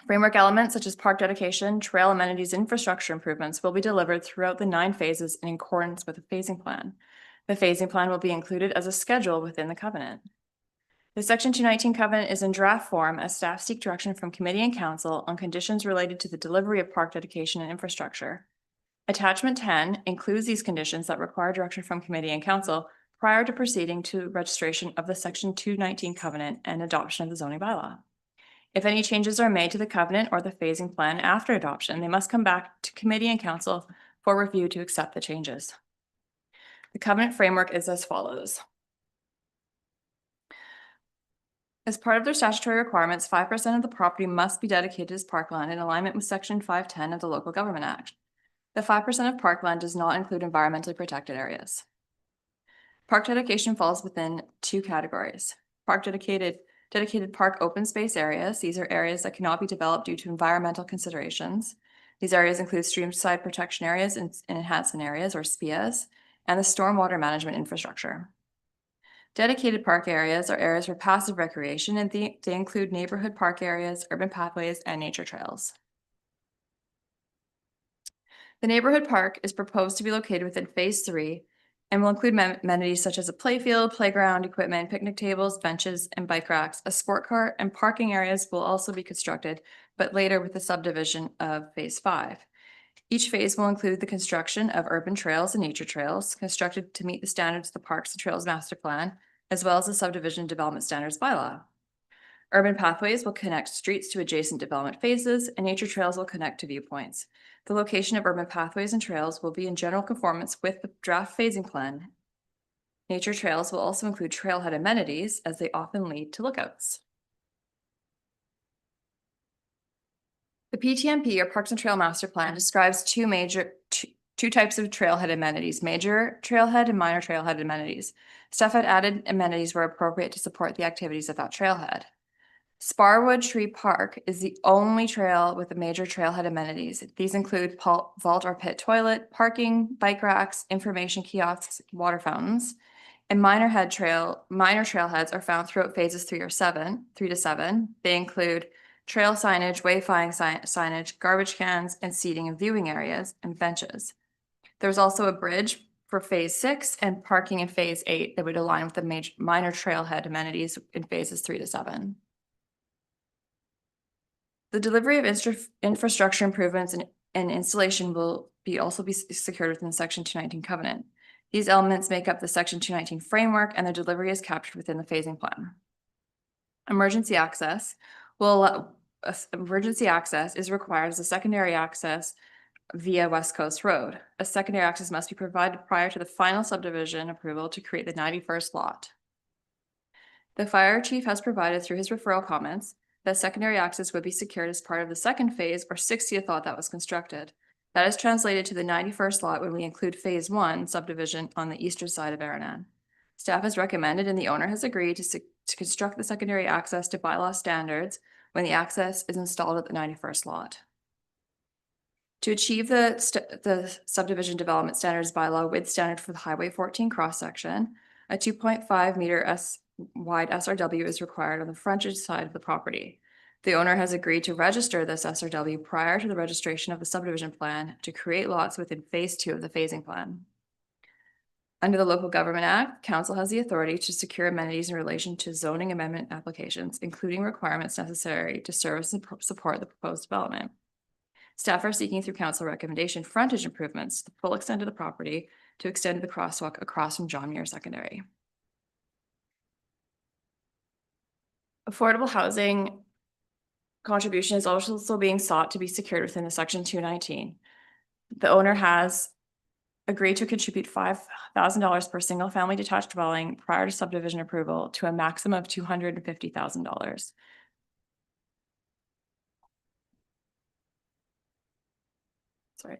Speaker 14: Framework elements such as park dedication, trail amenities, infrastructure improvements will be delivered throughout the 9 phases in accordance with the phasing plan. The phasing plan will be included as a schedule within the covenant. The Section 219 covenant is in draft form as staff seek direction from committee and council on conditions related to the delivery of park dedication and infrastructure. Attachment 10 includes these conditions that require direction from committee and council prior to proceeding to registration of the Section 219 covenant and adoption of the zoning bylaw. If any changes are made to the covenant or the phasing plan after adoption, they must come back to committee and council for review to accept the changes. The covenant framework is as follows. As part of their statutory requirements, 5% of the property must be dedicated as parkland in alignment with Section 510 of the Local Government Act. The 5% of parkland does not include environmentally protected areas. Park dedication falls within 2 categories. Park dedicated Dedicated park open space areas. These are areas that cannot be developed due to environmental considerations. These areas include streamside protection areas and enhancement areas, or SPIAs, and the stormwater management infrastructure. Dedicated park areas are areas for passive recreation, and they include neighborhood park areas, urban pathways, and nature trails. The neighborhood park is proposed to be located within Phase 3 and will include amenities such as a playfield, playground, equipment, picnic tables, benches, and bike racks. A sport cart and parking areas will also be constructed, but later with the subdivision of Phase 5. Each phase will include the construction of urban trails and nature trails constructed to meet the standards of the Parks and Trails Master Plan, as well as the Subdivision Development Standards Bylaw. Urban pathways will connect streets to adjacent development phases, and nature trails will connect to viewpoints. The location of urban pathways and trails will be in general conformance with the draft phasing plan. Nature trails will also include trailhead amenities, as they often lead to lookouts. The PTMP, or Parks and Trail Master Plan, describes two types of trailhead amenities: major trailhead and minor trailhead amenities. Staff had added amenities where appropriate to support the activities of that trailhead. Sparwood Tree Park is the only trail with the major trailhead amenities. These include vault or pit toilet, parking, bike racks, information kiosks, water fountains. And minor trailheads are found throughout phases 3 to 7. They include trail signage, wayfinding signage, garbage cans, and seating and viewing areas, and benches. There's also a bridge for Phase 6 and parking in Phase 8 that would align with the minor trailhead amenities in phases 3 to 7. The delivery of infrastructure improvements and installation will also be secured within the Section 219 covenant. These elements make up the Section 219 framework, and their delivery is captured within the phasing plan. Emergency access is required as a secondary access via West Coast Road. A secondary access must be provided prior to the final subdivision approval to create the 91st lot. The fire chief has provided through his referral comments that secondary access would be secured as part of the second phase or 60th lot that was constructed. That is translated to the 91st lot when we include Phase 1 subdivision on the eastern side of Aranan. Staff has recommended and the owner has agreed to construct the secondary access to bylaw standards when the access is installed at the 91st lot. To achieve the subdivision development standards bylaw with standard for the Highway 14 cross-section, a 2.5 meter wide SRW is required on the frontage side of the property. The owner has agreed to register this SRW prior to the registration of the subdivision plan to create lots within Phase 2 of the phasing plan. Under the Local Government Act, Council has the authority to secure amenities in relation to zoning amendment applications, including requirements necessary to service and support the proposed development. Staff are seeking through Council recommendation frontage improvements to the full extent of the property to extend the crosswalk across from John Muir Secondary. Affordable housing contribution is also being sought to be secured within the Section 219. The owner has agreed to contribute $5,000 per single family detached dwelling prior to subdivision approval to a maximum of $250,000. Sorry.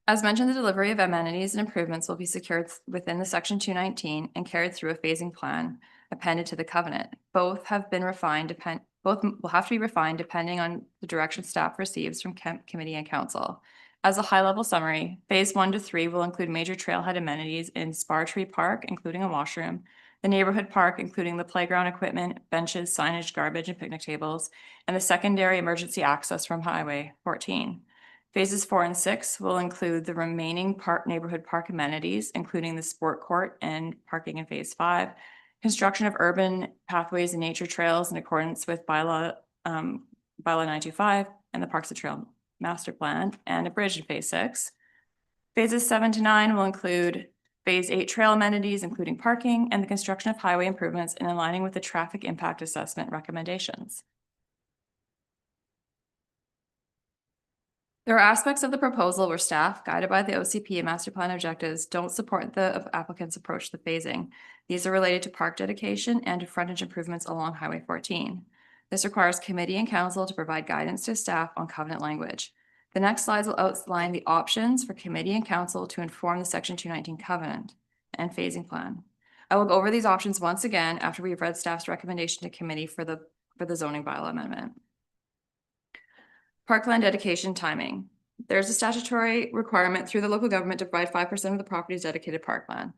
Speaker 14: As mentioned, the delivery of amenities and improvements will be secured within the Section 219 and carried through a phasing plan appended to the covenant. Both will have to be refined depending on the direction staff receives from committee and council. As a high-level summary, Phase 1 to 3 will include major trailhead amenities in Spar Tree Park, including a washroom, the neighborhood park, including the playground equipment, benches, signage, garbage, and picnic tables, and the secondary emergency access from Highway 14. Phases 4 and 6 will include the remaining neighborhood park amenities, including the sport court and parking in Phase 5, construction of urban pathways and nature trails in accordance with Bylaw 925 and the Parks and Trail Master Plan, and a bridge in Phase 6. Phases 7 to 9 will include Phase 8 trail amenities, including parking, and the construction of highway improvements in aligning with the traffic impact assessment recommendations. There are aspects of the proposal where staff, guided by the OCP and master plan objectives, don't support the applicant's approach to phasing. These are related to park dedication and to frontage improvements along Highway 14. This requires committee and council to provide guidance to staff on covenant language. The next slides will outline the options for committee and council to inform the Section 219 covenant and phasing plan. I will go over these options once again after we've read staff's recommendation to committee for the zoning bylaw amendment. Parkland dedication timing. There's a statutory requirement through the local government to provide 5% of the property's dedicated parkland.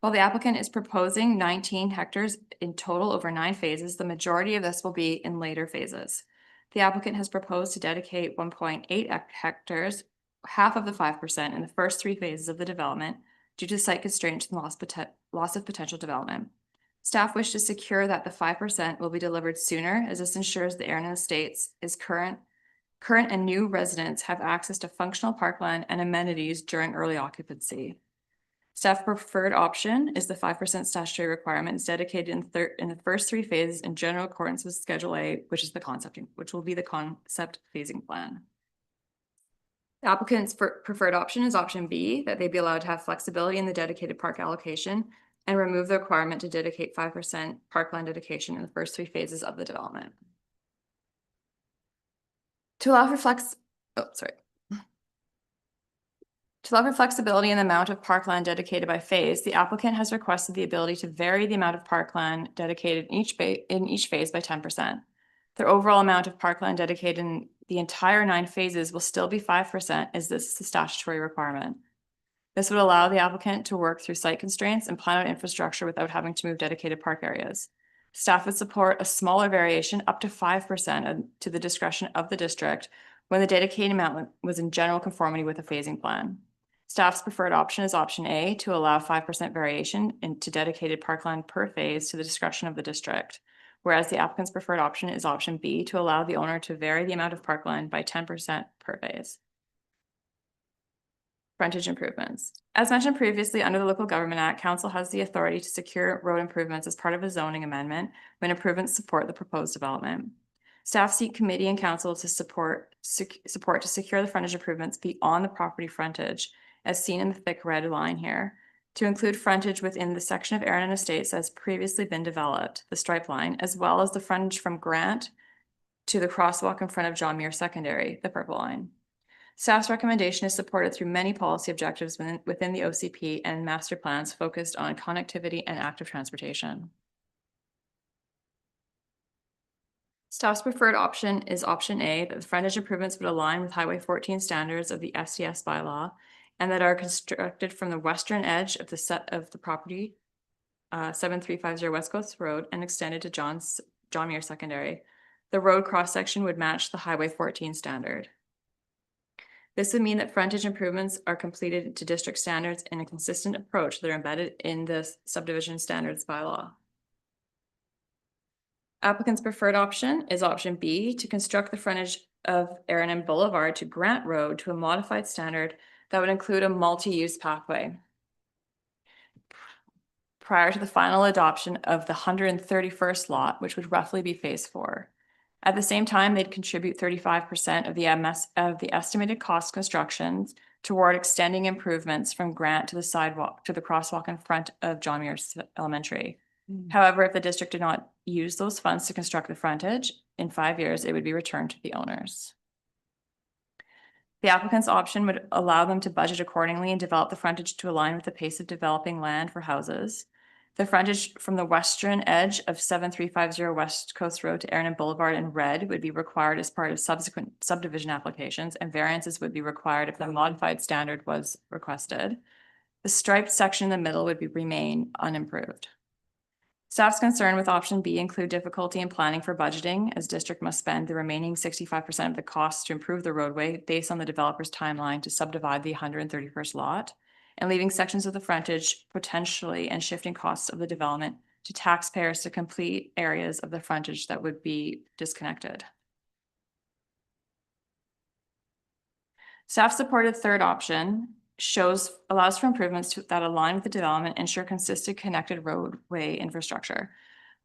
Speaker 14: While the applicant is proposing 19 hectares in total over 9 phases, the majority of this will be in later phases. The applicant has proposed to dedicate 1.8 hectares, half of the 5%, in the first 3 phases of the development due to site constraints and loss of potential development. Staff wish to secure that the 5% will be delivered sooner, as this ensures the Erin Estates is current and new residents have access to functional parkland and amenities during early occupancy. Staff preferred option is the 5% statutory requirement is dedicated in the first 3 phases in general accordance with Schedule A, which will be the concept phasing plan. The applicant's preferred option is option B, that they be allowed to have flexibility in the dedicated park allocation and remove the requirement to dedicate 5% parkland dedication in the first 3 phases of the development. To allow for flexibility in the amount of parkland dedicated by phase, the applicant has requested the ability to vary the amount of parkland dedicated in each phase by 10%. Their overall amount of parkland dedicated in the entire 9 phases will still be 5%, as this is the statutory requirement. This would allow the applicant to work through site constraints and plan out infrastructure without having to move dedicated park areas. Staff would support a smaller variation up to 5% to the discretion of the district when the dedicated amount was in general conformity with the phasing plan. Staff's preferred option is option A, to allow 5% variation into dedicated parkland per phase to the discretion of the district, whereas the applicant's preferred option is option B, to allow the owner to vary the amount of parkland by 10% per phase. Frontage improvements. As mentioned previously, under the Local Government Act, Council has the authority to secure road improvements as part of a zoning amendment when improvements support the proposed development. Staff seek committee and council to support to secure the frontage improvements beyond the property frontage, as seen in the thick red line here, to include frontage within the section of Erin Estates that has previously been developed, the stripe line, as well as the frontage from Grant to the crosswalk in front of John Muir Secondary, the purple line. Staff's recommendation is supported through many policy objectives within the OCP and master plans focused on connectivity and active transportation. Staff's preferred option is option A, that the frontage improvements would align with Highway 14 standards of the SDS bylaw and that are constructed from the western edge of the property, 7350 West Coast Road, and extended to John Muir Secondary. The road cross-section would match the Highway 14 standard. This would mean that frontage improvements are completed to district standards in a consistent approach that are embedded in the subdivision standards bylaw. Applicant's preferred option is option B, to construct the frontage of Erin Boulevard to Grant Road to a modified standard that would include a multi-use pathway. Prior to the final adoption of the 131st lot, which would roughly be phase 4. At the same time, they'd contribute 35% of the estimated cost constructions toward extending improvements from Grant to the sidewalk to the crosswalk in front of John Muir Elementary. However, if the district did not use those funds to construct the frontage, in 5 years, it would be returned to the owners. The applicant's option would allow them to budget accordingly and develop the frontage to align with the pace of developing land for houses. The frontage from the western edge of 7350 West Coast Road to Erin Boulevard in red would be required as part of subsequent subdivision applications, and variances would be required if the modified standard was requested. The striped section in the middle would remain unimproved. Staff's concern with option B include difficulty in planning for budgeting, as district must spend the remaining 65% of the costs to improve the roadway based on the developer's timeline to subdivide the 131st lot, and leaving sections of the frontage potentially and shifting costs of the development to taxpayers to complete areas of the frontage that would be disconnected. Staff supported third option allows for improvements that align with the development, ensure consistent connected roadway infrastructure.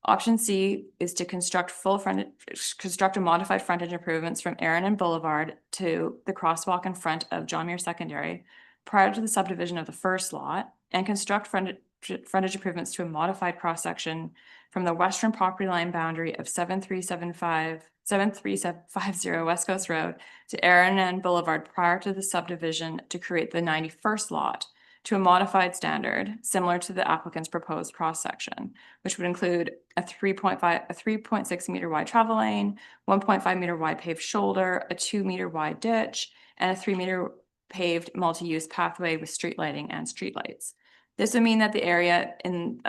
Speaker 14: Option C is to construct a modified frontage improvements from Erin Boulevard to the crosswalk in front of John Muir Secondary prior to the subdivision of the first lot, and construct frontage improvements to a modified cross-section from the western property line boundary of 7350 West Coast Road to Erin Boulevard prior to the subdivision to create the 91st lot to a modified standard similar to the applicant's proposed cross-section, which would include a 3.6 meter wide travel lane, 1.5 meter wide paved shoulder, a 2 meter wide ditch, and a 3 meter paved multi-use pathway with street lighting and streetlights. This would mean that the area in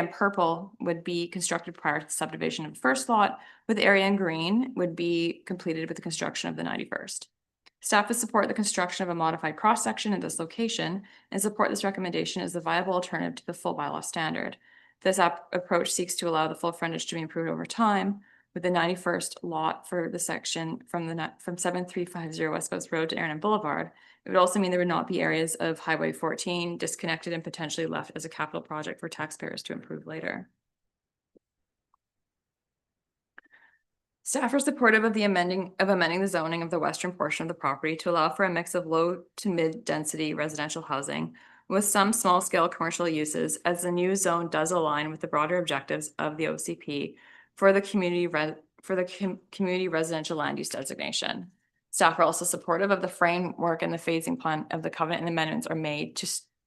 Speaker 14: purple would be constructed prior to the subdivision of the first lot, with the area in green would be completed with the construction of the 91st. Staff would support the construction of a modified cross-section in this location and support this recommendation as a viable alternative to the full bylaw standard. This approach seeks to allow the full frontage to be improved over time, with the 91st lot for the section from 7350 West Coast Road to Aaron Boulevard. It would also mean there would not be areas of Highway 14 disconnected and potentially left as a capital project for taxpayers to improve later. Staff are supportive of amending the zoning of the western portion of the property to allow for a mix of low to mid-density residential housing with some small-scale commercial uses, as the new zone does align with the broader objectives of the OCP for the community residential land use designation. Staff are also supportive of the framework and the phasing plan of the covenant, and amendments are made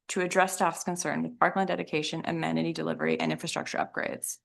Speaker 14: to address staff's concern with parkland dedication, amenity delivery, and infrastructure upgrades.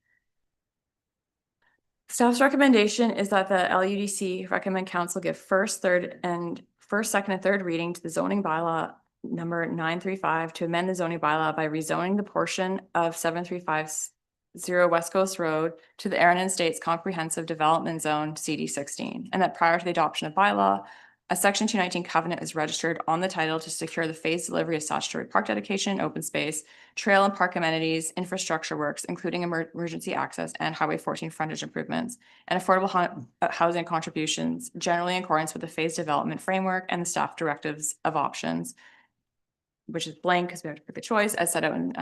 Speaker 14: Staff's recommendation is that the LUDC recommend council give first, second, and third reading to the zoning bylaw number 935 to amend the zoning bylaw by rezoning the portion of 7350 West Coast Road to the Aaron Estates Comprehensive Development Zone CD16, and that prior to the adoption of bylaw, a Section 219 covenant is registered on the title to secure the phased delivery of statutory park dedication, open space, trail and park amenities, infrastructure works, including emergency access and Highway 14 frontage improvements, and affordable housing contributions, generally in accordance with the phased development framework and the staff directives of options, which is blank because we have to pick a choice, as set out in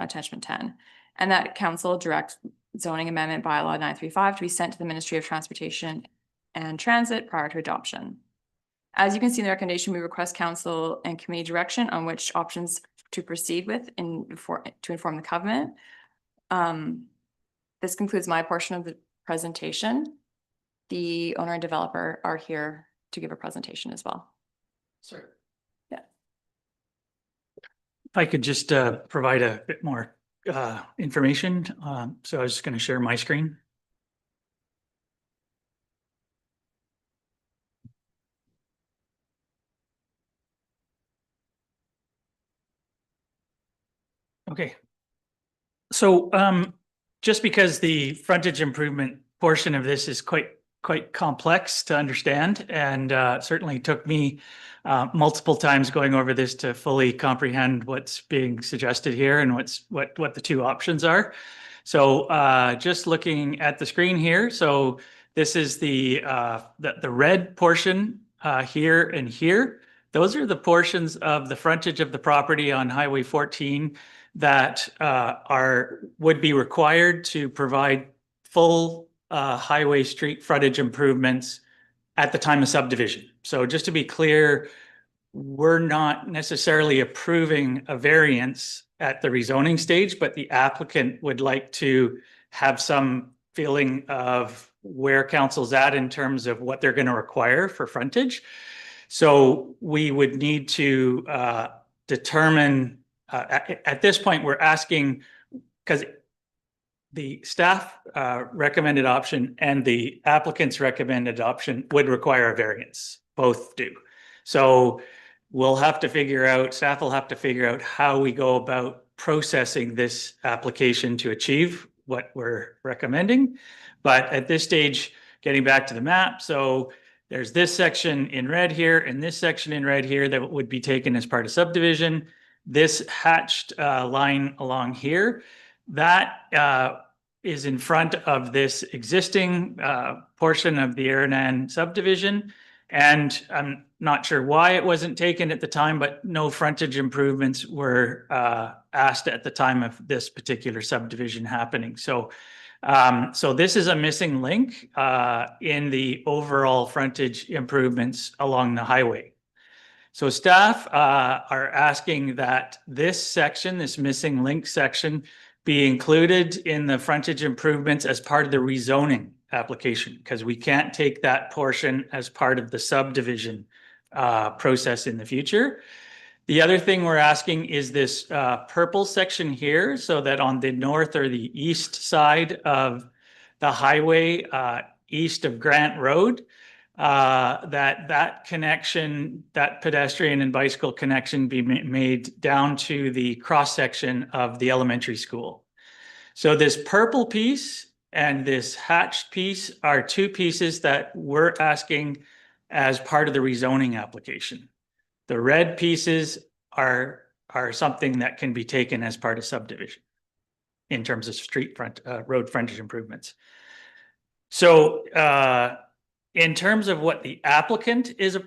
Speaker 14: attachment 10. And that council directs zoning amendment bylaw 935 to be sent to the Ministry of Transportation and Transit prior to adoption. As you can see in the recommendation, we request council and committee direction on which options to proceed with to inform the covenant. This concludes my portion of the presentation. The owner and developer are here to give a presentation as well.
Speaker 15: Sorry.
Speaker 14: Yeah.
Speaker 15: If I could just provide a bit more information. So I was just going to share my screen. Okay. So just because the frontage improvement portion of this is quite complex to understand, and certainly took me multiple times going over this to fully comprehend what's being suggested here and what the two options are. So just looking at the screen here, so this is the red portion here and here. Those are the portions of the frontage of the property on Highway 14 that would be required to provide full highway street frontage improvements at the time of subdivision. So just to be clear, we're not necessarily approving a variance at the rezoning stage, but the applicant would like to have some feeling of where council's at in terms of what they're going to require for frontage. So we would need to determine, at this point, we're asking, because the staff recommended option and the applicant's recommended option would require a variance, both do. So we'll have to figure out, staff will have to figure out how we go about processing this application to achieve what we're recommending. But at this stage, getting back to the map, so there's this section in red here and this section in red here that would be taken as part of subdivision. This hatched line along here, that is in front of this existing portion of the Aranan subdivision. And I'm not sure why it wasn't taken at the time, but no frontage improvements were asked at the time of this particular subdivision happening. So this is a missing link in the overall frontage improvements along the highway. So staff are asking that this section, this missing link section, be included in the frontage improvements as part of the rezoning application, because we can't take that portion as part of the subdivision process in the future. The other thing we're asking is this purple section here, so that on the north or the east side of the highway, east of Grant Road, that connection, that pedestrian and bicycle connection be made down to the cross section of the elementary school. So this purple piece and this hatched piece are two pieces that we're asking as part of the rezoning application. The red pieces are something that can be taken as part of subdivision in terms of street front, road frontage improvements. So in terms of what the applicant is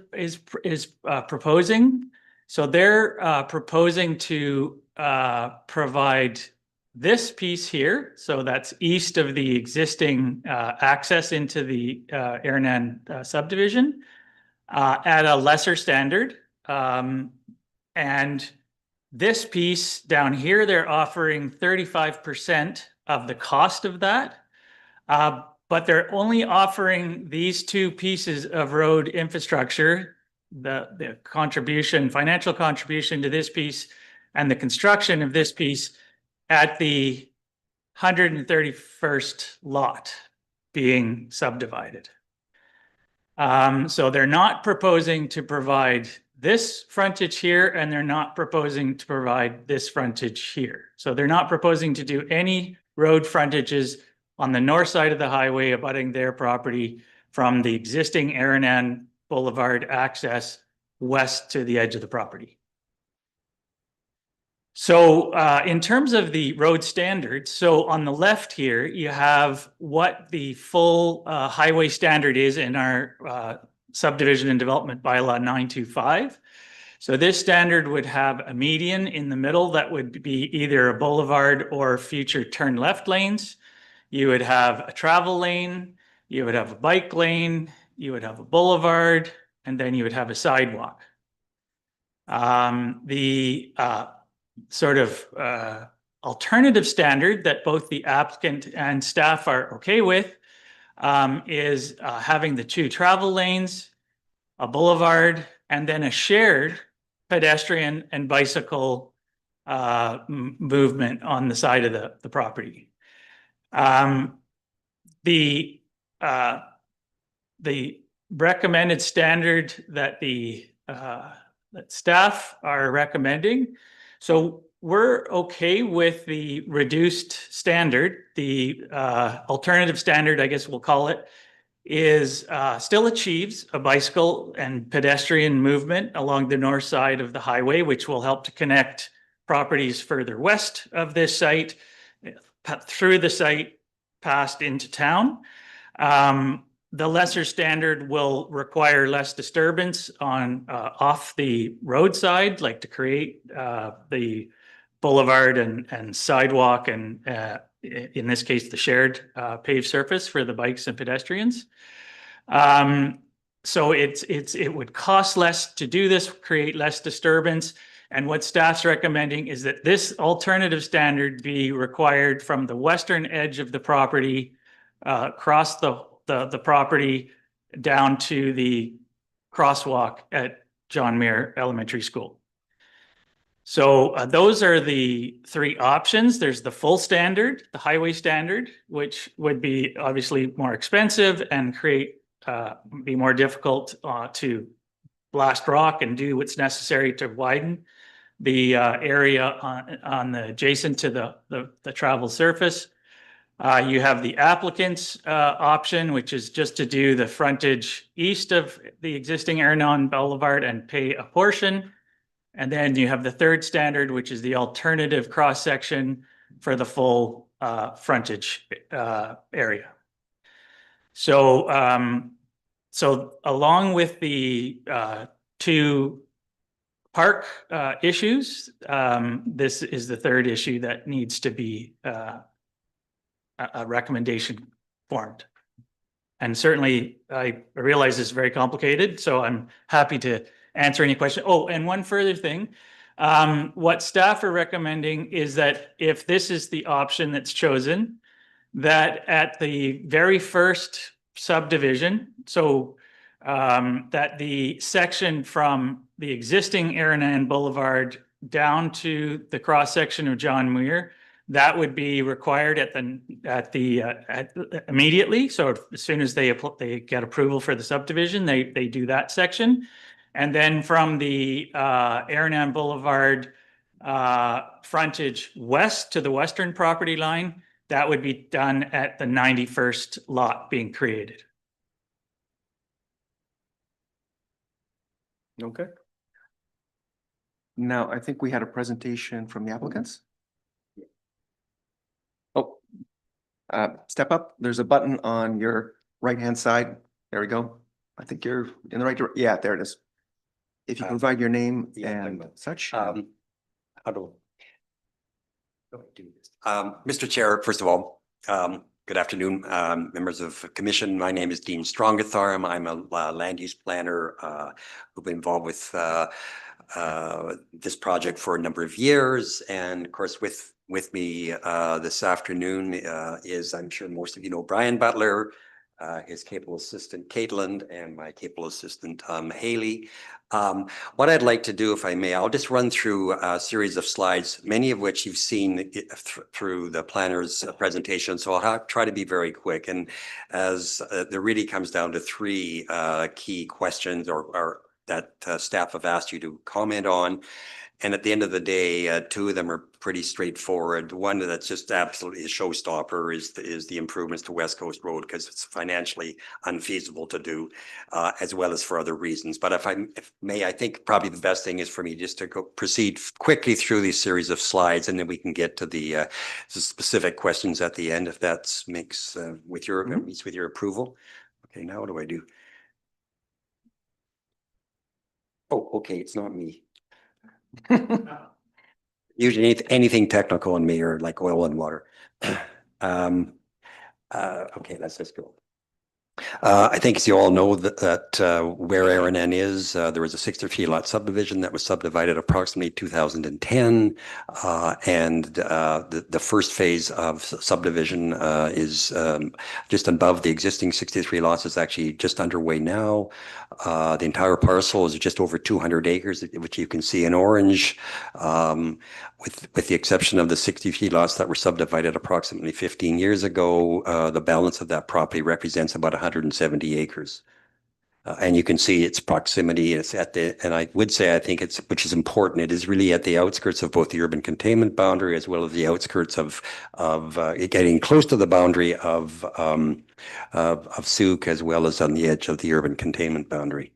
Speaker 15: proposing, so they're proposing to provide this piece here. So that's east of the existing access into the Eranan subdivision at a lesser standard. And this piece down here, they're offering 35% of the cost of that. But they're only offering these two pieces of road infrastructure, the contribution, financial contribution to this piece and the construction of this piece at the 131st lot being subdivided. So they're not proposing to provide this frontage here, and they're not proposing to provide this frontage here. So they're not proposing to do any road frontages on the north side of the highway abutting their property from the existing Eranan Boulevard access west to the edge of the property. So in terms of the road standards, so on the left here, you have what the full highway standard is in our subdivision and development bylaw 925. So this standard would have a median in the middle that would be either a boulevard or future turn left lanes. You would have a travel lane, you would have a bike lane, you would have a boulevard, and then you would have a sidewalk. The sort of alternative standard that both the applicant and staff are okay with is having the two travel lanes, a boulevard, and then a shared pedestrian and bicycle movement on the side of the property. The recommended standard that that staff are recommending, so we're okay with the reduced standard. The alternative standard, I guess we'll call it, is still achieves a bicycle and pedestrian movement along the north side of the highway, which will help to connect properties further west of this site, through the site, past into town. The lesser standard will require less disturbance on off the roadside, like to create the boulevard and sidewalk and in this case, the shared paved surface for the bikes and pedestrians. So it would cost less to do this, create less disturbance. And what staff's recommending is that this alternative standard be required from the western edge of the property, across the property down to the crosswalk at John Muir Elementary School. So those are the three options. There's the full standard, the highway standard, which would be obviously more expensive and be more difficult to blast rock and do what's necessary to widen the area on the adjacent to the travel surface. You have the applicant's option, which is just to do the frontage east of the existing Eranan Boulevard and pay a portion. And then you have the third standard, which is the alternative cross-section for the full frontage area. So, so along with the two park issues, this is the third issue that needs to be a recommendation formed. And certainly I realize it's very complicated, so I'm happy to answer any question. Oh, and one further thing, what staff are recommending is that if this is the option that's chosen, that at the very first subdivision, so that the section from the existing Aranan Boulevard down to the cross section of John Muir, that would be required immediately. So as soon as they get approval for the subdivision, they do that section. And then from the Aranan Boulevard frontage west to the western property line, that would be done at the 91st lot being created.
Speaker 1: Okay. Now, I think we had a presentation from the applicants. Oh, step up. There's a button on your right-hand side. There we go. I think you're in the right direction. Yeah, there it is. If you provide your name and such.
Speaker 16: How do I do this? Mr. Chair, first of all, good afternoon, members of commission. My name is Dean Strongatharm. I'm a land use planner who've been involved with this project for a number of years. And of course, with me this afternoon is, I'm sure most of you know, Brian Butler, his capable assistant Caitlin, and my capable assistant Haley. What I'd like to do, if I may, I'll just run through a series of slides, many of which you've seen through the planner's presentation. So I'll try to be very quick. And as there really comes down to three key questions or that staff have asked you to comment on. And at the end of the day, two of them are pretty straightforward. One that's just absolutely a showstopper is the improvements to West Coast Road, because it's financially unfeasible to do, as well as for other reasons. But if may, I think probably the best thing is for me just to proceed quickly through these series of slides, and then we can get to the specific questions at the end, if that makes meets with your approval. Okay, now what do I do? Oh, okay, it's not me. Usually anything technical in me are like oil and water. Okay, let's just go. I think as you all know that where Aranan is, there was a 63 lot subdivision that was subdivided approximately 2010. And the first phase of subdivision is just above the existing 63 lots, is actually just underway now. The entire parcel is just over 200 acres, which you can see in orange, with the exception of the 63 lots that were subdivided approximately 15 years ago. The balance of that property represents about 170 acres. And you can see its proximity. It's at the, and I would say, I think it's, which is important, it is really at the outskirts of both the urban containment boundary as well as the outskirts of getting close to the boundary of Sooke, as well as on the edge of the urban containment boundary.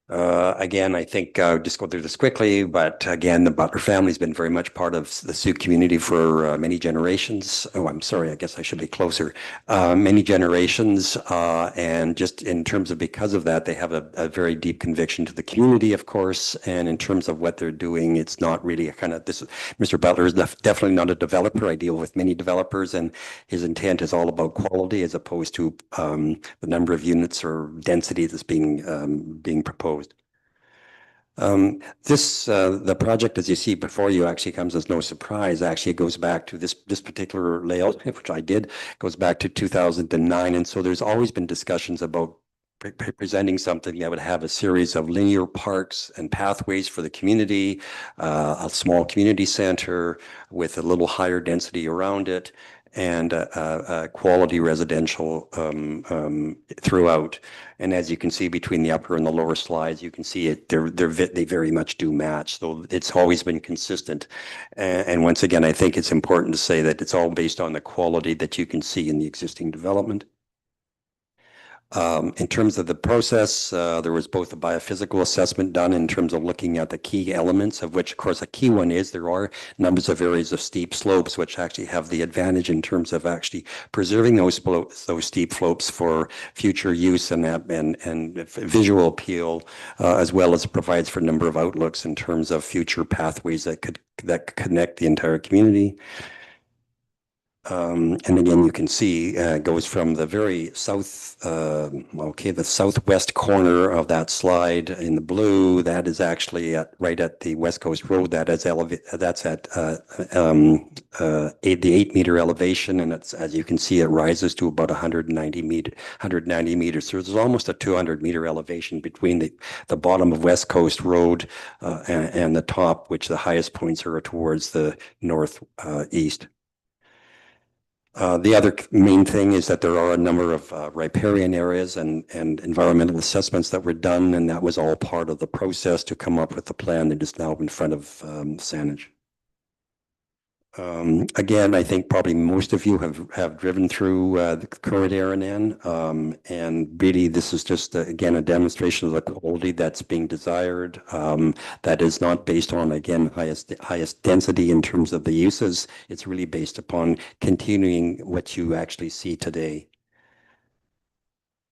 Speaker 16: Again, I think just go through this quickly, but again, the Butler family has been very much part of the Sooke community for many generations. Oh, I'm sorry, I guess I should be closer. Many generations, and just in terms of, because of that, they have a very deep conviction to the community, of course, and in terms of what they're doing, it's not really a kind of, this, Mr. Butler is definitely not a developer. I deal with many developers, and his intent is all about quality as opposed to the number of units or density that's being proposed. The project, as you see before you, actually comes as no surprise. Actually, it goes back to this particular layout, which I did, goes back to 2009. And so there's always been discussions about presenting something that would have a series of linear parks and pathways for the community, a small community center with a little higher density around it, and quality residential throughout. And as you can see between the upper and the lower slides, you can see it, they very much do match. So it's always been consistent. And once again, I think it's important to say that it's all based on the quality that you can see in the existing development. In terms of the process, there was both a biophysical assessment done in terms of looking at the key elements, of which, of course, a key one is there are numbers of areas of steep slopes, which actually have the advantage in terms of actually preserving those steep slopes for future use and visual appeal, as well as provides for a number of outlooks in terms of future pathways that could connect the entire community. And again, you can see goes from the very south, the southwest corner of that slide in the blue. That is actually right at the West Coast Road. That is that's at the 8-meter elevation, and it's, as you can see, it rises to about 190 meters. So there's almost a 200-meter elevation between the bottom of West Coast Road and the top, which the highest points are towards the northeast. The other main thing is that there are a number of riparian areas and environmental assessments that were done, and that was all part of the process to come up with the plan that is now in front of Saanich. Again, I think probably most of you have driven through the current RNN, and really this is just again a demonstration of the quality that's being desired. That is not based on, again, highest density in terms of the uses. It's really based upon continuing what you actually see today.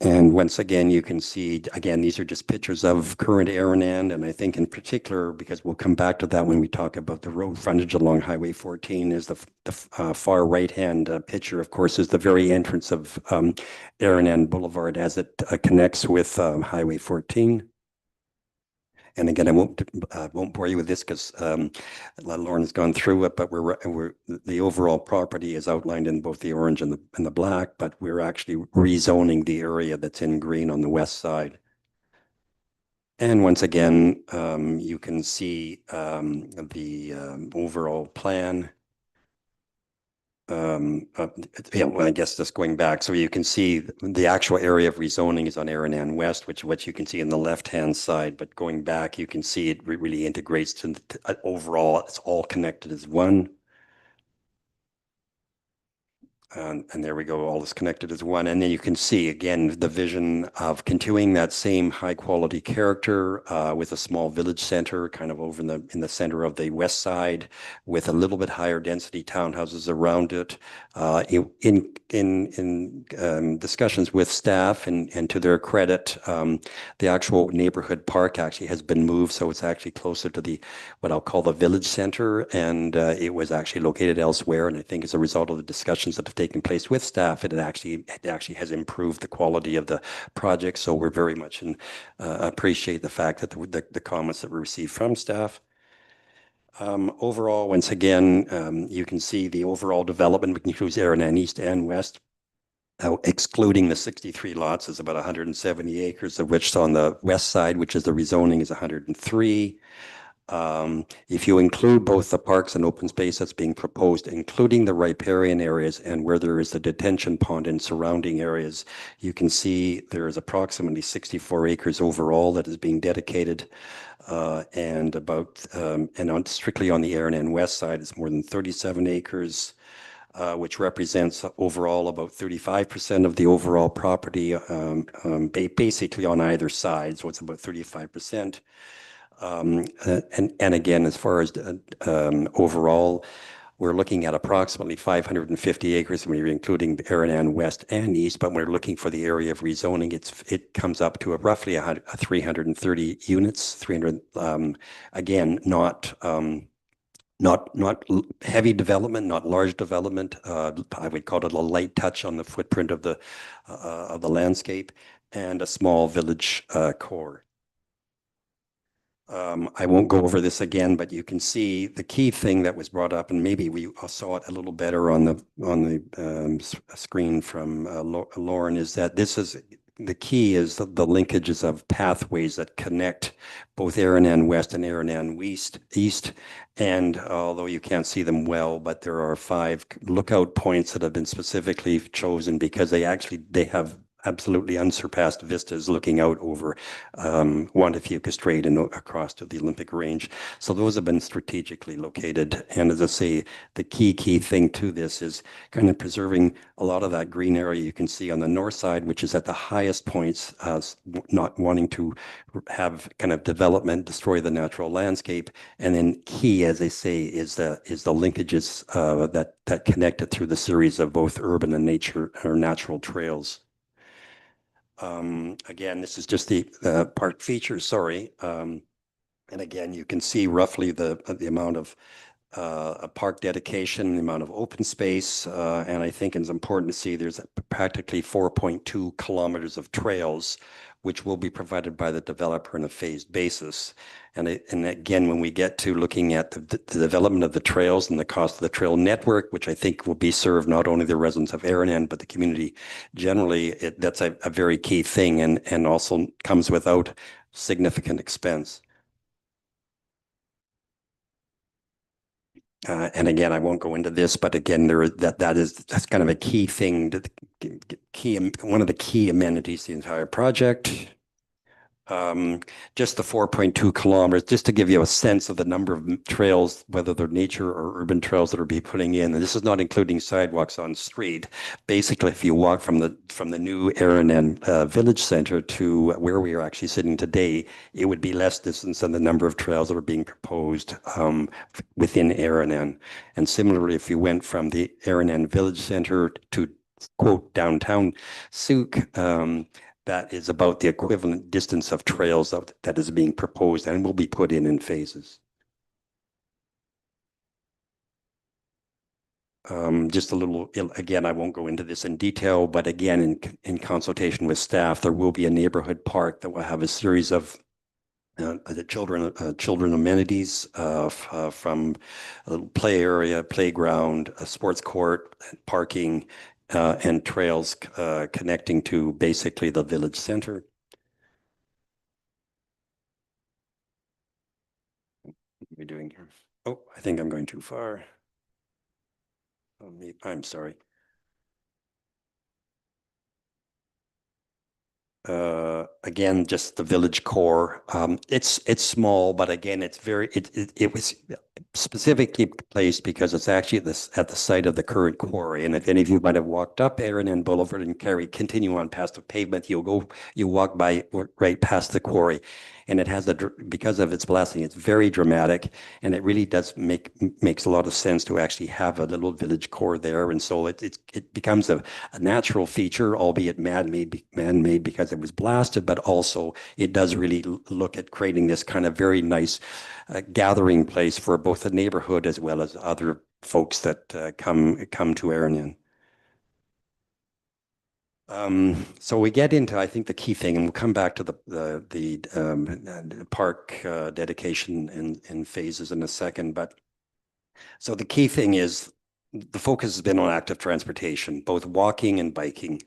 Speaker 16: And once again, you can see, again, these are just pictures of current RNN. And I think in particular, because we'll come back to that when we talk about the road frontage along Highway 14, is the far right-hand picture, of course, is the very entrance of RNN Boulevard as it connects with Highway 14. And again, I won't bore you with this because Lauren has gone through it, but the overall property is outlined in both the orange and the black, but we're actually rezoning the area that's in green on the west side. And once again, you can see the overall plan. Well, I guess just going back, so you can see the actual area of rezoning is on RNN West, which what you can see on the left-hand side. But going back, you can see it really integrates to overall. It's all connected as one. And there we go, all is connected as one. And then you can see, again, the vision of continuing that same high quality character with a small village center kind of over in the center of the west side with a little bit higher density townhouses around it. In discussions with staff and to their credit, the actual neighborhood park actually has been moved. So it's actually closer to what I'll call the village center. And it was actually located elsewhere. And I think as a result of the discussions that have taken place with staff, it actually has improved the quality of the project. So we're very much appreciate the fact that the comments that we received from staff. Overall, once again, you can see the overall development, which includes RNN East and West. Excluding the 63 lots is about 170 acres, of which on the west side, which is the rezoning, is 103. If you include both the parks and open space that's being proposed, including the riparian areas and where there is the detention pond and surrounding areas, you can see there is approximately 64 acres overall that is being dedicated. And strictly on the RNN West side, it's more than 37 acres. Which represents overall about 35% of the overall property, basically on either side. So it's about 35%. And again, as far as overall, we're looking at approximately 550 acres when you're including RNN West and East, but when we're looking for the area of rezoning, it comes up to roughly 330 units, 300, again, not heavy development, not large development. I would call it a light touch on the footprint of the landscape, and a small village core. I won't go over this again, but you can see the key thing that was brought up, and maybe we saw it a little better on the screen from Lauren, is that the key is the linkages of pathways that connect both RNN West and RNN East. And although you can't see them well, but there are 5 lookout points that have been specifically chosen because they have absolutely unsurpassed vistas looking out over Juan de Fuca Strait and across to the Olympic Range. So those have been strategically located. And as I say, the key thing to this is kind of preserving a lot of that green area you can see on the north side, which is at the highest points, not wanting to have kind of development destroy the natural landscape. And then key, as they say, is the linkages that connect it through the series of both urban and nature or natural trails. Again, this is just the park features, sorry. And again, you can see roughly the amount of a park dedication, the amount of open space, and I think it's important to see there's practically 4.2 kilometers of trails, which will be provided by the developer on a phased basis. And again, when we get to looking at the development of the trails and the cost of the trail network, which I think will be served not only the residents of Eranan, but the community generally, that's a very key thing and also comes without significant expense. And again, I won't go into this, but again, that's kind of a key thing, one of the key amenities to the entire project. Just the 4.2 kilometers, just to give you a sense of the number of trails, whether they're nature or urban trails that are being putting in. And this is not including sidewalks on street. Basically, if you walk from the new Eranan Village Center to where we are actually sitting today, it would be less distance than the number of trails that are being proposed within Eranan. And similarly, if you went from the Eranan Village Center to quote downtown Souk, that is about the equivalent distance of trails that is being proposed and will be put in phases. Just a little, again, I won't go into this in detail, but again, in consultation with staff, there will be a neighborhood park that will have a series of the children amenities from a play area, playground, a sports court, parking, and trails connecting to basically the village center. What are we doing here? Oh, I think I'm going too far. I'm sorry. Again, just the village core. It's small, but again, it was specifically placed because it's actually at the site of the current quarry. And if any of you might have walked up Eranan Boulevard and continue on past the pavement, you walk by right past the quarry. And it has because of its blasting, it's very dramatic, and it really does makes a lot of sense to actually have a little village core there. And so it becomes a natural feature, albeit man-made because it was blasted, but also it does really look at creating this kind of very nice gathering place for both the neighborhood as well as other folks that come to Eranan. So we get into, I think, the key thing, and we'll come back to the park dedication in phases in a second. But so the key thing is the focus has been on active transportation, both walking and biking.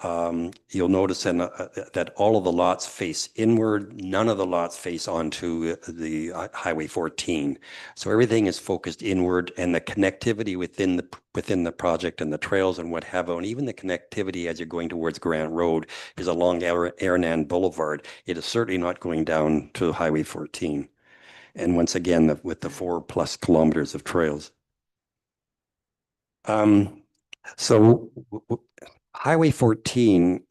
Speaker 16: You'll notice that all of the lots face inward. None of the lots face onto the Highway 14. So everything is focused inward, and the connectivity within the project and the trails and what have you, and even the connectivity as you're going towards Grant Road is along Eranan Boulevard. It is certainly not going down to Highway 14. And once again, with the 4+ kilometers of trails. So Highway 14,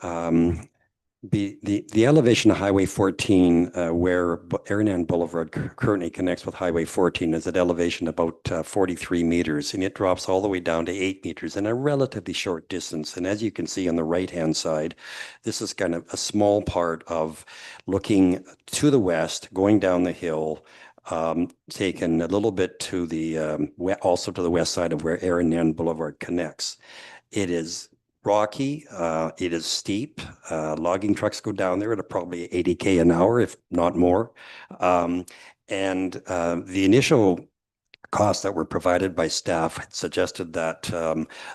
Speaker 16: the elevation of Highway 14, where Eranan Boulevard currently connects with Highway 14, is at elevation about 43 meters, and it drops all the way down to 8 meters in a relatively short distance. And as you can see on the right-hand side, this is kind of a small part of looking to the west, going down the hill, taken a little bit to the also to the west side of where Eranan Boulevard connects. It is rocky, it is steep. Logging trucks go down there at probably 80K an hour, if not more. And the initial costs that were provided by staff had suggested that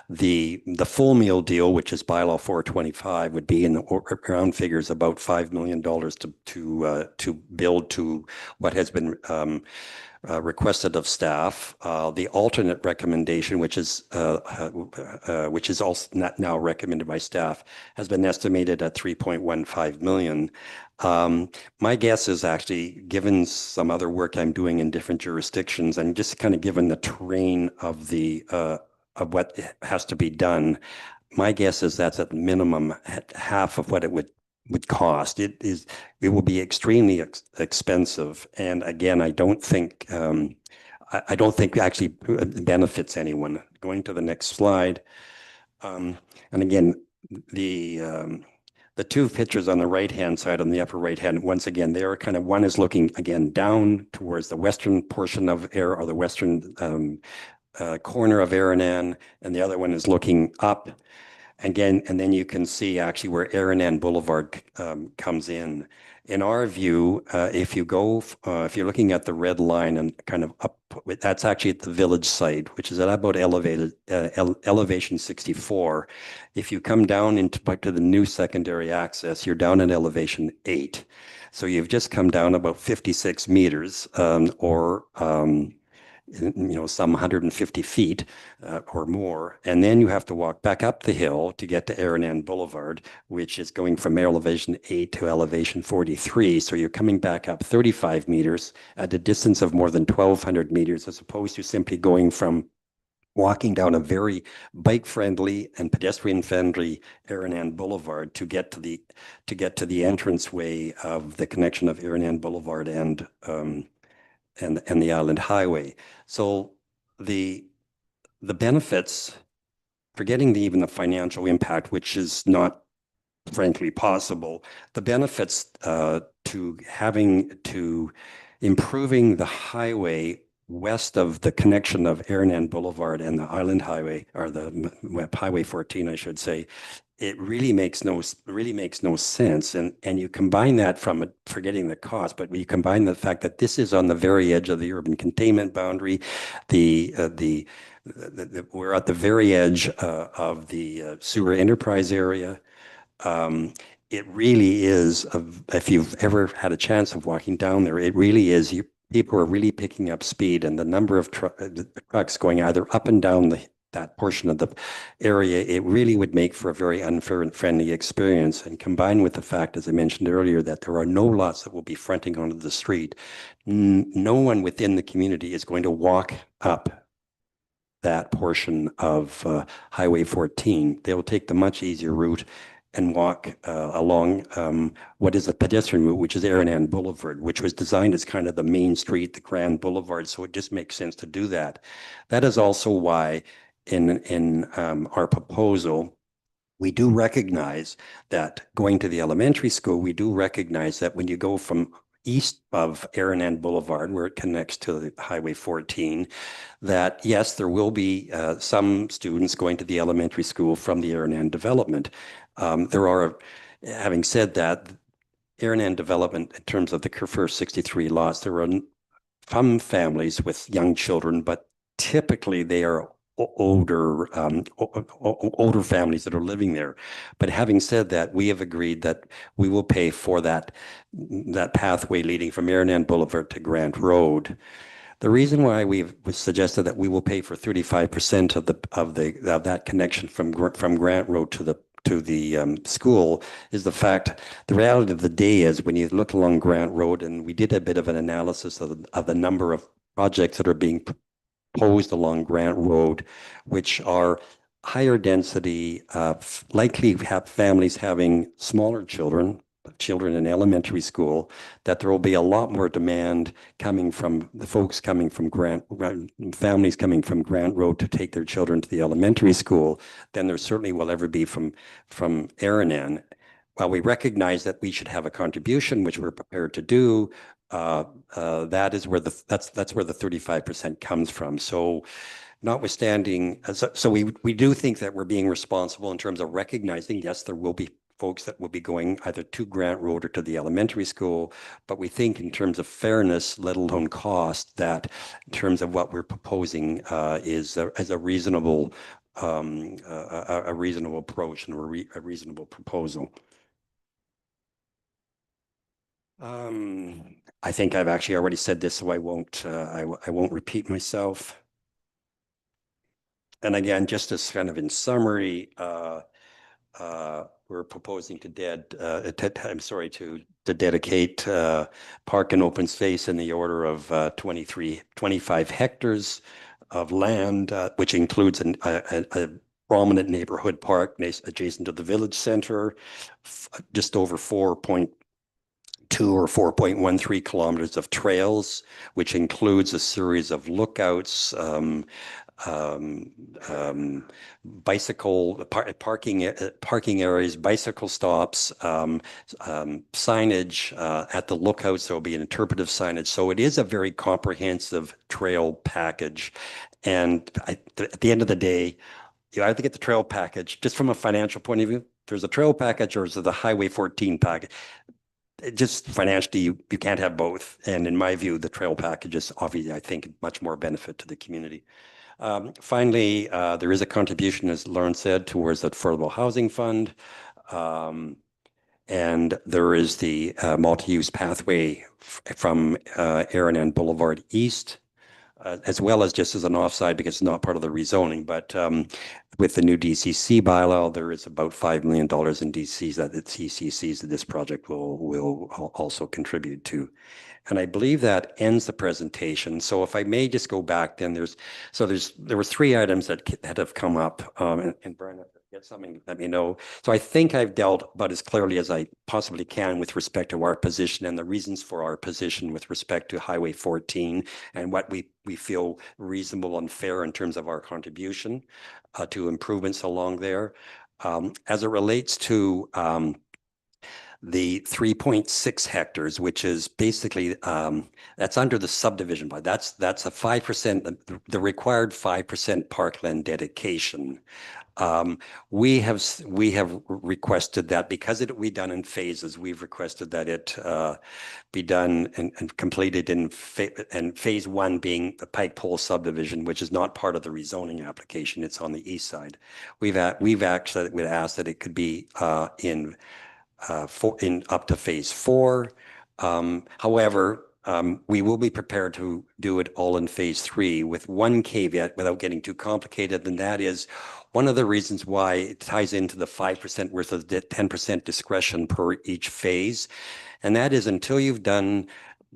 Speaker 16: the full meal deal, which is bylaw 425, would be in the round figures about $5 million to build to what has been requested of staff. The alternate recommendation, which is also not now recommended by staff, has been estimated at 3.15 million. My guess is actually, given some other work I'm doing in different jurisdictions, and just kind of given the terrain of of what has to be done, my guess is that's at minimum half of what it would cost. It will be extremely expensive, and again, I don't think actually benefits anyone. Going to the next slide, and again, the the two pictures on the right-hand side, on the upper right-hand, once again, they are kind of, one is looking again down towards the western portion of or the western corner of Aranan, and the other one is looking up. Again, and then you can see actually where Aranan Boulevard comes in. In our view, if you go, if you're looking at the red line and kind of up, that's actually at the village site, which is at about elevation 64. If you come down into back to the new secondary access, you're down at elevation 8. So you've just come down about 56 meters, or some 150 feet or more. And then you have to walk back up the hill to get to Aranan Boulevard, which is going from elevation 8 to elevation 43. So you're coming back up 35 meters at a distance of more than 1,200 meters, as opposed to simply going from walking down a very bike-friendly and pedestrian-friendly Aranan Boulevard to get to the entranceway of the connection of Aranan Boulevard and the Island Highway. So the benefits, forgetting even the financial impact, which is not frankly possible, the benefits to improving the highway west of the connection of Aranan Boulevard and the Island Highway, or the Highway 14, I should say, it really makes no sense. And you combine that from forgetting the cost, but you combine the fact that this is on the very edge of the urban containment boundary, we're at the very edge of the sewer enterprise area. It really is, if you've ever had a chance of walking down there, it really is, people are really picking up speed, and the number of trucks going either up and down that portion of the area, it really would make for a very unfair and friendly experience. And combined with the fact, as I mentioned earlier, that there are no lots that will be fronting onto the street, no one within the community is going to walk up that portion of Highway 14. They will take the much easier route and walk along what is a pedestrian route, which is Aranan Boulevard, which was designed as kind of the main street, the Grand Boulevard. So it just makes sense to do that. That is also why in our proposal, we do recognize that going to the elementary school, we do recognize that when you go from east of Aranan Boulevard, where it connects to the Highway 14, that yes, there will be some students going to the elementary school from the Aranan development. Having said that, Aranan development, in terms of the first 63 lots, there are some families with young children, but typically they are older families that are living there. But having said that, we have agreed that we will pay for that pathway leading from Aranan Boulevard to Grant Road. The reason why we've suggested that we will pay for 35% of that connection from Grant Road to the school is the reality of the day is when you look along Grant Road, and we did a bit of an analysis of the number of projects that are being proposed along Grant Road, which are higher density, likely have families having smaller children in elementary school, that there will be a lot more demand coming from the folks coming from families coming from Grant Road to take their children to the elementary school than there certainly will ever be from Aranan. While we recognize that we should have a contribution, which we're prepared to do, that's where the 35% comes from. So notwithstanding, so we do think that we're being responsible in terms of recognizing, yes, there will be folks that will be going either to Grant Road or to the elementary school, but we think in terms of fairness, let alone cost, that in terms of what we're proposing is a reasonable approach and a reasonable proposal. I think I've actually already said this, so I won't repeat myself. And again, just as kind of in summary, we're proposing to dedicate park and open space in the order of 25 hectares of land, which includes a prominent neighborhood park adjacent to the village center, just over 4.2 or 4.13 kilometers of trails, which includes a series of lookouts, parking areas, bicycle stops, signage at the lookouts. There'll be an interpretive signage. So it is a very comprehensive trail package. And at the end of the day, you either get the trail package, just from a financial point of view, there's a trail package or there's the Highway 14 package. Just financially, you can't have both. And in my view, the trail package is obviously, I think, much more benefit to the community. Finally, there is a contribution, as Lauren said, towards the Affordable Housing Fund. And there is the multi-use pathway from Erin and Boulevard East, as well as just as an offside because it's not part of the rezoning. But with the new DCC bylaw, there is about $5 million in DCs that the TCCs that this project will also contribute to. And I believe that ends the presentation. So if I may just go back, then there were 3 items that have come up. And Brian, if I get something, let me know. So I think I've dealt about as clearly as I possibly can with respect to our position and the reasons for our position with respect to Highway 14 and what we feel reasonable and fair in terms of our contribution to improvements along there. As it relates to the 3.6 hectares, which is basically that's under the subdivision, but that's a 5%, the required 5% parkland dedication. We have requested that because it will be done in phases. We've requested that it be done and completed in phase 1 being the Pike Pole subdivision, which is not part of the rezoning application. It's on the east side. We've actually asked that it could be in up to phase 4. However, we will be prepared to do it all in phase 3 with one caveat without getting too complicated. And that is one of the reasons why it ties into the 5% worth of 10% discretion per each phase. And that is until you've done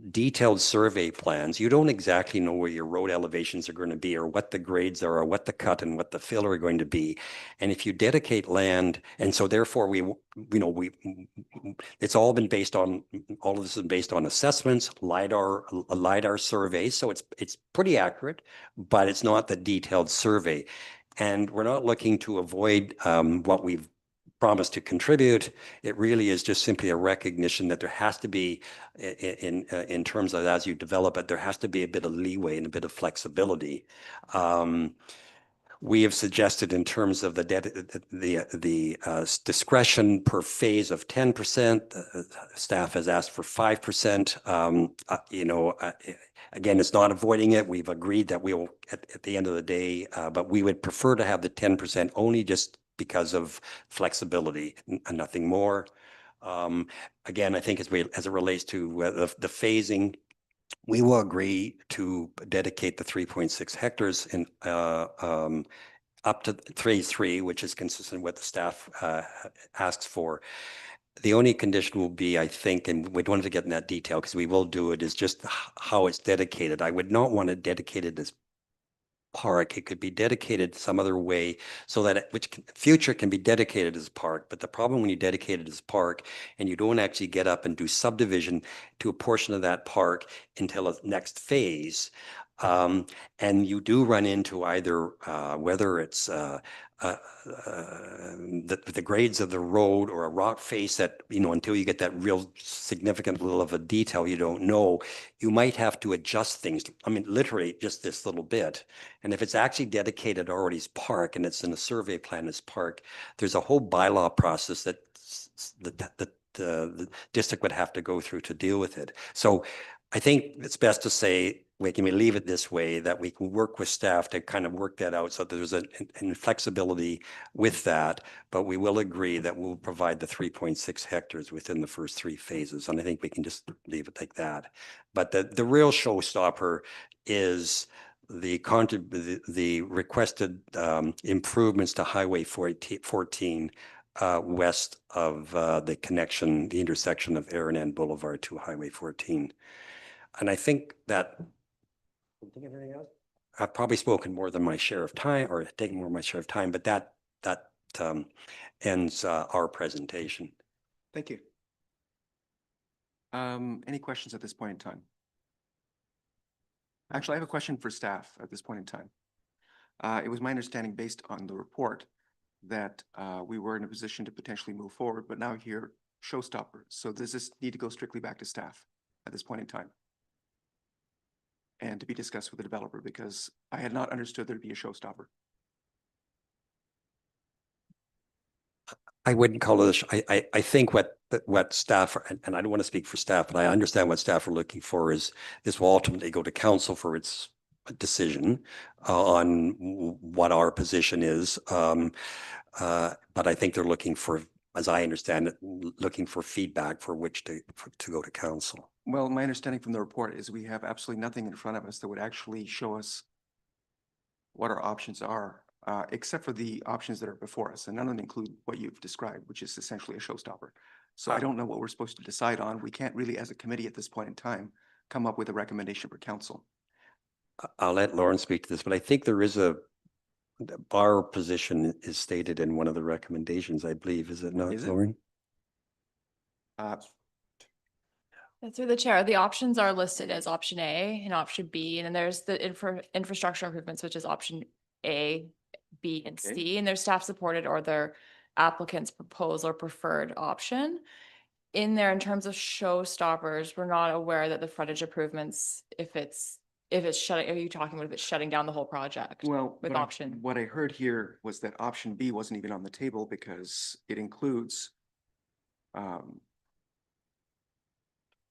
Speaker 16: detailed survey plans, you don't exactly know where your road elevations are going to be or what the grades are or what the cut and what the fill are going to be. And if you dedicate land, and so therefore it's all been based on, all of this is based on assessments, LiDAR surveys. So it's pretty accurate, but it's not the detailed survey. And we're not looking to avoid what we've promised to contribute. It really is just simply a recognition that there has to be, in terms of as you develop it, there has to be a bit of leeway and a bit of flexibility. We have suggested in terms of the discretion per phase of 10%. Staff has asked for 5%. Again, it's not avoiding it. We've agreed that we will at the end of the day, but we would prefer to have the 10% only just because of flexibility and nothing more. Again, I think as it relates to the phasing, we will agree to dedicate the 3.6 hectares in up to phase 3, which is consistent with the staff asks for. The only condition will be, I think, and we don't have to get in that detail because we will do it, is just how it's dedicated. I would not want it dedicated as park. It could be dedicated some other way so that future can be dedicated as park. But the problem when you dedicate it as park and you don't actually get up and do subdivision to a portion of that park until the next phase, and you do run into either whether it's the grades of the road or a rock face that, until you get that real significant level of a detail you don't know, you might have to adjust things. I mean, literally just this little bit. And if it's actually dedicated already as park and it's in a survey plan as park, there's a whole bylaw process that the district would have to go through to deal with it. So I think it's best to say, can we leave it this way, that we can work with staff to kind of work that out so that there's an flexibility with that, but we will agree that we'll provide the 3.6 hectares within the first 3 phases. And I think we can just leave it like that. But the real showstopper is the requested improvements to Highway 14 west of the intersection of Erin and Boulevard to Highway 14. And I think that I've probably spoken more than my share of time, or taken more than my share of time, but that ends our presentation.
Speaker 1: Thank you. Any questions at this point in time? Actually, I have a question for staff at this point in time. It was my understanding based on the report that we were in a position to potentially move forward, but now here, showstopper. So does this need to go strictly back to staff at this point in time? And to be discussed with the developer, because I had not understood there'd be a showstopper.
Speaker 16: I wouldn't call it, I think what staff, and I don't want to speak for staff, but I understand what staff are looking for is this will ultimately go to council for its decision on what our position is. But I think they're looking for, as I understand it, looking for feedback for which to go to council.
Speaker 1: Well, my understanding from the report is we have absolutely nothing in front of us that would actually show us what our options are, except for the options that are before us. And none of them include what you've described, which is essentially a showstopper. So I don't know what we're supposed to decide on. We can't really, as a committee at this point in time, come up with a recommendation for council.
Speaker 16: I'll let Lauren speak to this, but I think there is our position is stated in one of the recommendations, I believe, is it not,
Speaker 1: Is it?
Speaker 16: Lauren?
Speaker 14: Through the chair, the options are listed as option A and option B, and then there's the infrastructure improvements, which is option A, B, and
Speaker 1: Okay.
Speaker 14: C, and they're staff supported or their applicant's proposed or preferred option. In there, in terms of showstoppers, we're not aware that the frontage improvements, if it's shutting, are you talking about if it's shutting down the whole project?
Speaker 1: Well,
Speaker 14: With option.
Speaker 1: what I heard here was that option B wasn't even on the table because it includes, let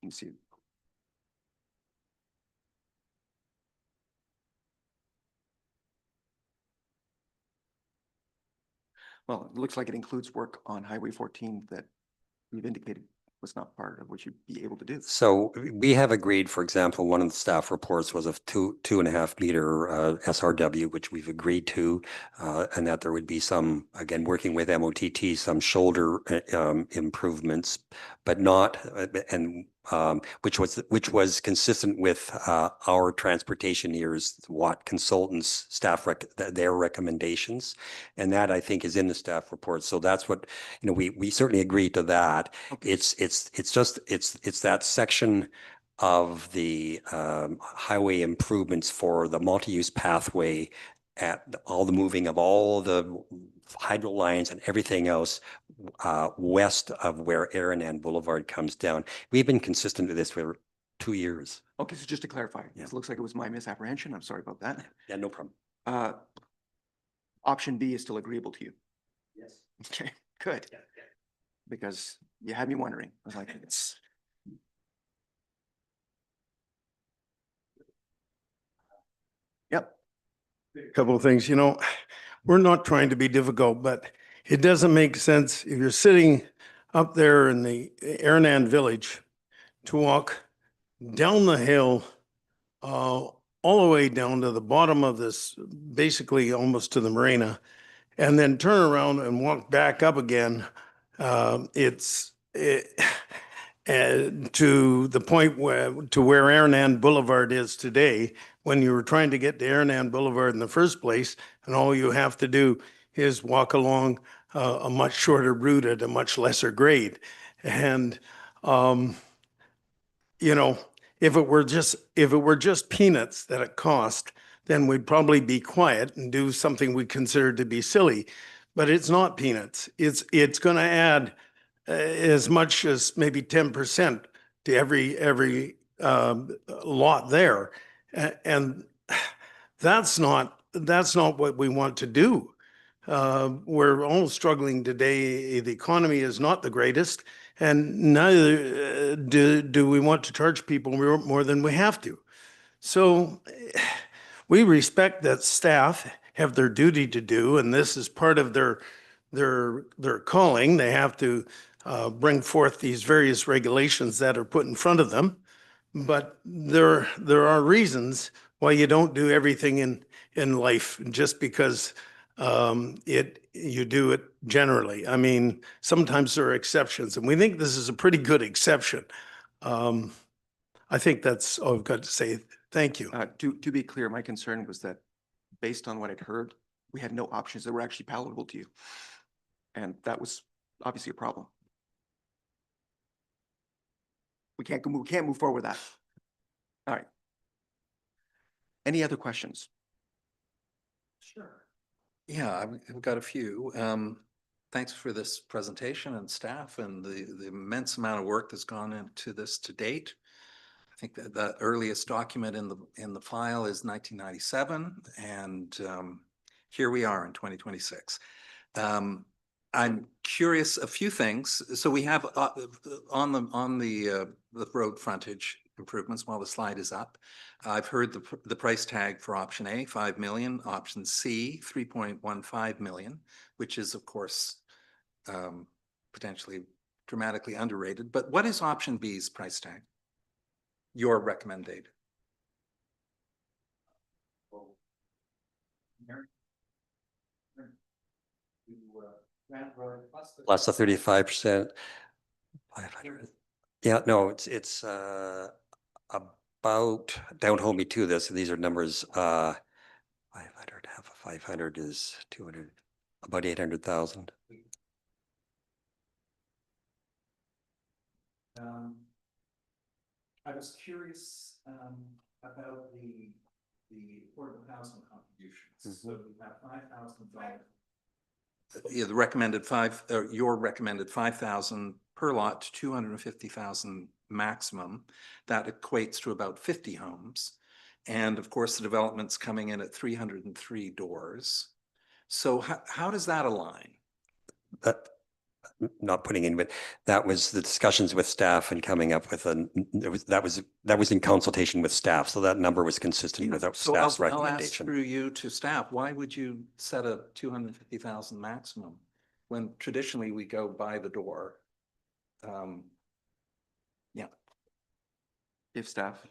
Speaker 1: me see. Well, it looks like it includes work on Highway 14 that you've indicated was not part of what you'd be able to do.
Speaker 16: So we have agreed, for example, one of the staff reports was a 2.5 meter SRW, which we've agreed to, and that there would be some, again, working with MOTT, some shoulder improvements, but not, which was consistent with our transportation years, Watt Consultants staff their recommendations, and that I think is in the staff report. So that's what, you know, we certainly agree to that.
Speaker 1: Okay.
Speaker 16: It's that section of the highway improvements for the multi-use pathway at all the moving of all the hydro lines and everything else west of where Aranan Boulevard comes down. We've been consistent with this for 2 years.
Speaker 1: Okay, so just to clarify,
Speaker 16: Yeah.
Speaker 1: it looks like it was my misapprehension. I'm sorry about that.
Speaker 16: Yeah, no problem.
Speaker 1: Option B is still agreeable to you.
Speaker 16: Yes.
Speaker 1: Okay, good. Because you had me wondering. I was like, it's. Yep.
Speaker 7: Couple of things, we're not trying to be difficult, but it doesn't make sense if you're sitting up there in the Aranan Village to walk down the hill, all the way down to the bottom of this, basically almost to the marina, and then turn around and walk back up again. And to the point where Aranan Boulevard is today, when you were trying to get to Aranan Boulevard in the first place, and all you have to do is walk along a much shorter route at a much lesser grade. And, if it were just peanuts that it cost, then we'd probably be quiet and do something we consider to be silly. But it's not peanuts. It's going to add as much as maybe 10% to every lot there. And that's not what we want to do. We're all struggling today. The economy is not the greatest, and neither do we want to charge people more than we have to. So we respect that staff have their duty to do, and this is part of their calling. They have to bring forth these various regulations that are put in front of them. But there are reasons why you don't do everything in life just because you do it generally. I mean, sometimes there are exceptions, and we think this is a pretty good exception. I think that's all I've got to say. Thank you.
Speaker 1: To be clear, my concern was that based on what I'd heard, we had no options that were actually palatable to you. And that was obviously a problem. We can't move forward with that. All right. Any other questions?
Speaker 11: Sure. Yeah, I've got a few. Thanks for this presentation and staff and the immense amount of work that's gone into this to date. I think that the earliest document in the file is 1997, and here we are in 2026. I'm curious a few things. So we have on the road frontage improvements while the slide is up. I've heard the price tag for option A, 5 million, option C, 3.15 million, which is of course potentially dramatically underrated. But what is option B's price tag? Your recommended.
Speaker 16: Plus the 35%. 500. Yeah, no, it's about, don't hold me to this. These are numbers, 500, half of 500 is 200, about 800,000.
Speaker 11: I was curious about the affordable housing contributions. So we have $5,000. Yeah, the recommended your recommended 5,000 per lot to 250,000 maximum. That equates to about 50 homes. And of course, the development's coming in at 303 doors. So how does that align?
Speaker 16: Not putting in, but that was the discussions with staff and coming up with that was in consultation with staff. So that number was consistent with our staff's
Speaker 11: I'll ask
Speaker 16: recommendation.
Speaker 11: through you to staff, why would you set a 250,000 maximum when traditionally we go by the door? Yeah.
Speaker 1: If staff.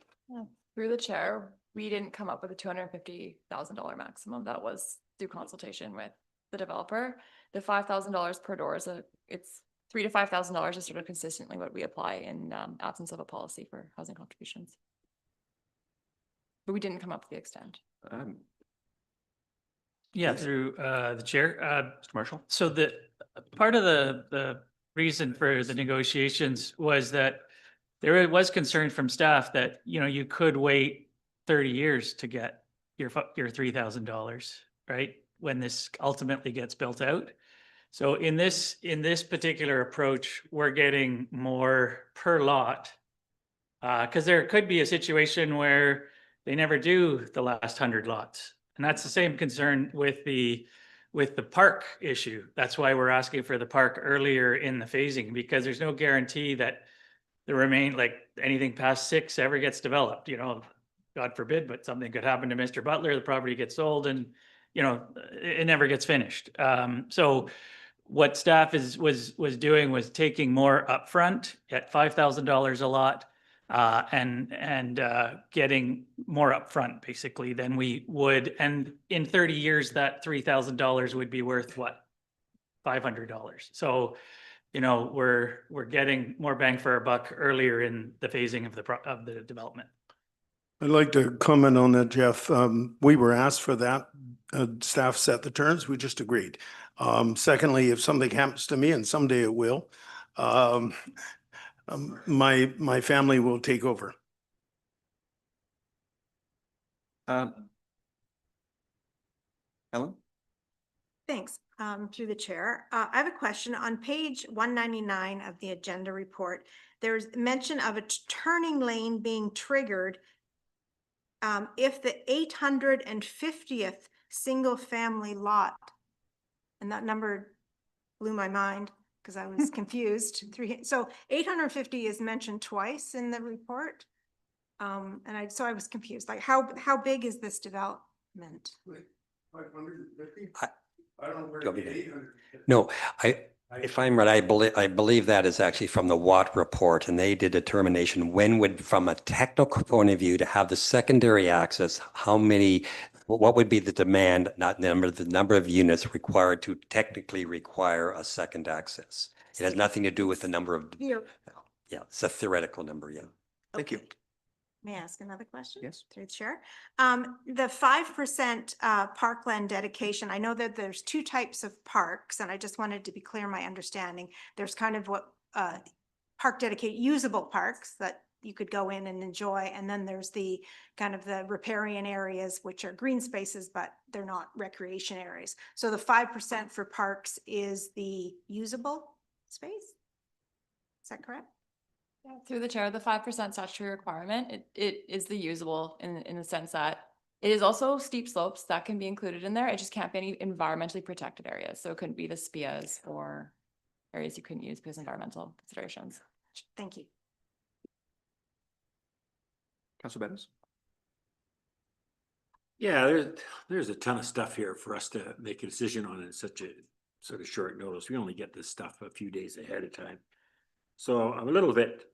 Speaker 14: Through the chair, we didn't come up with a $250,000 maximum. That was through consultation with the developer. The $5,000 per door is it's $3,000 to $5,000 is sort of consistently what we apply in absence of a policy for housing contributions. But we didn't come up with the extent.
Speaker 15: Yeah, through the chair. Mr. Marshall. So the part of the reason for the negotiations was that there was concern from staff that, you know, you could wait 30 years to get your $3,000, right? When this ultimately gets built out. So in this particular approach, we're getting more per lot. Because there could be a situation where they never do the last 100 lots. And that's the same concern with the park issue. That's why we're asking for the park earlier in the phasing, because there's no guarantee that anything past 6 ever gets developed, you know, God forbid, but something could happen to Mr. Butler, the property gets sold and, you know, it never gets finished. So what staff was doing was taking more upfront at $5,000 a lot and getting more upfront basically than we would. And in 30 years, that $3,000 would be worth what? $500. So, you know, we're getting more bang for our buck earlier in the phasing of the development.
Speaker 17: I'd like to comment on that, Jeff. We were asked for that. Staff set the terms. We just agreed. Secondly, if something happens to me, and someday it will, my family will take over.
Speaker 1: Ellen?
Speaker 4: Thanks, through the chair. I have a question. On page 199 of the agenda report, there's mention of a turning lane being triggered if the 850th single family lot, and that number blew my mind because I was confused. So 850 is mentioned twice in the report. And so I was confused, like how big is this development?
Speaker 17: 550?
Speaker 16: I don't know where the 800. No, if I'm right, I believe that is actually from the Watt report, and they did determination when would, from a technical point of view, to have the secondary access, what would be the demand, not the number of units required to technically require a second access. It has nothing to do with the number of, yeah, it's a theoretical number, yeah.
Speaker 1: Thank you.
Speaker 4: May I ask another question?
Speaker 1: Yes.
Speaker 4: Through the chair. The 5% parkland dedication, I know that there's two types of parks, and I just wanted to be clear in my understanding. There's kind of what park dedicate usable parks that you could go in and enjoy. And then there's the kind of the riparian areas, which are green spaces, but they're not recreation areas. So the 5% for parks is the usable space? Is that correct?
Speaker 14: Yeah, through the chair, the 5% statutory requirement, it is the usable in the sense that it is also steep slopes that can be included in there. It just can't be any environmentally protected areas. So it couldn't be the SPIAs or areas you couldn't use because environmental considerations.
Speaker 4: Thank you.
Speaker 1: Councilor Bettis?
Speaker 12: Yeah, there's a ton of stuff here for us to make a decision on in such a sort of short notice. We only get this stuff a few days ahead of time. So I'm a little bit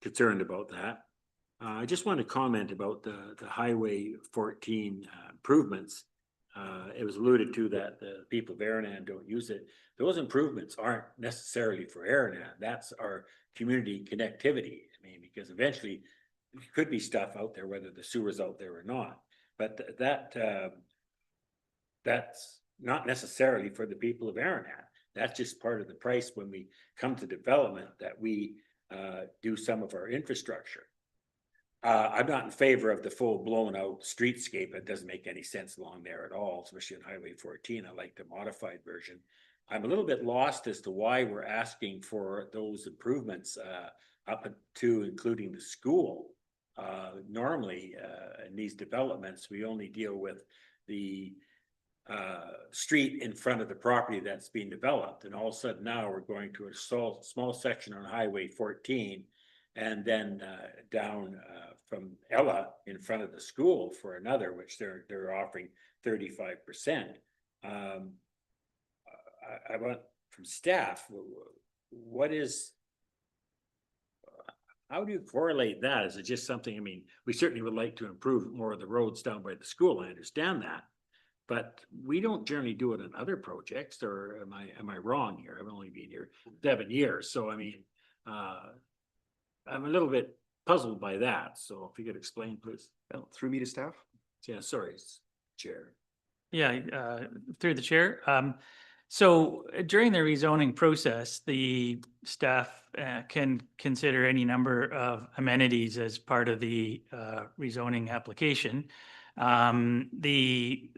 Speaker 12: concerned about that. I just want to comment about the Highway 14 improvements. It was alluded to that the people of Aranan don't use it. Those improvements aren't necessarily for Aranan. That's our community connectivity. I mean, because eventually there could be stuff out there, whether the sewer's out there or not. But that's not necessarily for the people of Aranan. That's just part of the price when we come to development, that we do some of our infrastructure. I'm not in favor of the full blown out streetscape. It doesn't make any sense along there at all, especially on Highway 14. I like the modified version. I'm a little bit lost as to why we're asking for those improvements up to including the school. Normally in these developments, we only deal with the street in front of the property that's being developed, and all of a sudden now we're going to a small section on Highway 14 and then down from Ella in front of the school for another, which they're offering 35%. I want from staff, how do you correlate that? Is it just something, I mean, we certainly would like to improve more of the roads down by the school, I understand that. But we don't generally do it on other projects, or am I wrong here? I've only been here 7 years, so I mean, I'm a little bit puzzled by that. So if you could explain, please.
Speaker 1: Well, through me to staff?
Speaker 12: Yeah, sorry, Chair.
Speaker 15: Yeah, through the chair. So during the rezoning process, the staff can consider any number of amenities as part of the rezoning application. The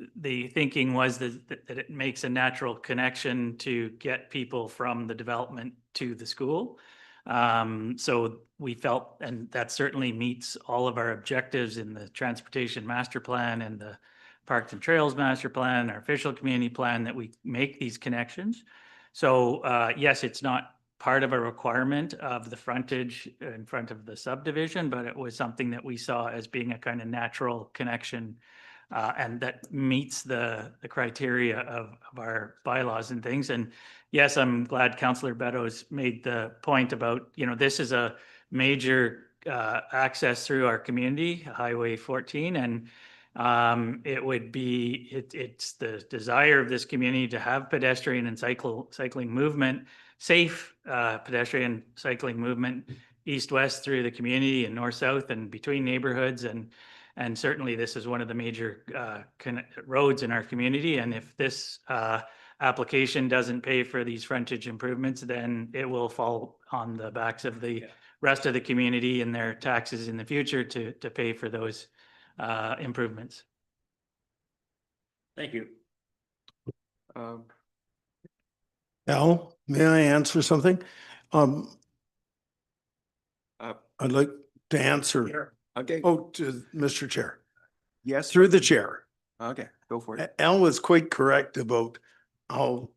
Speaker 15: thinking was that it makes a natural connection to get people from the development to the school. So we felt, and that certainly meets all of our objectives in the transportation master plan and the Parks and Trails master plan, our official community plan, that we make these connections. So yes, it's not part of a requirement of the frontage in front of the subdivision, but it was something that we saw as being a kind of natural connection and that meets the criteria of our bylaws and things. And yes, I'm glad Councillor Beddoes made the point about, this is a major access through our community, Highway 14, and it's the desire of this community to have pedestrian and cycling movement, safe pedestrian cycling movement east-west through the community and north-south and between neighborhoods. And certainly this is one of the major roads in our community. And if this application doesn't pay for these frontage improvements, then it will fall on the backs of the rest of the community and their taxes in the future to pay for those improvements.
Speaker 12: Thank you.
Speaker 17: Al, may I answer something? I'd like to answer.
Speaker 1: Sure. Okay.
Speaker 17: Oh, to Mr. Chair.
Speaker 1: Yes.
Speaker 17: Through the chair.
Speaker 1: Okay, go for it.
Speaker 17: Al was quite correct about how,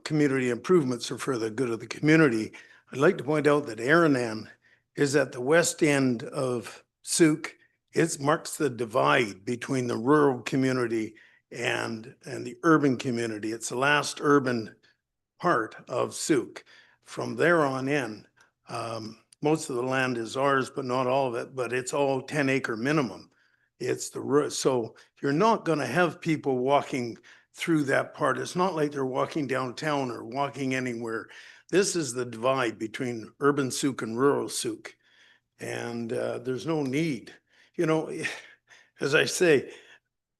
Speaker 17: community improvements are for the good of the community. I'd like to point out that Aranan is at the west end of Sooke. It marks the divide between the rural community and the urban community. It's the last urban part of Sooke. From there on in, most of the land is ours, but not all of it, but it's all 10-acre minimum. So you're not going to have people walking through that part. It's not like they're walking downtown or walking anywhere. This is the divide between urban Sooke and rural Sooke. And there's no need. As I say,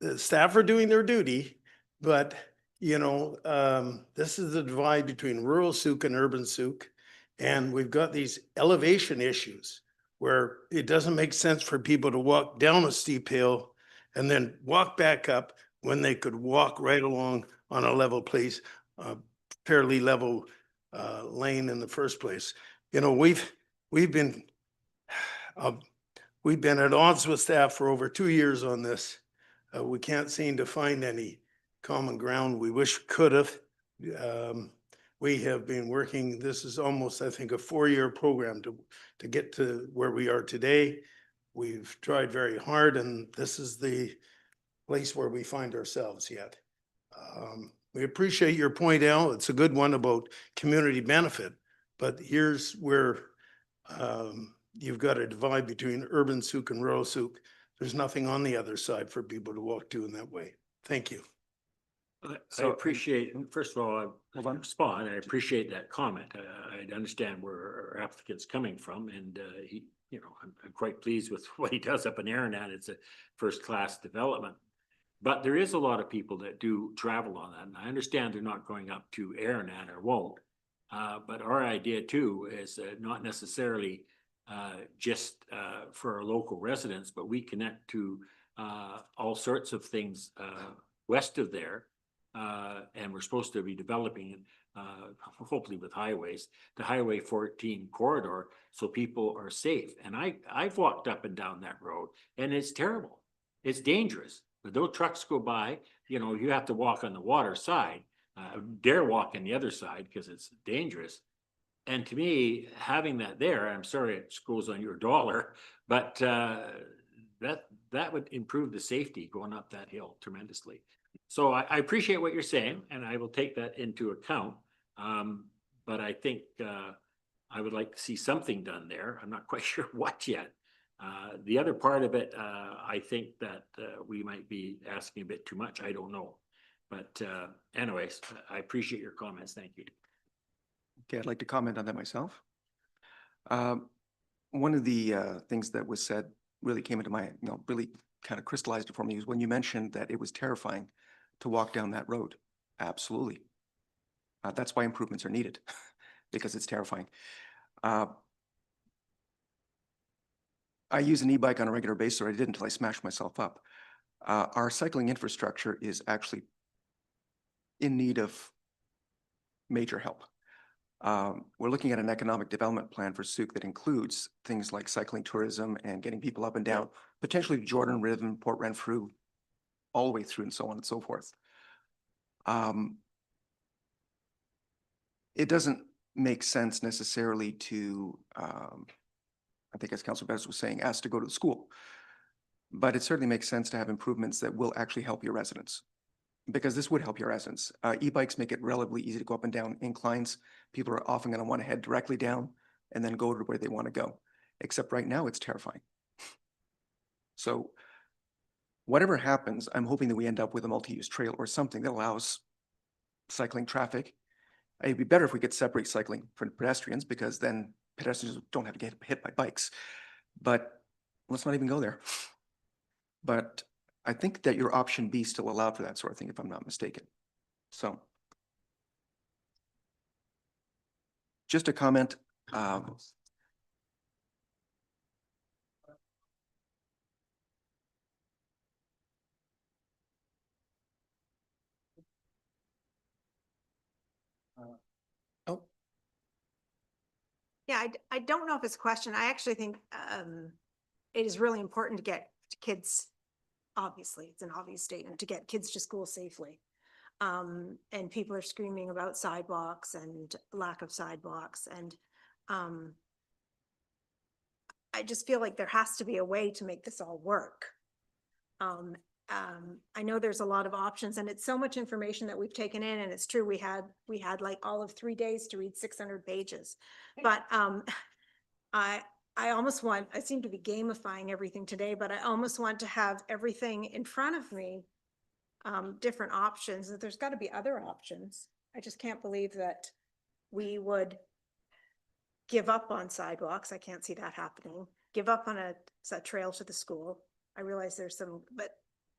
Speaker 17: the staff are doing their duty, but this is the divide between rural Sooke and urban Sooke. And we've got these elevation issues where it doesn't make sense for people to walk down a steep hill and then walk back up when they could walk right along on a level place, fairly level lane in the first place. You know, we've been at odds with staff for over 2 years on this. We can't seem to find any common ground. We wish we could have. We have been working, this is almost, I think, a 4-year program to get to where we are today. We've tried very hard, and this is the place where we find ourselves yet. We appreciate your point, Al. It's a good one about community benefit, but here's where you've got a divide between urban Sooke and rural Sooke. There's nothing on the other side for people to walk to in that way. Thank you.
Speaker 12: I appreciate, first of all, I respond, I appreciate that comment. I understand where our applicant's coming from, and he, you know, I'm quite pleased with what he does up in Aranan. It's a first-class development. But there is a lot of people that do travel on that, and I understand they're not going up to Aranan or won't. But our idea too is not necessarily just for our local residents, but we connect to all sorts of things west of there. And we're supposed to be developing, hopefully with highways, the Highway 14 corridor, so people are safe. And I've walked up and down that road, and it's terrible. It's dangerous. But those trucks go by, you know, you have to walk on the water side. Dare walk on the other side because it's dangerous. And to me, having that there, I'm sorry it goes on your dollar, but that would improve the safety going up that hill tremendously. So I appreciate what you're saying, and I will take that into account. But I think I would like to see something done there. I'm not quite sure what yet. The other part of it, I think that we might be asking a bit too much. I don't know. But anyways, I appreciate your comments. Thank you.
Speaker 1: Okay, I'd like to comment on that myself. One of the things that was said really came into my, really kind of crystallized it for me is when you mentioned that it was terrifying to walk down that road. Absolutely. That's why improvements are needed, because it's terrifying. I use an e-bike on a regular basis, or I did until I smashed myself up. Our cycling infrastructure is actually in need of major help. We're looking at an economic development plan for Sooke that includes things like cycling tourism and getting people up and down, potentially Jordan River, Port Renfrew, all the way through and so on and so forth. It doesn't make sense necessarily to, I think as Councilor Bettis was saying, ask to go to the school. But it certainly makes sense to have improvements that will actually help your residents, because this would help your residents. E-bikes make it relatively easy to go up and down inclines. People are often going to want to head directly down and then go to where they want to go. Except right now, it's terrifying. So whatever happens, I'm hoping that we end up with a multi-use trail or something that allows cycling traffic. It'd be better if we could separate cycling from pedestrians, because then pedestrians don't have to get hit by bikes. But let's not even go there. But I think that your option B still allowed for that sort of thing, if I'm not mistaken. So just a comment.
Speaker 4: Yeah, I don't know if it's a question. I actually think it is really important to get kids, obviously, it's an obvious statement, to get kids to school safely. And people are screaming about sidewalks and lack of sidewalks. And I just feel like there has to be a way to make this all work. I know there's a lot of options, and it's so much information that we've taken in, and it's true, we had like all of 3 days to read 600 pages. But I almost want, I seem to be gamifying everything today, but I almost want to have everything in front of me, different options. There's got to be other options. I just can't believe that we would give up on sidewalks. I can't see that happening. Give up on a trail to the school. I realize there's some, but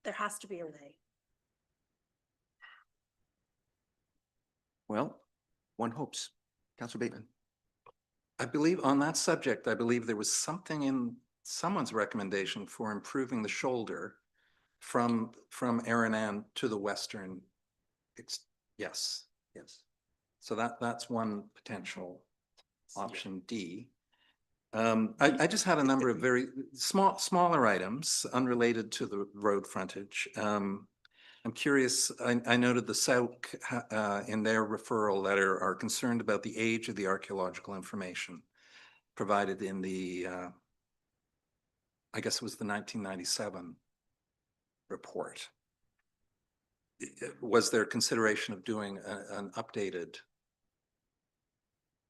Speaker 4: there has to be a way.
Speaker 1: Well, one hopes. Councilor Bateman.
Speaker 11: I believe on that subject, I believe there was something in someone's recommendation for improving the shoulder from Aranan to the western. Yes, yes. So that's one potential option D. I just had a number of very smaller items unrelated to the road frontage. I'm curious, I noted the SAUC in their referral letter are concerned about the age of the archaeological information provided in the, I guess it was the 1997 report. Was there consideration of doing an updated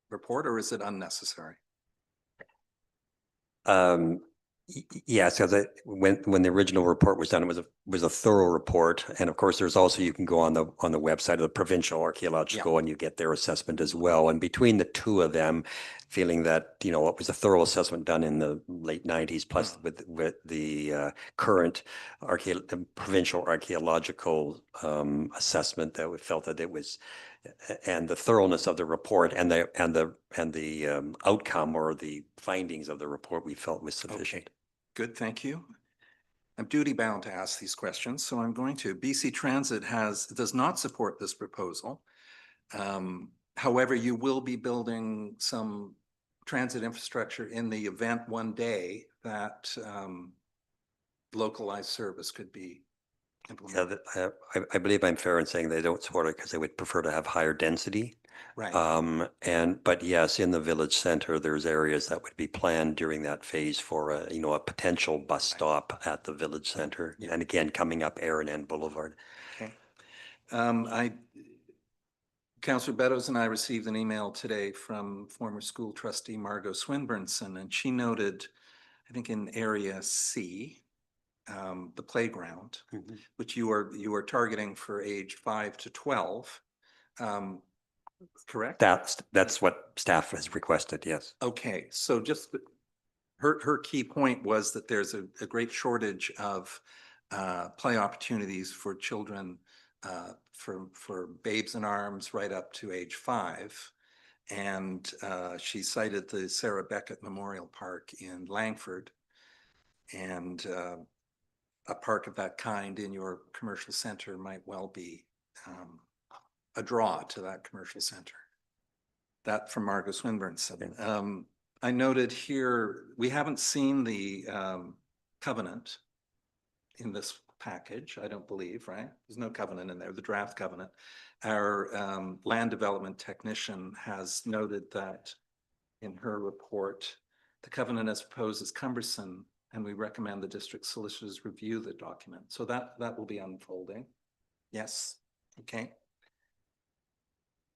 Speaker 11: report, or is it unnecessary?
Speaker 16: Yeah, so when the original report was done, it was a thorough report, and of course, there's also, you can go on the website of the Provincial Archaeological and you get their assessment as well. And between the two of them, feeling that it was a thorough assessment done in the late 90s, plus with the current Provincial Archaeological assessment, that we felt that it was, and the thoroughness of the report and the outcome or the findings of the report, we felt was sufficient.
Speaker 11: Okay. Good, thank you. I'm duty bound to ask these questions, so I'm going to. BC Transit does not support this proposal. However, you will be building some transit infrastructure in the event one day that localized service could be implemented.
Speaker 16: Yeah, I believe I'm fair in saying they don't support it because they would prefer to have higher density.
Speaker 11: Right.
Speaker 16: But yes, in the village center, there's areas that would be planned during that phase for a potential bus stop at the village center.
Speaker 11: Yeah.
Speaker 16: And again, coming up Aranan Boulevard.
Speaker 11: Okay. Councillor Beddoes and I received an email today from former school trustee Margot Swinburneson, and she noted, I think in area C, the playground, which you are targeting for age 5 to 12. Correct?
Speaker 16: That's what staff has requested, yes.
Speaker 11: Okay, so just her key point was that there's a great shortage of play opportunities for children for babes in arms right up to age 5. And she cited the Sarah Beckett Memorial Park in Langford, and a park of that kind in your commercial center might well be a draw to that commercial center. That from Margot Swinburne said. I noted here, we haven't seen the covenant in this package, I don't believe, right? There's no covenant in there, the draft covenant. Our land development technician has noted that in her report, the covenant as proposed is cumbersome, and we recommend the district solicitors review the document. So that will be unfolding. Yes, okay.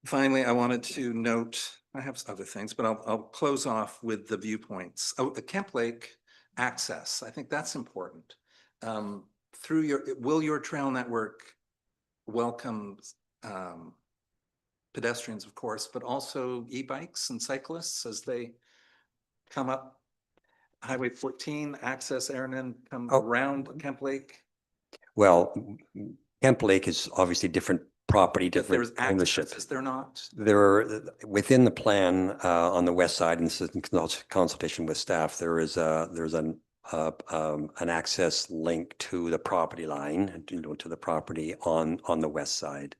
Speaker 11: Finally, I wanted to note, I have other things, but I'll close off with the viewpoints. Oh, the Kemp Lake access, I think that's important. Will your trail network welcome pedestrians, of course, but also e-bikes and cyclists as they come up Highway 14, access Aranan, come around Kemp Lake?
Speaker 16: Well, Kemp Lake is obviously different property,
Speaker 11: There's
Speaker 16: different ownership.
Speaker 11: access, is there not?
Speaker 16: There are, within the plan on the west side, and this is in consultation with staff, there's an access link to the property line, to the property on the west side.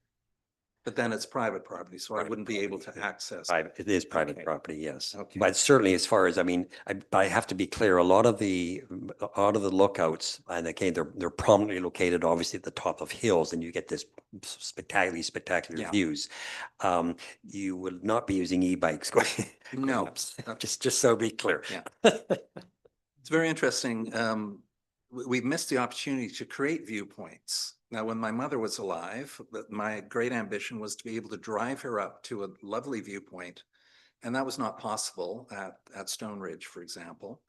Speaker 11: But then it's private property, so I wouldn't be able to access.
Speaker 16: It is private
Speaker 11: Okay.
Speaker 16: property, yes.
Speaker 11: Okay.
Speaker 16: But certainly, as far as, I have to be clear, a lot of the lookouts, and again, they're prominently located, obviously, at the top of hills, and you get this spectacular
Speaker 11: Yeah.
Speaker 16: views. You will not be using e-bikes going.
Speaker 11: No.
Speaker 16: Just so be clear.
Speaker 11: Yeah. It's very interesting. We've missed the opportunity to create viewpoints. Now, when my mother was alive, my great ambition was to be able to drive her up to a lovely viewpoint. And that was not possible at Stone Ridge, for example.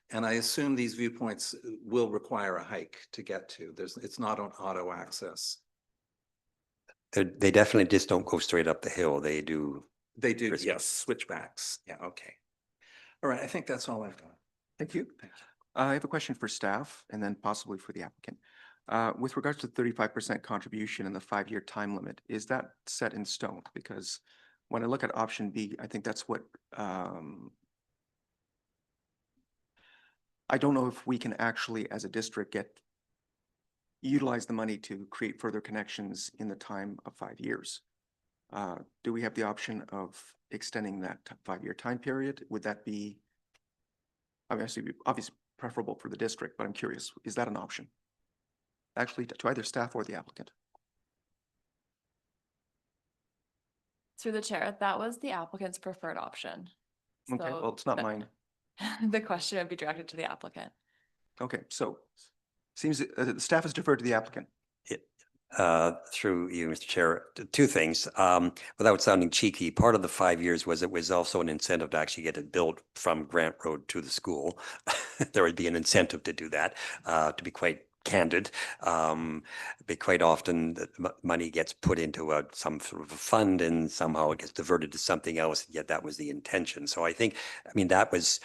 Speaker 11: And I assume these viewpoints will require a hike to get to. It's not on auto access.
Speaker 16: They definitely just don't go straight up the hill. They do.
Speaker 11: They do, yes, switchbacks. Yeah, okay. All right, I think that's all I've got.
Speaker 1: Thank you.
Speaker 11: Thank you.
Speaker 1: I have a question for staff and then possibly for the applicant. With regards to 35% contribution and the 5-year time limit, is that set in stone? Because when I look at option B, I think that's what, I don't know if we can actually, as a district, utilize the money to create further connections in the time of 5 years. Do we have the option of extending that 5-year time period? Would that be, obviously preferable for the district, but I'm curious, is that an option? Actually, to either staff or the applicant?
Speaker 14: Through the chair, that was the applicant's preferred option.
Speaker 1: Okay,
Speaker 14: So
Speaker 1: well, it's not mine.
Speaker 14: the question would be directed to the applicant.
Speaker 1: Okay, so seems the staff has deferred to the applicant.
Speaker 16: Through you, Mr. Chair, two things. Without sounding cheeky, part of the 5 years was it was also an incentive to actually get it built from Grant Road to the school. There would be an incentive to do that, to be quite candid. But quite often the money gets put into some sort of a fund and somehow it gets diverted to something else, yet that was the intention. So I think, I mean, that's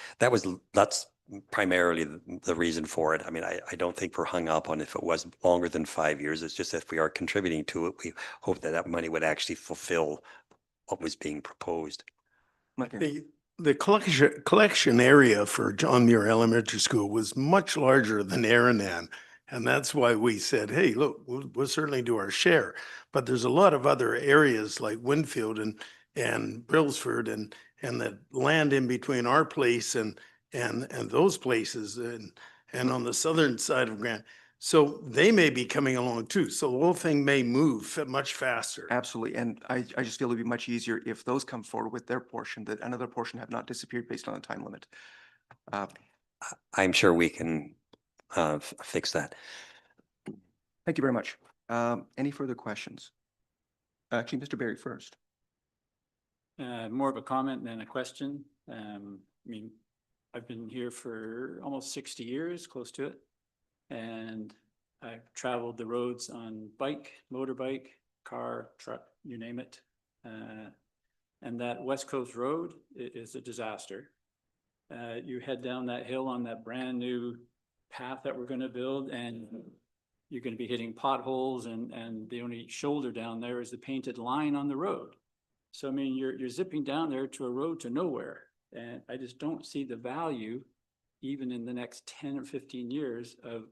Speaker 16: primarily the reason for it. I mean, I don't think we're hung up on if it was longer than 5 years. It's just if we are contributing to it, we hope that that money would actually fulfill what was being proposed.
Speaker 17: The collection area for John Muir Elementary School was much larger than Aranan. And that's why we said, hey, look, we'll certainly do our share. But there's a lot of other areas like Winfield and Brailsford and the land in between our place and those places and on the southern side of Grant. So they may be coming along too. So the whole thing may move much faster.
Speaker 1: Absolutely. And I just feel it'd be much easier if those come forward with their portion, that another portion have not disappeared based on the time limit.
Speaker 16: I'm sure we can fix that.
Speaker 1: Thank you very much. Any further questions? Actually, Mr. Barry first.
Speaker 3: More of a comment than a question. I mean, I've been here for almost 60 years, close to it. And I've traveled the roads on bike, motorbike, car, truck, you name it. And that West Coast Road is a disaster. You head down that hill on that brand new path that we're going to build and you're going to be hitting potholes and the only shoulder down there is the painted line on the road. So, I mean, you're zipping down there to a road to nowhere. And I just don't see the value, even in the next 10 or 15 years, of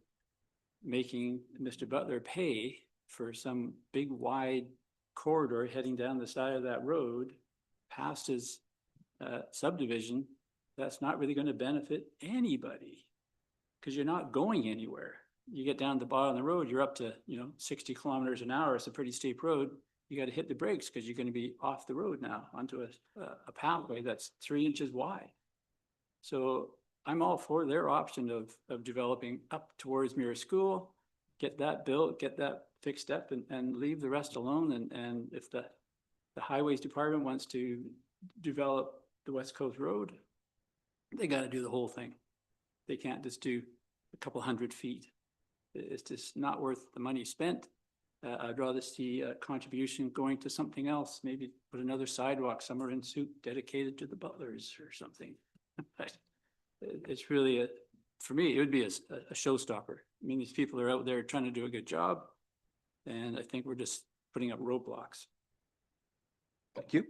Speaker 3: making Mr. Butler pay for some big wide corridor heading down the side of that road past his subdivision. That's not really going to benefit anybody because you're not going anywhere. You get down to the bottom of the road, you're up to 60 kilometers an hour. It's a pretty steep road. You got to hit the brakes because you're going to be off the road now onto a pathway that's 3 inches wide. So I'm all for their option of developing up towards Muir School, get that built, get that fixed up and leave the rest alone. And if the highways department wants to develop the West Coast Road, they got to do the whole thing. They can't just do a couple 100 feet. It's just not worth the money spent. I'd rather see a contribution going to something else, maybe put another sidewalk somewhere in Sooke dedicated to the Butlers or something. It's really, for me, it would be a showstopper. I mean, these people are out there trying to do a good job, and I think we're just putting up roadblocks.
Speaker 1: Thank you.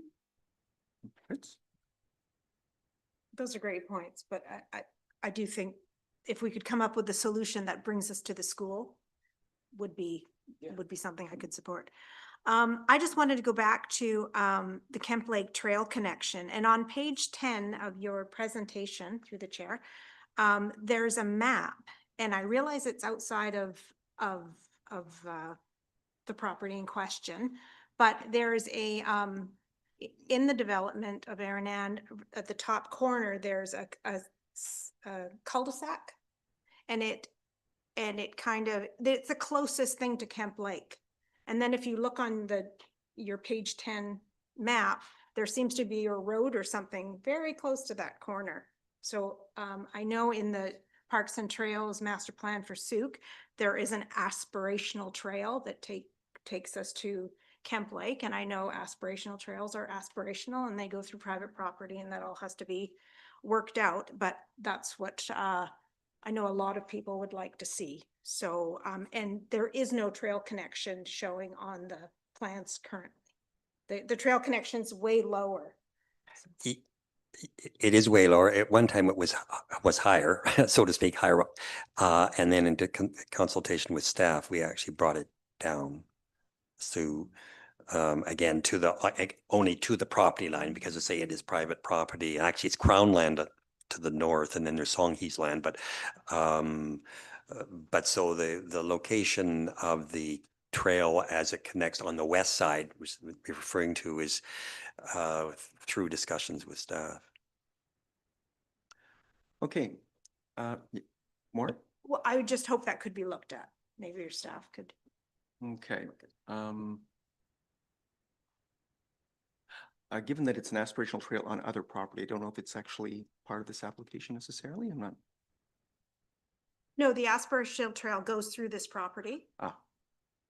Speaker 1: Fritz?
Speaker 4: Those are great points, but I do think if we could come up with a solution that brings us to the school would be something I could support. I just wanted to go back to the Kemp Lake Trail connection. And on page 10 of your presentation through the chair, there's a map. And I realize it's outside of the property in question, but there's a, in the development of Aranan, at the top corner, there's a cul-de-sac. And it kind of, it's the closest thing to Kemp Lake. And then if you look on your page 10 map, there seems to be a road or something very close to that corner. So I know in the Parks and Trails master plan for Sooke, there is an aspirational trail that takes us to Kemp Lake. And I know aspirational trails are aspirational and they go through private property and that all has to be worked out. But that's what I know a lot of people would like to see. So, and there is no trail connection showing on the plans currently. The trail connection's way lower.
Speaker 16: It is way lower. At one time it was higher, so to speak, higher up. And then into consultation with staff, we actually brought it down. So again, to the only to the property line, because I say it is private property. Actually, it's Crown land to the north, and then there's Songhees land. But so the location of the trail as it connects on the west side, which we're referring to, is through discussions with staff.
Speaker 1: Okay. More?
Speaker 4: Well, I would just hope that could be looked at. Maybe your staff could.
Speaker 1: Okay. Given that it's an aspirational trail on other property, I don't know if it's actually part of this application necessarily. I'm not.
Speaker 4: No, the aspirational trail goes through this property.
Speaker 1: Ah.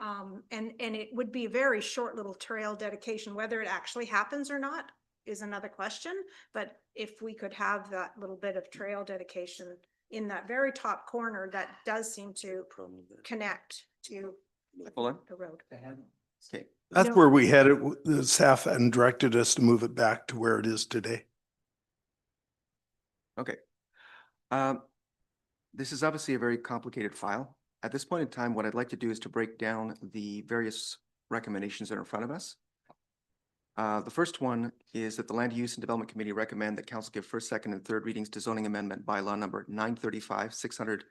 Speaker 4: And it would be a very short little trail dedication. Whether it actually happens or not is another question. But if we could have that little bit of trail dedication in that very top corner, that does seem to connect to
Speaker 1: Hold on.
Speaker 4: the road.
Speaker 1: Okay.
Speaker 17: That's
Speaker 4: No.
Speaker 17: where we had it, the staff and directed us to move it back to where it is today.
Speaker 1: Okay. This is obviously a very complicated file. At this point in time, what I'd like to do is to break down the various recommendations that are in front of us. The first one is that the Land Use and Development Committee recommend that council give first, second, and third readings to zoning amendment bylaw number 935 600-115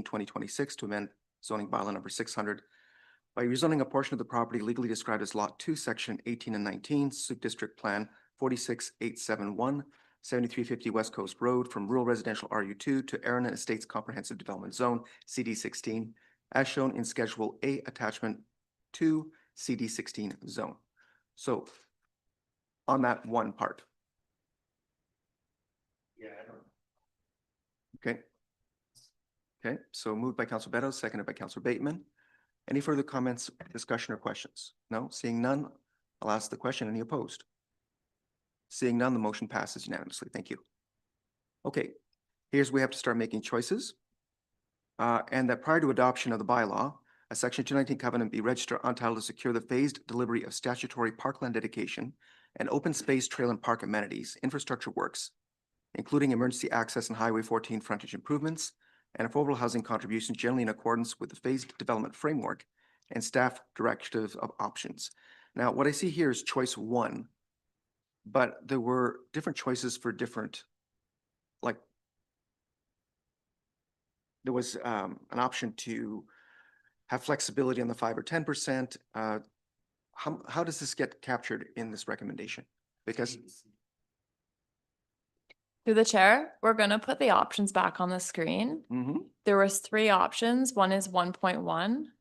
Speaker 1: 2026 to amend zoning bylaw number 600 by rezoning a portion of the property legally described as Lot 2, Section 18 and 19, Sooke District Plan 46871, 7350 West Coast Road from rural residential RU2 to Aranan Estates Comprehensive Development Zone, CD16, as shown in Schedule A, Attachment 2, CD16 Zone. So, on that one part.
Speaker 11: Yeah, I don't.
Speaker 1: Okay. Okay, so moved by Councilor Beto, seconded by Councilor Bateman. Any further comments, discussion, or questions? No, seeing none, I'll ask the question. Any opposed? Seeing none, the motion passes unanimously. Thank you. Okay, here's where we have to start making choices. And that prior to adoption of the bylaw, a Section 219 covenant be registered on title to secure the phased delivery of statutory parkland dedication and open space trail and park amenities, infrastructure works, including emergency access and Highway 14 frontage improvements and affordable housing contributions generally in accordance with the phased development framework and staff directive of options. Now, what I see here is choice one, but there were different choices for different, like, there was an option to have flexibility on the 5 or 10%. How does this get captured in this recommendation? Because
Speaker 14: Through the chair, we're gonna put the options back on the screen. There was 3 options. One is 1.1,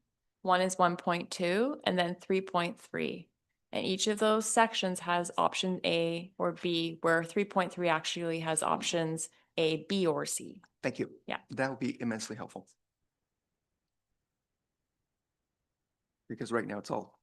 Speaker 14: one is 1.2, and then 3.3. And each of those sections has option A or B, where 3.3 actually has options A, B, or C.
Speaker 1: Thank you.
Speaker 14: Yeah.
Speaker 1: That would be immensely helpful. Because right now it's all.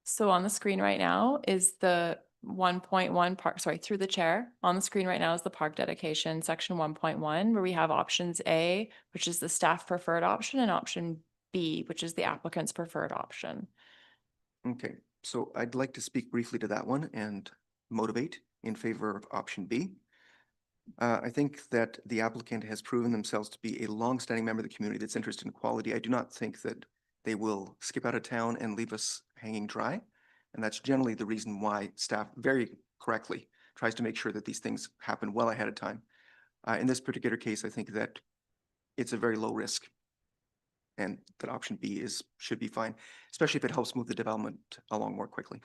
Speaker 14: So on the screen right now is the 1.1 park, sorry, through the chair. On the screen right now is the park dedication, section 1.1, where we have options A, which is the staff preferred option, and option B, which is the applicant's preferred option.
Speaker 1: Okay, so I'd like to speak briefly to that one and motivate in favor of option B. I think that the applicant has proven themselves to be a longstanding member of the community that's interested in quality. I do not think that they will skip out of town and leave us hanging dry. And that's generally the reason why staff very correctly tries to make sure that these things happen well ahead of time. In this particular case, I think that it's a very low risk and that option B should be fine, especially if it helps move the development along more quickly.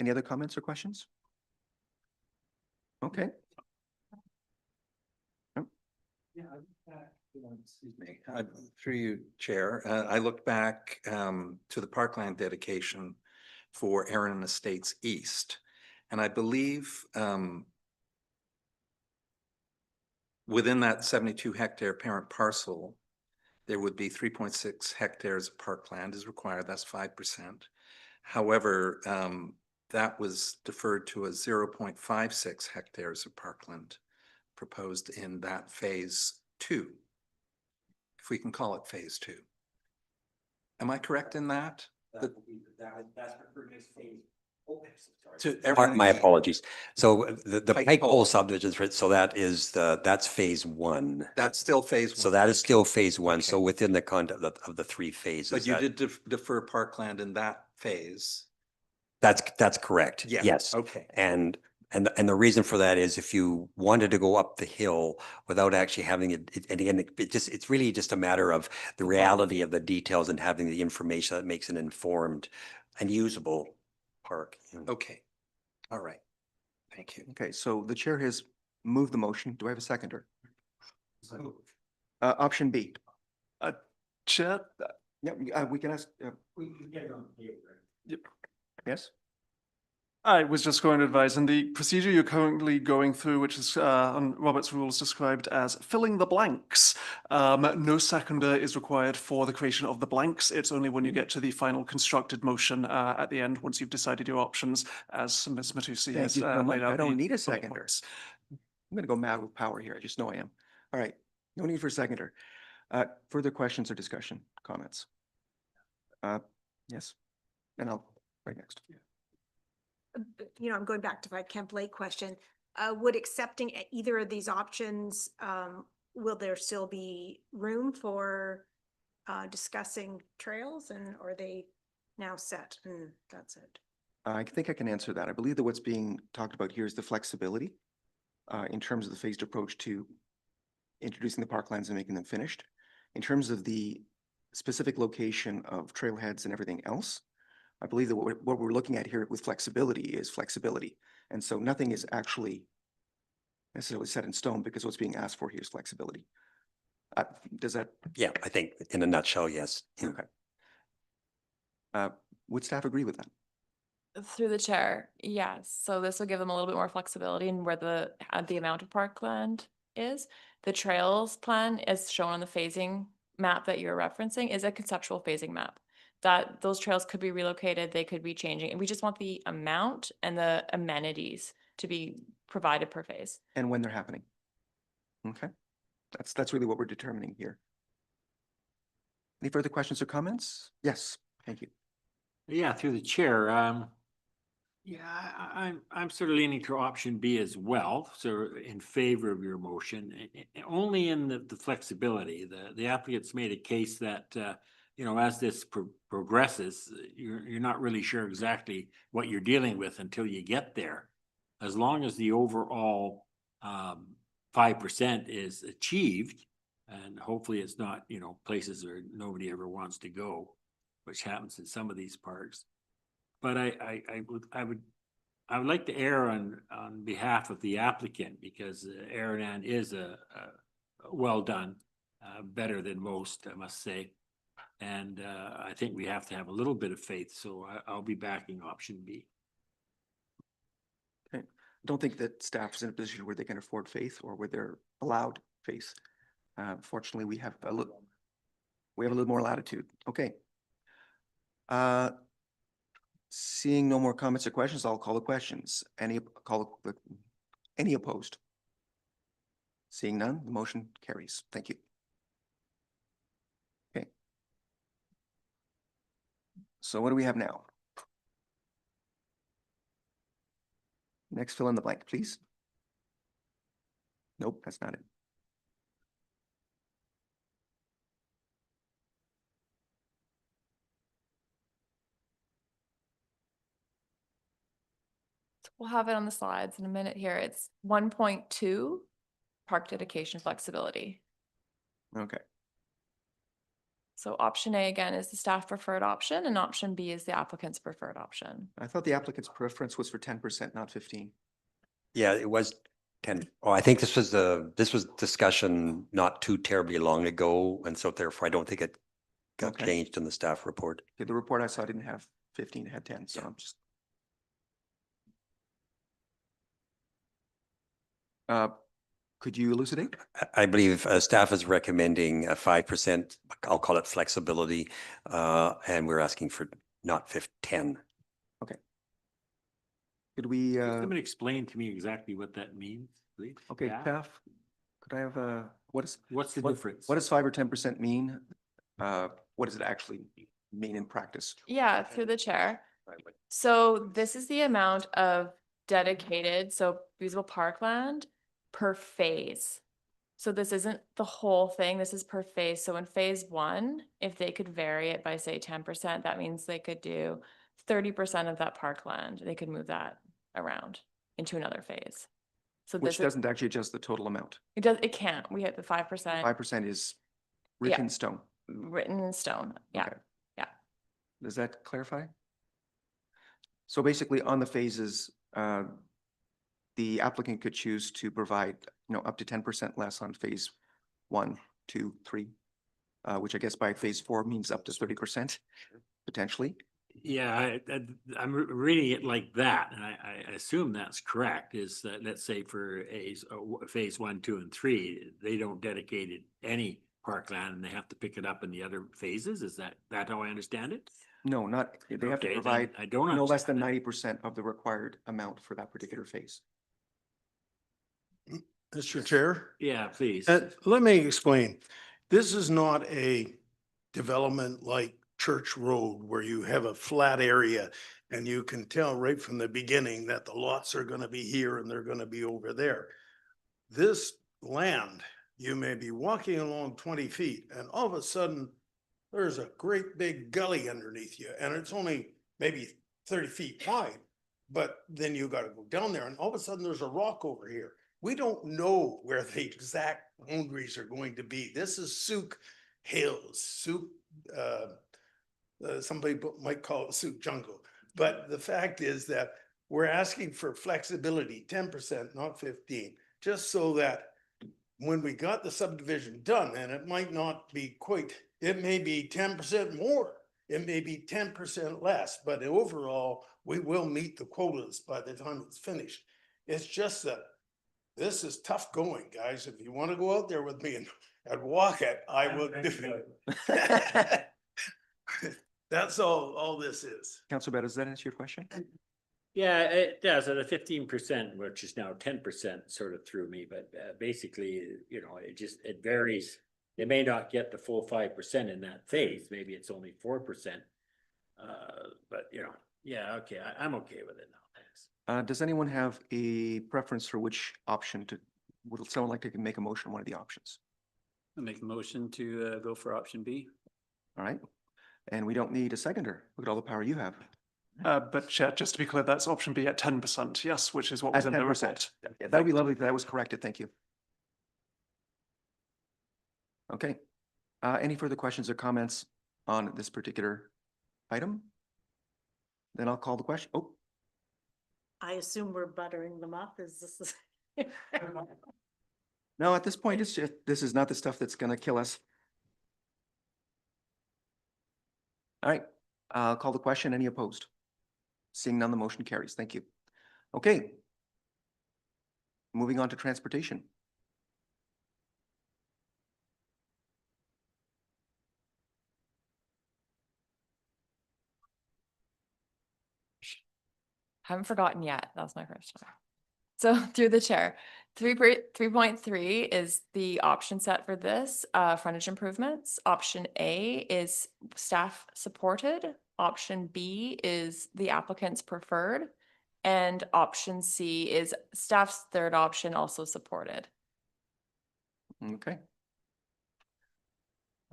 Speaker 1: Any other comments or questions? Okay.
Speaker 11: Yeah, excuse me, through you, Chair. I looked back to the parkland dedication for Aranan Estates East, and I believe within that 72 hectare parent parcel, there would be 3.6 hectares of parkland is required. That's 5%. However, that was deferred to a 0.56 hectares of parkland proposed in that phase two. If we can call it phase two. Am I correct in that? That- To
Speaker 16: My
Speaker 11: everything-
Speaker 16: apologies. So the
Speaker 11: Pike
Speaker 16: Pike
Speaker 11: Pole.
Speaker 16: Pole subdivision, so that is that's phase one.
Speaker 11: That's still phase one.
Speaker 16: So that is still phase one. So
Speaker 11: Okay.
Speaker 16: within the context of the three phases.
Speaker 11: But you
Speaker 16: that-
Speaker 11: did defer Parkland in that phase.
Speaker 16: That's correct.
Speaker 11: Yeah,
Speaker 16: Yes.
Speaker 11: okay.
Speaker 16: And the reason for that is if you wanted to go up the hill without actually having it, and again, it's really just a matter of the reality of the details and having the information that makes an informed and usable park.
Speaker 11: Okay. All right. Thank you.
Speaker 1: Okay, so the chair has moved the motion. Do I have a seconder? Option B.
Speaker 2: Chair,
Speaker 1: Yeah, we can ask,
Speaker 2: Yep.
Speaker 1: yes?
Speaker 2: I was just going to advise, in the procedure you're currently going through, which is on Robert's rules described as filling the blanks, no seconder is required for the creation of the blanks. It's only when you get to the final constructed motion at the end, once you've decided your options, as Ms. Matusi
Speaker 1: Thank
Speaker 2: has
Speaker 1: you so much.
Speaker 2: laid out.
Speaker 1: I don't
Speaker 2: the
Speaker 1: need a
Speaker 2: bullet
Speaker 1: seconder.
Speaker 2: points.
Speaker 1: I'm gonna go mad with power here. I just know I am. All right, no need for a seconder. Further questions or discussion, comments? Yes, and I'll, right next.
Speaker 4: You know, I'm going back to my Kemp Lake question. Would accepting either of these options, will there still be room for discussing trails, and are they now set and that's it?
Speaker 1: I think I can answer that. I believe that what's being talked about here is the flexibility in terms of the phased approach to introducing the parklands and making them finished. In terms of the specific location of trailheads and everything else, I believe that what we're looking at here with flexibility is flexibility. And so nothing is actually necessarily set in stone because what's being asked for here is flexibility. Does that?
Speaker 16: Yeah, I think in a nutshell, yes.
Speaker 1: Okay. Would staff agree with that?
Speaker 14: Through the chair, yes. So this will give them a little bit more flexibility in where the amount of parkland is. The trails plan, as shown on the phasing map that you're referencing, is a conceptual phasing map. That those trails could be relocated, they could be changing, and we just want the amount and the amenities to be provided per phase.
Speaker 1: And when they're happening? Okay, that's really what we're determining here. Any further questions or comments? Yes, thank you.
Speaker 12: Yeah, through the chair, I'm sort of leaning to option B as well, so in favor of your motion, only in the flexibility. The applicant's made a case that, you know, as this progresses, you're not really sure exactly what you're dealing with until you get there. As long as the overall 5% is achieved, and hopefully it's not, you know, places where nobody ever wants to go, which happens in some of these parks. But I would like to err on behalf of the applicant, because Aranan is a well done, better than most, I must say. And I think we have to have a little bit of faith, so I'll be backing option B.
Speaker 1: Okay, don't think that staff is in a position where they can afford faith or where they're allowed faith. Fortunately, we have a little more latitude. Okay. Seeing no more comments or questions, I'll call the questions. Any opposed? Seeing none, the motion carries. Thank you. Okay. So what do we have now? Next, fill in the blank, please. Nope, that's not it.
Speaker 14: We'll have it on the slides in a minute here. It's 1.2 park dedication flexibility.
Speaker 1: Okay.
Speaker 14: So option A again is the staff preferred option, and option B is the applicant's preferred option.
Speaker 1: I thought the applicant's preference was for 10%, not 15.
Speaker 16: Yeah, it was 10. Oh, I think this was discussion not too terribly long ago. And so therefore, I don't think it got
Speaker 1: Okay.
Speaker 16: changed in the staff report.
Speaker 1: Okay, the report I saw didn't have 15, it had 10, so I'm just. Could you elucidate?
Speaker 16: I believe staff is recommending a 5%, I'll call it flexibility, and we're asking for not 10.
Speaker 1: Okay. Could we,
Speaker 12: Somebody explain to me exactly what that means, please?
Speaker 1: okay,
Speaker 12: Yeah.
Speaker 1: staff, could I have a
Speaker 12: What's the
Speaker 1: what-
Speaker 12: difference?
Speaker 1: What does 5 or 10% mean? What does it actually mean in practice?
Speaker 14: Yeah, through the chair. So this is the amount of dedicated, so usable parkland per phase. So this isn't the whole thing, this is per phase. So in phase one, if they could vary it by say 10%, that means they could do 30% of that parkland. They could move that around into another phase. So
Speaker 1: Which
Speaker 14: this is,
Speaker 1: doesn't actually adjust the total amount.
Speaker 14: it can't. We hit the 5%
Speaker 1: 5% is
Speaker 14: Yeah.
Speaker 1: written in stone.
Speaker 14: written in stone. Yeah,
Speaker 1: Okay.
Speaker 14: yeah.
Speaker 1: Does that clarify? So basically on the phases, the applicant could choose to provide, up to 10% less on phase 1, 2, 3, which I guess by phase 4 means up to 30% potentially.
Speaker 12: Yeah, I'm reading it like that, and I assume that's correct, is that, let's say for phase 1, 2, and 3, they don't dedicate it any parkland and they have to pick it up in the other phases. Is that how I understand it?
Speaker 1: No, not, they have to
Speaker 12: Okay, then
Speaker 1: provide
Speaker 12: I don't
Speaker 1: no less than
Speaker 12: understand
Speaker 1: 90% of the required amount for that particular phase.
Speaker 17: Mr. Chair?
Speaker 12: Yeah, please.
Speaker 17: Let me explain. This is not a development like Church Road where you have a flat area and you can tell right from the beginning that the lots are gonna be here and they're gonna be over there. This land, you may be walking along 20 feet and all of a sudden there's a great big gully underneath you and it's only maybe 30 feet wide. But then you gotta go down there and all of a sudden there's a rock over here. We don't know where the exact boundaries are going to be. This is Souk Hills, Souk, somebody might call it Souk Jungle. But the fact is that we're asking for flexibility, 10%, not 15, just so that when we got the subdivision done, and it might not be quite, it may be 10% more, it may be 10% less, but overall, we will meet the quotas by the time it's finished. It's just that this is tough going, guys. If you want to go out there with me and walk it, I will do it. That's all this is.
Speaker 1: Councilor Better, does that answer your question?
Speaker 12: Yeah, it does. At a 15%, which is now 10%, sort of threw me, but basically, it varies. They may not get the full 5% in that phase. Maybe it's only 4%. But yeah, okay, I'm okay with it now. Thanks.
Speaker 1: Does anyone have a preference for which option would someone like to make a motion on one of the options?
Speaker 3: I'll make a motion to go for option B.
Speaker 1: All right. And we don't need a seconder. Look at all the power you have.
Speaker 2: But Chair, just to be clear, that's option B at 10%, yes, which is what was
Speaker 1: At
Speaker 2: in the
Speaker 1: 10%.
Speaker 2: report.
Speaker 1: Yeah, that would be lovely if that was corrected. Thank you. Okay. Any further questions or comments on this particular item? Then I'll call the question. Oh,
Speaker 18: I assume we're buttering them up. Is this?
Speaker 1: no, at this point, it's just, this is not the stuff that's gonna kill us. All right, I'll call the question. Any opposed? Seeing none, the motion carries. Thank you. Okay. Moving on to transportation.
Speaker 14: Haven't forgotten yet. That was my first time. So through the chair, 3.3 is the option set for this, frontage improvements. Option A is staff supported. Option B is the applicant's preferred. And option C is staff's third option, also supported.
Speaker 1: Okay.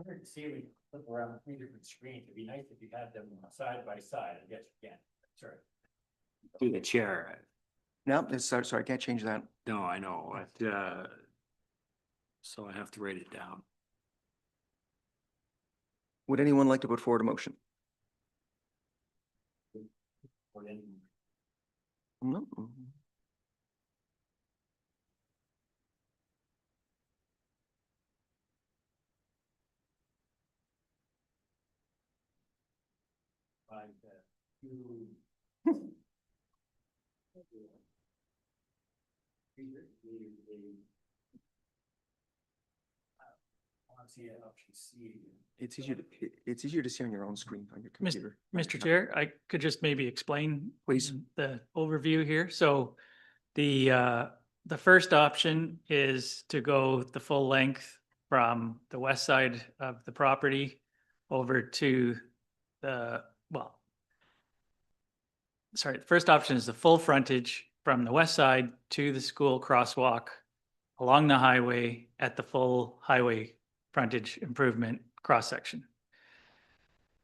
Speaker 12: I heard Sealy flip around 3 different screens. It'd be nice if you had them side by side. I guess you can. Sorry. Through the chair.
Speaker 1: No, sorry, I can't change that.
Speaker 12: No, I know. So I have to write it down.
Speaker 1: Would anyone like to put forward a motion? No. It's easier to see on your own screen on your computer.
Speaker 15: Mr. Chair, I could just maybe explain
Speaker 1: Please.
Speaker 15: the overview here. So the the first option is to go the full length from the west side of the property over to the, well, sorry, the first option is the full frontage from the west side to the school crosswalk along the highway at the full highway frontage improvement cross-section.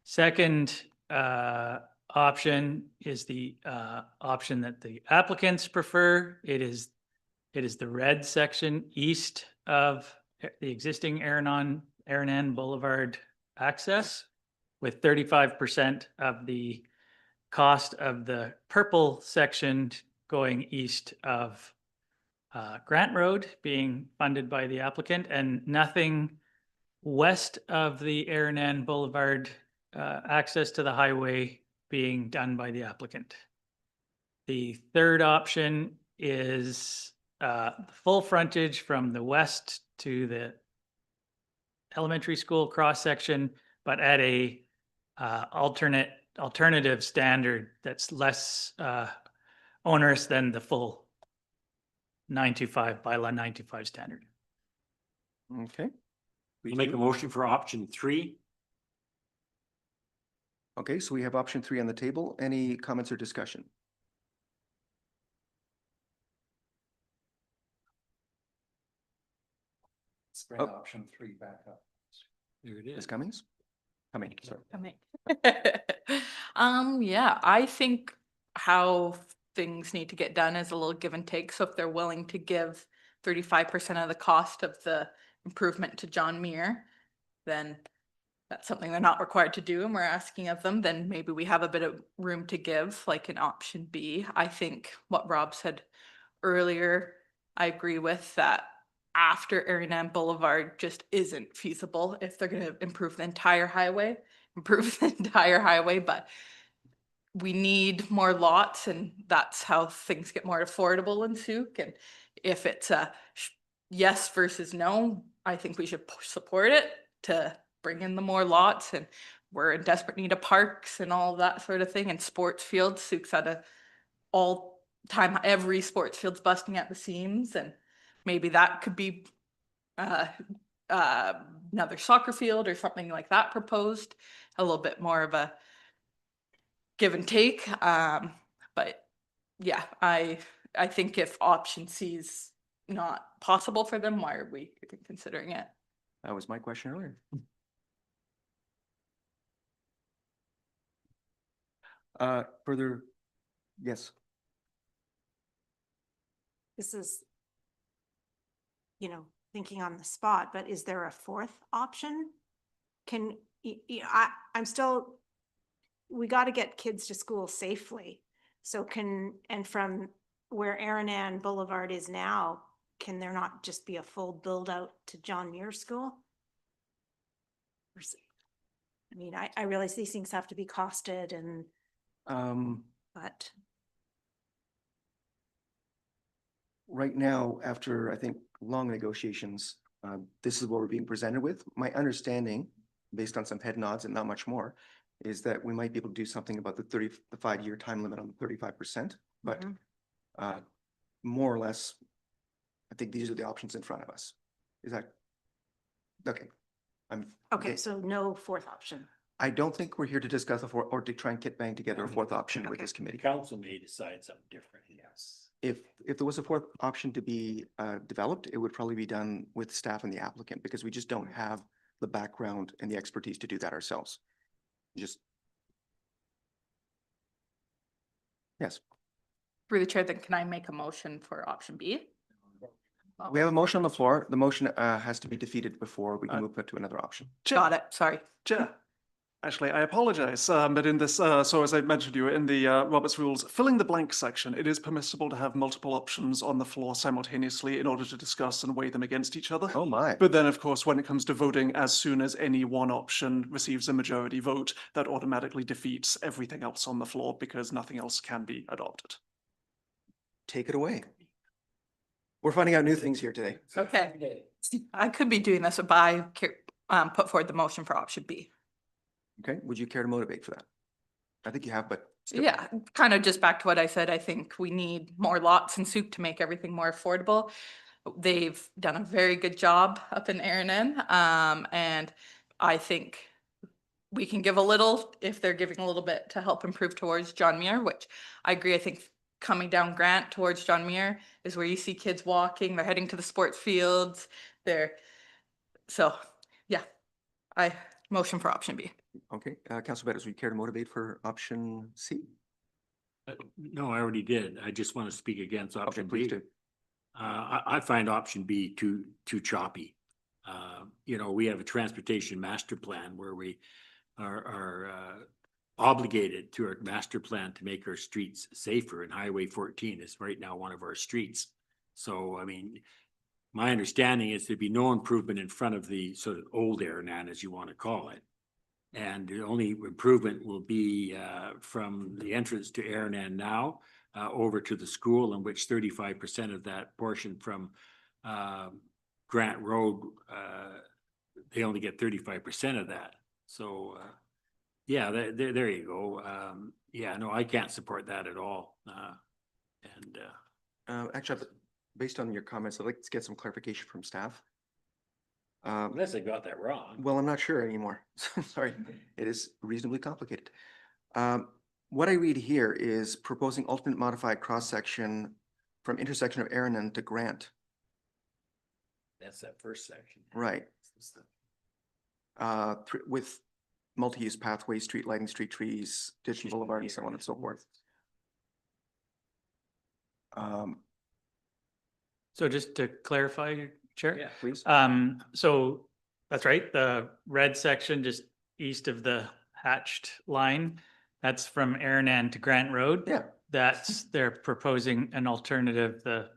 Speaker 15: Second option is the option that the applicants prefer. It is the red section east of the existing Aranan Boulevard access, with 35% of the cost of the purple section going east of Grant Road being funded by the applicant, and nothing west of the Aranan Boulevard access to the highway being done by the applicant. The third option is full frontage from the west to the elementary school cross section, but at a alternative standard that's less onerous than the full 925 bylaw 925 standard.
Speaker 1: Okay.
Speaker 12: We make a motion for option 3.
Speaker 1: Okay, so we have option 3 on the table. Any comments or discussion?
Speaker 11: Let's bring option 3 back up.
Speaker 3: There it
Speaker 1: Ms.
Speaker 3: is.
Speaker 1: Cummings? Coming, sorry.
Speaker 13: Yeah, I think how things need to get done is a little give and take. So if they're willing to give 35% of the cost of the improvement to John Muir, then that's something they're not required to do and we're asking of them, then maybe we have a bit of room to give, like in option B. I think what Rob said earlier, I agree with that. After Aranan Boulevard just isn't feasible if they're going to improve the entire highway, but we need more lots, and that's how things get more affordable in Souk. And if it's a yes versus no, I think we should support it to bring in the more lots, and we're in desperate need of parks and all that sort of thing, and sports fields. Souk's at a all time, every sports field's busting at the seams, and maybe that could be another soccer field or something like that proposed, a little bit more of a give and take. But yeah, I think if option C is not possible for them, why are we even considering it?
Speaker 1: That was my question earlier. Further, yes.
Speaker 4: This is, thinking on the spot, but is there a fourth option? I'm still, we got to get kids to school safely. So and from where Aranan Boulevard is now, can there not just be a full build out to John Muir School? I mean, I realize these things have to be costed and, but.
Speaker 1: Right now, after I think long negotiations, this is what we're being presented with. My understanding, based on some head nods and not much more, is that we might be able to do something about the 5-year time limit on the 35%. But more or less, I think these are the options in front of us. Is that okay?
Speaker 4: Okay, so no fourth option.
Speaker 1: I don't think we're here to discuss or to try and bang together a fourth option with this committee.
Speaker 12: Council may decide something different, yes.
Speaker 1: If there was a fourth option to be developed, it would probably be done with staff and the applicant, because we just don't have the background and the expertise to do that ourselves. Just. Yes.
Speaker 13: Through the chair, then can I make a motion for option B?
Speaker 1: We have a motion on the floor. The motion has to be defeated before we can move it to another option.
Speaker 13: Got it, sorry.
Speaker 2: Chair, actually, I apologize, but in this, so as I mentioned to you, in the Robert's Rules, filling the blank section, it is permissible to have multiple options on the floor simultaneously in order to discuss and weigh them against each other.
Speaker 1: Oh my.
Speaker 2: But then, of course, when it comes to voting, as soon as any one option receives a majority vote, that automatically defeats everything else on the floor because nothing else can be adopted.
Speaker 1: Take it away. We're finding out new things here today.
Speaker 13: Okay. I could be doing this, but I put forward the motion for option B.
Speaker 1: Okay, would you care to motivate for that? I think you have, but. still.
Speaker 13: Yeah, kind of just back to what I said, I think we need more lots in Souk to make everything more affordable. They've done a very good job up in Aranan, and I think we can give a little, if they're giving a little bit to help improve towards John Muir, which I agree, I think coming down Grant towards John Muir is where you see kids walking, they're heading to the sports fields, so, yeah, I motion for option B.
Speaker 1: Okay, Councilor Bettis, would you care to motivate for option C?
Speaker 12: No, I already did. I just want to speak against
Speaker 1: Okay,
Speaker 12: option
Speaker 1: please
Speaker 12: B.
Speaker 1: do.
Speaker 12: I find option B too choppy. You know, we have a transportation master plan where we are obligated through our master plan to make our streets safer, and Highway 14 is right now one of our streets. So, I mean, my understanding is there'd be no improvement in front of the sort of old Aranan, as you want to call it. And the only improvement will be from the entrance to Aranan now over to the school, in which 35% of that portion from Grant Road, they only get 35% of that. So, yeah, there you go. Yeah, no, I can't support that at all.
Speaker 1: Actually, based on your comments, I'd like to get some clarification from staff.
Speaker 12: Unless I got that wrong.
Speaker 1: Well, I'm not sure anymore. Sorry, it is reasonably complicated. What I read here is proposing alternate modified cross-section from intersection of Aranan to Grant.
Speaker 12: That's that first section.
Speaker 1: Right. With multi-use pathways, street lighting, street trees, ditch and boulevard, and so on and so forth.
Speaker 15: So just to clarify, Chair?
Speaker 12: Yeah,
Speaker 1: please.
Speaker 15: So that's right, the red section just east of the hatched line, that's from Aranan to Grant Road.
Speaker 1: Yeah.
Speaker 15: They're proposing an alternative, the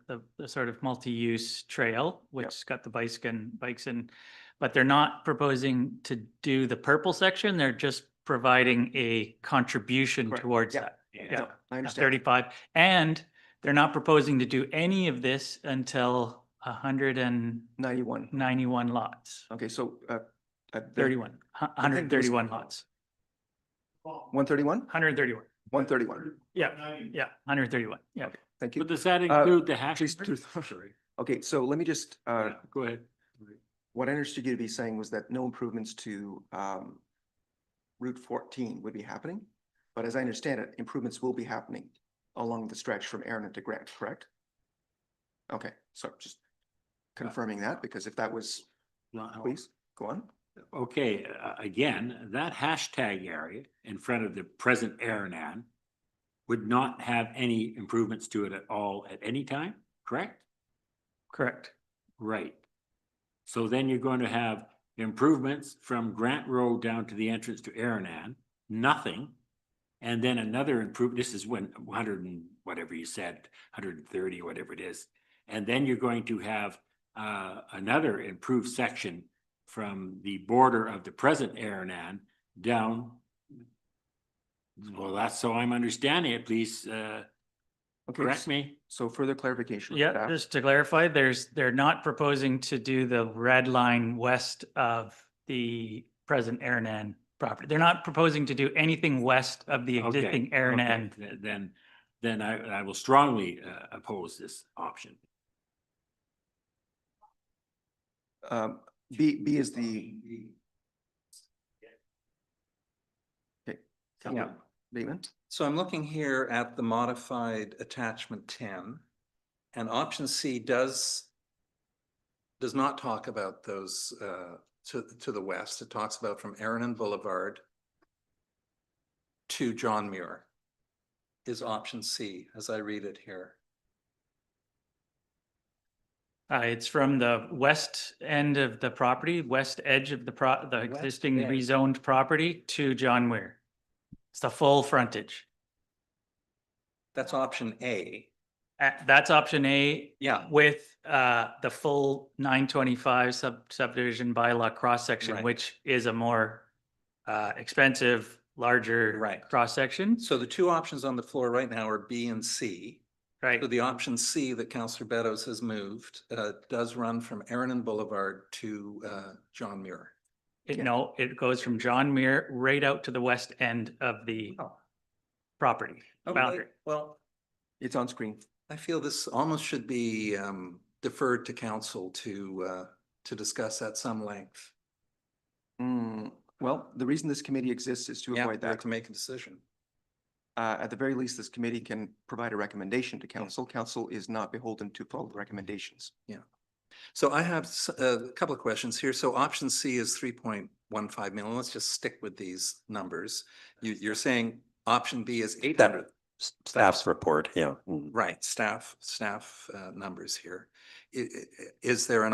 Speaker 15: sort of multi-use trail, which's got the bikes in, but they're not proposing to do the purple section, they're just providing a contribution
Speaker 1: Correct.
Speaker 15: towards
Speaker 1: Yeah.
Speaker 15: that.
Speaker 1: Yeah, I understand.
Speaker 15: 35, and they're not proposing to do any of this until
Speaker 1: 91
Speaker 15: lots.
Speaker 1: Okay, so
Speaker 15: 131 lots.
Speaker 1: 131?
Speaker 15: 131.
Speaker 1: 131.
Speaker 15: Yeah, 131, yeah.
Speaker 1: Thank you.
Speaker 12: But does that include the hash?
Speaker 1: Sorry. Okay, so let me just,
Speaker 12: Go ahead.
Speaker 1: what I understood you to be saying was that no improvements to Route 14 would be happening. But as I understand it, improvements will be happening along the stretch from Aranan to Grant, correct? Okay, so just confirming that, because if that was, please, go on.
Speaker 12: Okay, again, that hashtag area in front of the present Aranan would not have any improvements to it at all at any time, correct?
Speaker 15: Correct.
Speaker 12: Right. So then you're going to have improvements from Grant Road down to the entrance to Aranan, nothing. And then another improvement, this is when 100 and whatever you said, 130, whatever it is. And then you're going to have another improved section from the border of the present Aranan down. Well, that's so I'm understanding it, please correct me.
Speaker 1: So further clarification.
Speaker 15: Yeah,
Speaker 1: staff.
Speaker 15: just to clarify, they're not proposing to do the red line west of the present Aranan property. They're not proposing to do anything west of the existing Aranan.
Speaker 12: Okay. Then I will strongly oppose this option.
Speaker 1: B is the. Okay.
Speaker 11: Yeah.
Speaker 1: Bateman?
Speaker 11: So I'm looking here at the modified attachment 10, and option C does not talk about those to the west. It talks about from Aranan Boulevard to John Muir is option C, as I read it here.
Speaker 15: It's from the west end of the property, west edge of the existing
Speaker 11: edge.
Speaker 15: rezoned property to John Muir. It's the full frontage.
Speaker 11: That's option A.
Speaker 15: That's option A.
Speaker 11: Yeah.
Speaker 15: With the full 925 subdivision bylaw cross section,
Speaker 11: Right.
Speaker 15: which is a more expensive, larger
Speaker 11: Right.
Speaker 15: cross section.
Speaker 11: So the two options on the floor right now are B and C.
Speaker 15: Right.
Speaker 11: So the option C that Councillor Beddoes has moved does run from Aranan Boulevard to John Muir.
Speaker 15: No, it goes from John Muir right out to the west end of the property boundary.
Speaker 11: Well,
Speaker 1: It's on screen.
Speaker 11: I feel this almost should be deferred to council to discuss at some length.
Speaker 1: Well, the reason this committee exists is to
Speaker 11: Yeah,
Speaker 1: avoid
Speaker 11: we have
Speaker 1: that.
Speaker 11: to make a decision.
Speaker 1: At the very least, this committee can provide a recommendation to council. Council is not beholden to follow the recommendations.
Speaker 11: Yeah. So I have a couple of questions here. So option C is 3.15 million. Let's just stick with these numbers. You're saying option B is 800.
Speaker 16: Staff's report, yeah.
Speaker 11: Right, staff numbers here. Is there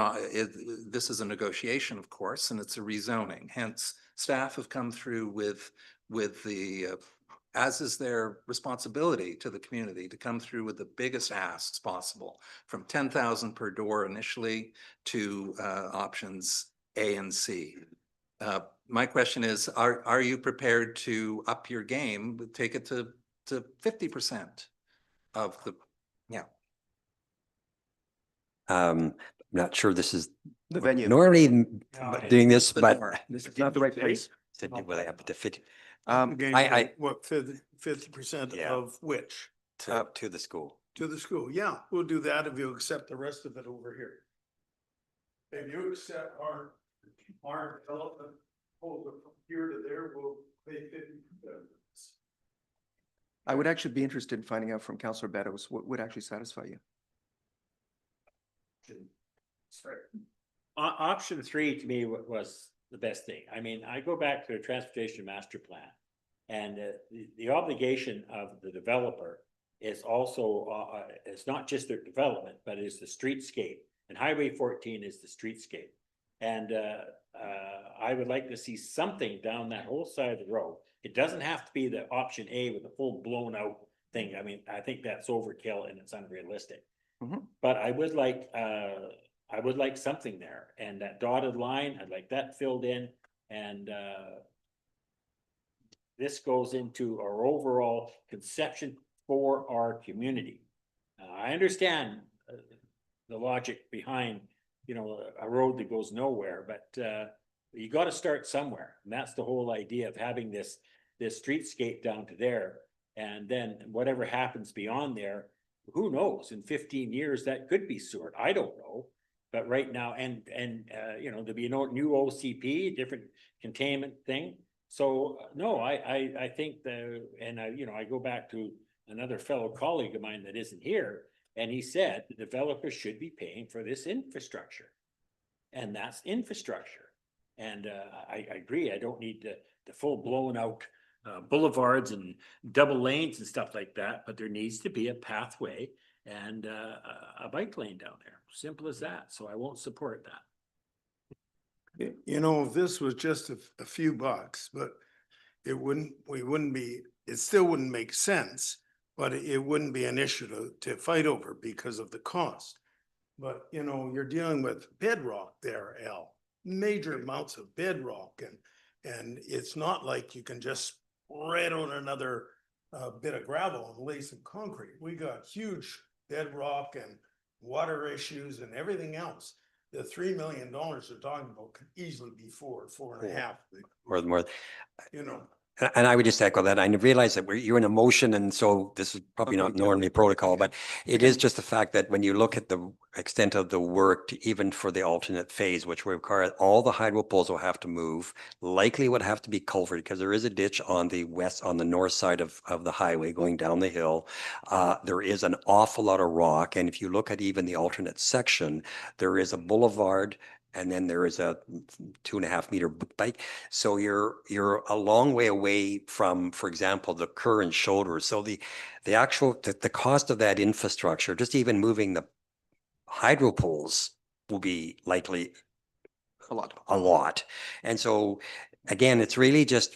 Speaker 11: this is a negotiation, of course, and it's a rezoning. Hence, staff have come through with the, as is their responsibility to the community, to come through with the biggest asks possible, from 10,000 per door initially to options A and C. My question is, are you prepared to up your game, take it to 50% of the, yeah.
Speaker 16: Not sure this is
Speaker 1: The venue.
Speaker 16: normally doing this,
Speaker 11: The
Speaker 16: but
Speaker 11: door.
Speaker 1: This is not the right place.
Speaker 16: will I have to fit
Speaker 17: What, 50%
Speaker 16: Yeah.
Speaker 17: of which?
Speaker 16: to the school?
Speaker 17: To the school, yeah, we'll do that if you accept the rest of it over here. If you accept our development over from here to there, we'll pay 50%.
Speaker 1: I would actually be interested in finding out from Councillor Beddoes what would actually satisfy you.
Speaker 12: Option 3 to me was the best thing. I mean, I go back to a transportation master plan. And the obligation of the developer is also, it's not just their development, but it's the streetscape. And Highway 14 is the streetscape. And I would like to see something down that whole side of the road. It doesn't have to be the option A with a full blown out thing. I mean, I think that's overkill and it's unrealistic. But I would like something there, and that dotted line, I'd like that filled in, and this goes into our overall conception for our community. I understand the logic behind, you know, a road that goes nowhere, but you got to start somewhere, and that's the whole idea of having this streetscape down to there, and then whatever happens beyond there, who knows? In 15 years, that could be Seward. I don't know. But right now, and you know, there'll be no new OCP, different containment thing. So no, I think you know, I go back to another fellow colleague of mine that isn't here, and he said the developers should be paying for this infrastructure, and that's infrastructure. And I agree. I don't need the full blown out boulevards and double lanes and stuff like that, but there needs to be a pathway and a bike lane down there. Simple as that. So I won't support that.
Speaker 17: You know, if this was just a few bucks, but it still wouldn't make sense, but it wouldn't be an issue to fight over because of the cost. But, you know, you're dealing with bedrock there, Al, major amounts of bedrock, and it's not like you can just spread on another bit of gravel and lay some concrete. We got huge bedrock and water issues and everything else. The $3 million they're talking about could easily be 4.5.
Speaker 16: More,
Speaker 17: you know.
Speaker 16: And I would just echo that. I realize that you're in a motion, and so this is probably not normally protocol, but it is just the fact that when you look at the extent of the work, even for the alternate phase, which will require all the hydro poles will have to move, likely would have to be culverted because there is a ditch on the north side of the highway going down the hill. There is an awful lot of rock, and if you look at even the alternate section, there is a boulevard. And then there is a 2.5 meter bike. So you're a long way away from, for example, the current shoulder. So the cost of that infrastructure, just even moving the hydro poles, will be likely a lot. And so again, it's really just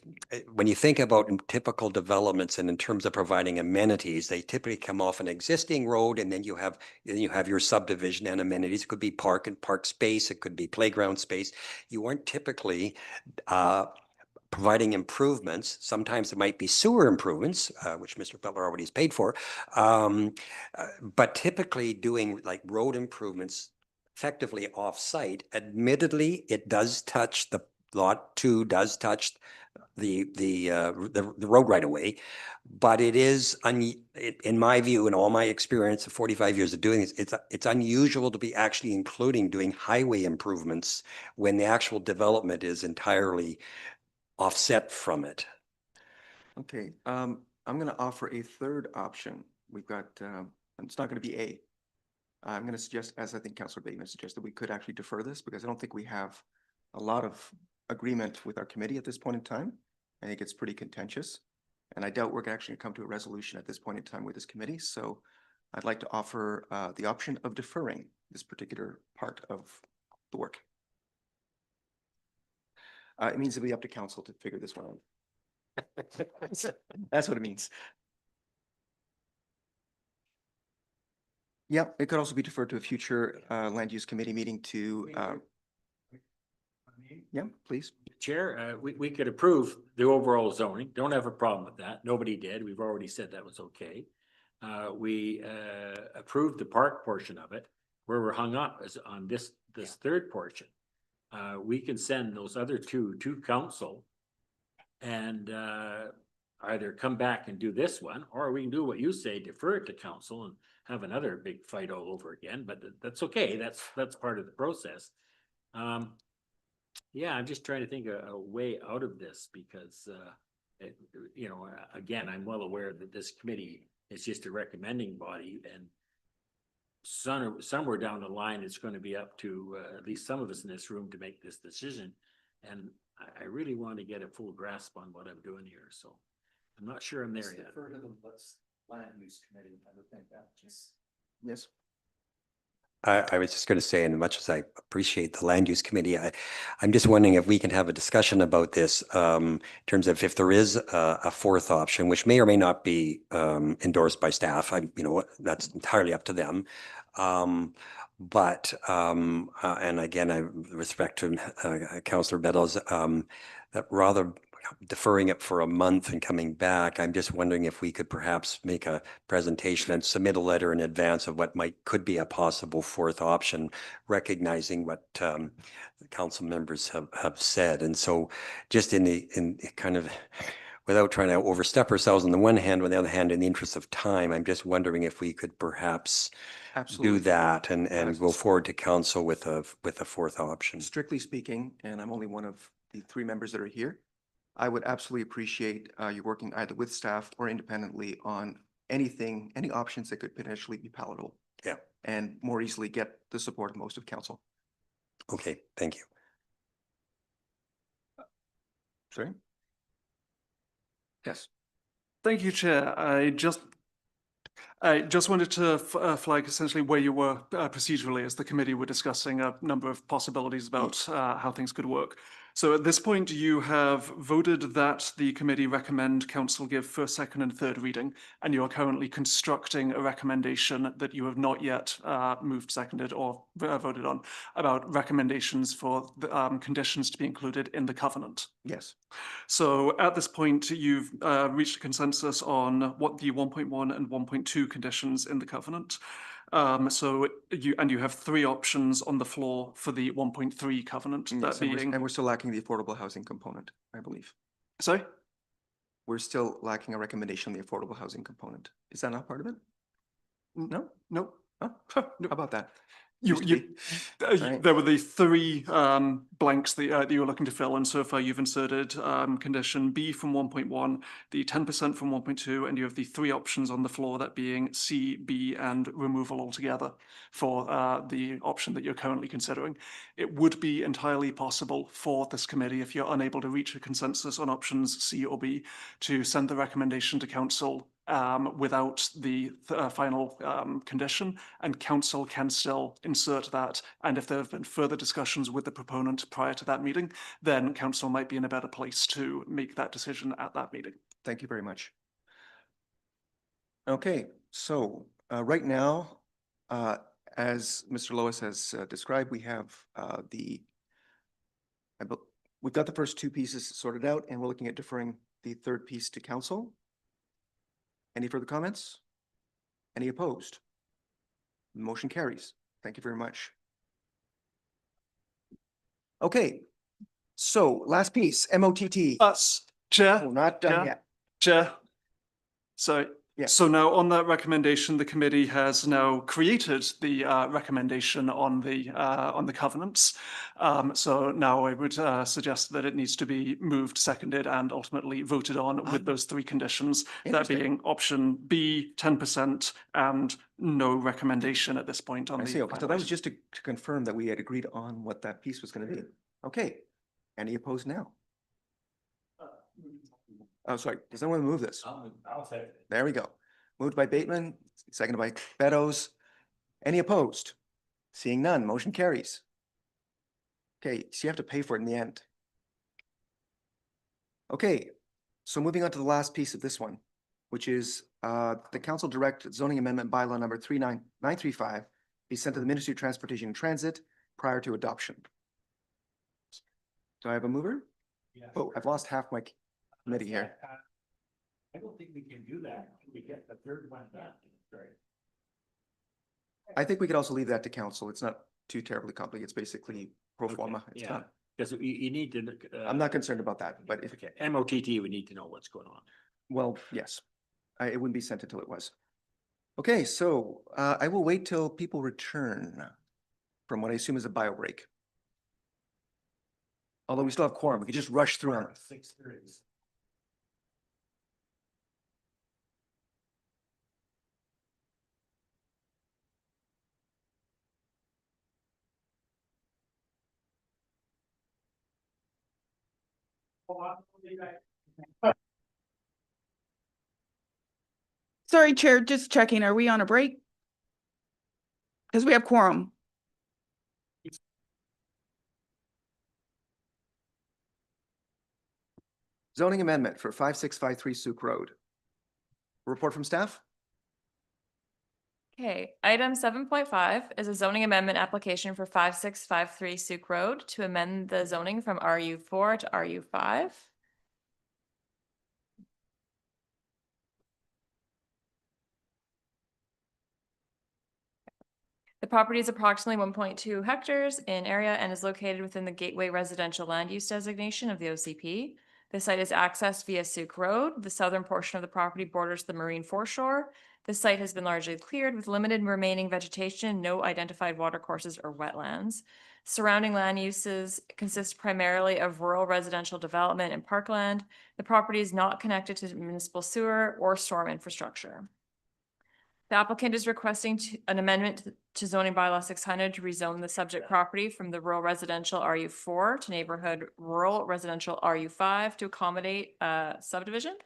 Speaker 16: when you think about typical developments and in terms of providing amenities, they typically come off an existing road, and then you have your subdivision and amenities. It could be park space, it could be playground space. You aren't typically providing improvements. Sometimes it might be sewer improvements, which Mr. Butler already has paid for, but typically doing like road improvements effectively off-site. Admittedly, it does touch lot 2 does touch the road right away. But it is, in my view, and all my experience of 45 years of doing this, it's unusual to be actually including doing highway improvements when the actual development is entirely offset from it.
Speaker 1: Okay, I'm gonna offer a third option. We've got, it's not gonna be A. I'm gonna suggest, as I think Councillor Bateman suggested, we could actually defer this because I don't think we have a lot of agreement with our committee at this point in time. I think it's pretty contentious. And I doubt we're gonna actually come to a resolution at this point in time with this committee. So I'd like to offer the option of deferring this particular part of the work. It means it'll be up to council to figure this one out. That's what it means. Yeah, it could also be deferred to a future land use committee meeting to, yeah, please.
Speaker 12: Chair, we could approve the overall zoning. Don't have a problem with that. Nobody did. We've already said that was okay. We approved the park portion of it. Where we're hung up is on this third portion. We can send those other two to council and either come back and do this one, or we can do what you say, defer it to council and have another big fight all over again. But that's okay. That's part of the process. Yeah, I'm just trying to think a way out of this because, again, I'm well aware that this committee is just a recommending body, and somewhere down the line, it's going to be up to at least some of us in this room to make this decision. And I really want to get a full grasp on what I'm doing here. So I'm not sure I'm there yet.
Speaker 3: Land use committee, I would think that just.
Speaker 1: Yes.
Speaker 16: I was just going to say, and much as I appreciate the land use committee, I'm just wondering if we can have a discussion about this in terms of if there is a fourth option, which may or may not be endorsed by staff. That's entirely up to them. And again, with respect to Councillor Beddoes, that rather deferring it for a month and coming back, I'm just wondering if we could perhaps make a presentation and submit a letter in advance of what could be a possible fourth option, recognizing what the council members have said. And so just in kind of, without trying to overstep ourselves on the one hand, on the other hand, in the interest of time, I'm just wondering if we could perhaps do that and go forward to council with a fourth option.
Speaker 1: Strictly speaking, and I'm only one of the 3 members that are here, I would absolutely appreciate you working either with staff or independently on any options that could potentially be palatable.
Speaker 16: Yeah.
Speaker 1: And more easily get the support of most of council.
Speaker 16: Okay, thank you.
Speaker 1: Sorry? Yes.
Speaker 2: Thank you, Chair. I just wanted to flag essentially where you were procedurally as the committee were discussing a number of possibilities about how things could work. So at this point, you have voted that the committee recommend council give first, second and third reading, and you are currently constructing a recommendation that you have not yet moved, seconded or voted on about recommendations for the conditions to be included in the covenant.
Speaker 1: Yes.
Speaker 2: So at this point, you've reached a consensus on what the 1.1 and 1.2 conditions in the covenant. So you have 3 options on the floor for the 1.3 covenant.
Speaker 1: Yes, and we're still lacking the affordable housing component, I believe.
Speaker 2: Sorry?
Speaker 1: We're still lacking a recommendation on the affordable housing component. Is that not part of it? No?
Speaker 2: No.
Speaker 1: Oh, how about that?
Speaker 2: Right. There were the 3 blanks that you were looking to fill, and so far you've inserted condition B from 1.1, the 10% from 1.2, and you have the 3 options on the floor, that being C, B, and removal altogether for the option that you're currently considering. It would be entirely possible for this committee, if you're unable to reach a consensus on options C or B, to send the recommendation to council without the final condition, and council can still insert that. And if there have been further discussions with the proponent prior to that meeting, then council might be in a better place to make that decision at that meeting.
Speaker 1: Thank you very much. Okay, so right now, as Mr. Lois has described, we have we've got the first 2 pieces sorted out, and we're looking at deferring the third piece to council. Any further comments? Any opposed? Motion carries. Thank you very much. Okay, So last piece, MOTT.
Speaker 2: Chair,
Speaker 1: We're not done
Speaker 2: yeah.
Speaker 1: yet.
Speaker 2: Chair. So,
Speaker 1: Yeah.
Speaker 2: so now on that recommendation, the committee has now created the recommendation on the covenants. So now I would suggest that it needs to be moved, seconded, and ultimately voted on with those three conditions. That
Speaker 1: Interesting.
Speaker 2: being option B, 10%, and no recommendation at this point on
Speaker 1: I
Speaker 2: the.
Speaker 1: see. Okay, so
Speaker 2: final
Speaker 1: that was
Speaker 2: item.
Speaker 1: just to confirm that we had agreed on what that piece was going to be. Okay. Any opposed now? Oh, sorry. Does anyone move this?
Speaker 12: I'll say it.
Speaker 1: There we go. Moved by Bateman, seconded by Beddoes. Any opposed? Seeing none, motion carries. Okay, so you have to pay for it in the end. Okay, so moving on to the last piece of this one, which is the council direct zoning amendment bylaw number 39935 be sent to the Ministry of Transportation and Transit prior to adoption. Do I have a mover?
Speaker 12: Yeah.
Speaker 1: Oh, I've lost half my committee here.
Speaker 12: I don't think we can do that until we get the third one done. Sorry.
Speaker 1: I think we could also leave that to council. It's not too terribly complicated. It's basically pro forma. It's
Speaker 12: Yeah,
Speaker 1: done.
Speaker 12: because you need to.
Speaker 1: I'm not concerned about that, but if,
Speaker 12: Okay, MOTT, we need to know what's going on.
Speaker 1: well, yes, it wouldn't be sent until it was. Okay, so I will wait till people return from what I assume is a bio break. Although we still have quorum, we could just rush through them.
Speaker 12: 6:30.
Speaker 19: Sorry, Chair, just checking. Are we on a break? Because we have quorum.
Speaker 1: Zoning amendment for 5653 Souk Road. Report from staff?
Speaker 14: Okay, item 7.5 is a zoning amendment application for 5653 Souk Road to amend the zoning from RU4 to RU5. The property is approximately 1.2 hectares in area and is located within the Gateway Residential Land Use designation of the OCP. The site is accessed via Souk Road. The southern portion of the property borders the marine foreshore. The site has been largely cleared with limited remaining vegetation, no identified watercourses or wetlands. Surrounding land uses consist primarily of rural residential development and parkland. The property is not connected to municipal sewer or storm infrastructure. The applicant is requesting an amendment to zoning bylaw 600 to rezone the subject property from the rural residential RU4 to neighborhood rural residential RU5 to accommodate subdivision.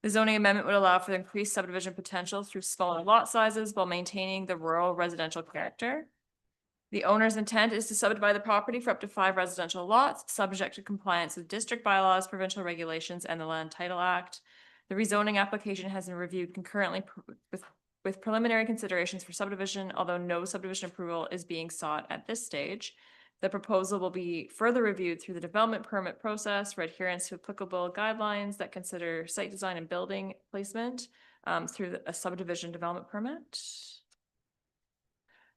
Speaker 14: The zoning amendment would allow for the increased subdivision potential through smaller lot sizes while maintaining the rural residential character. The owner's intent is to subdivide the property for up to 5 residential lots, subject to compliance with district bylaws, provincial regulations, and the Land Title Act. The rezoning application has been reviewed concurrently with preliminary considerations for subdivision, although no subdivision approval is being sought at this stage. The proposal will be further reviewed through the development permit process for adherence to applicable guidelines that consider site design and building placement through a subdivision development permit.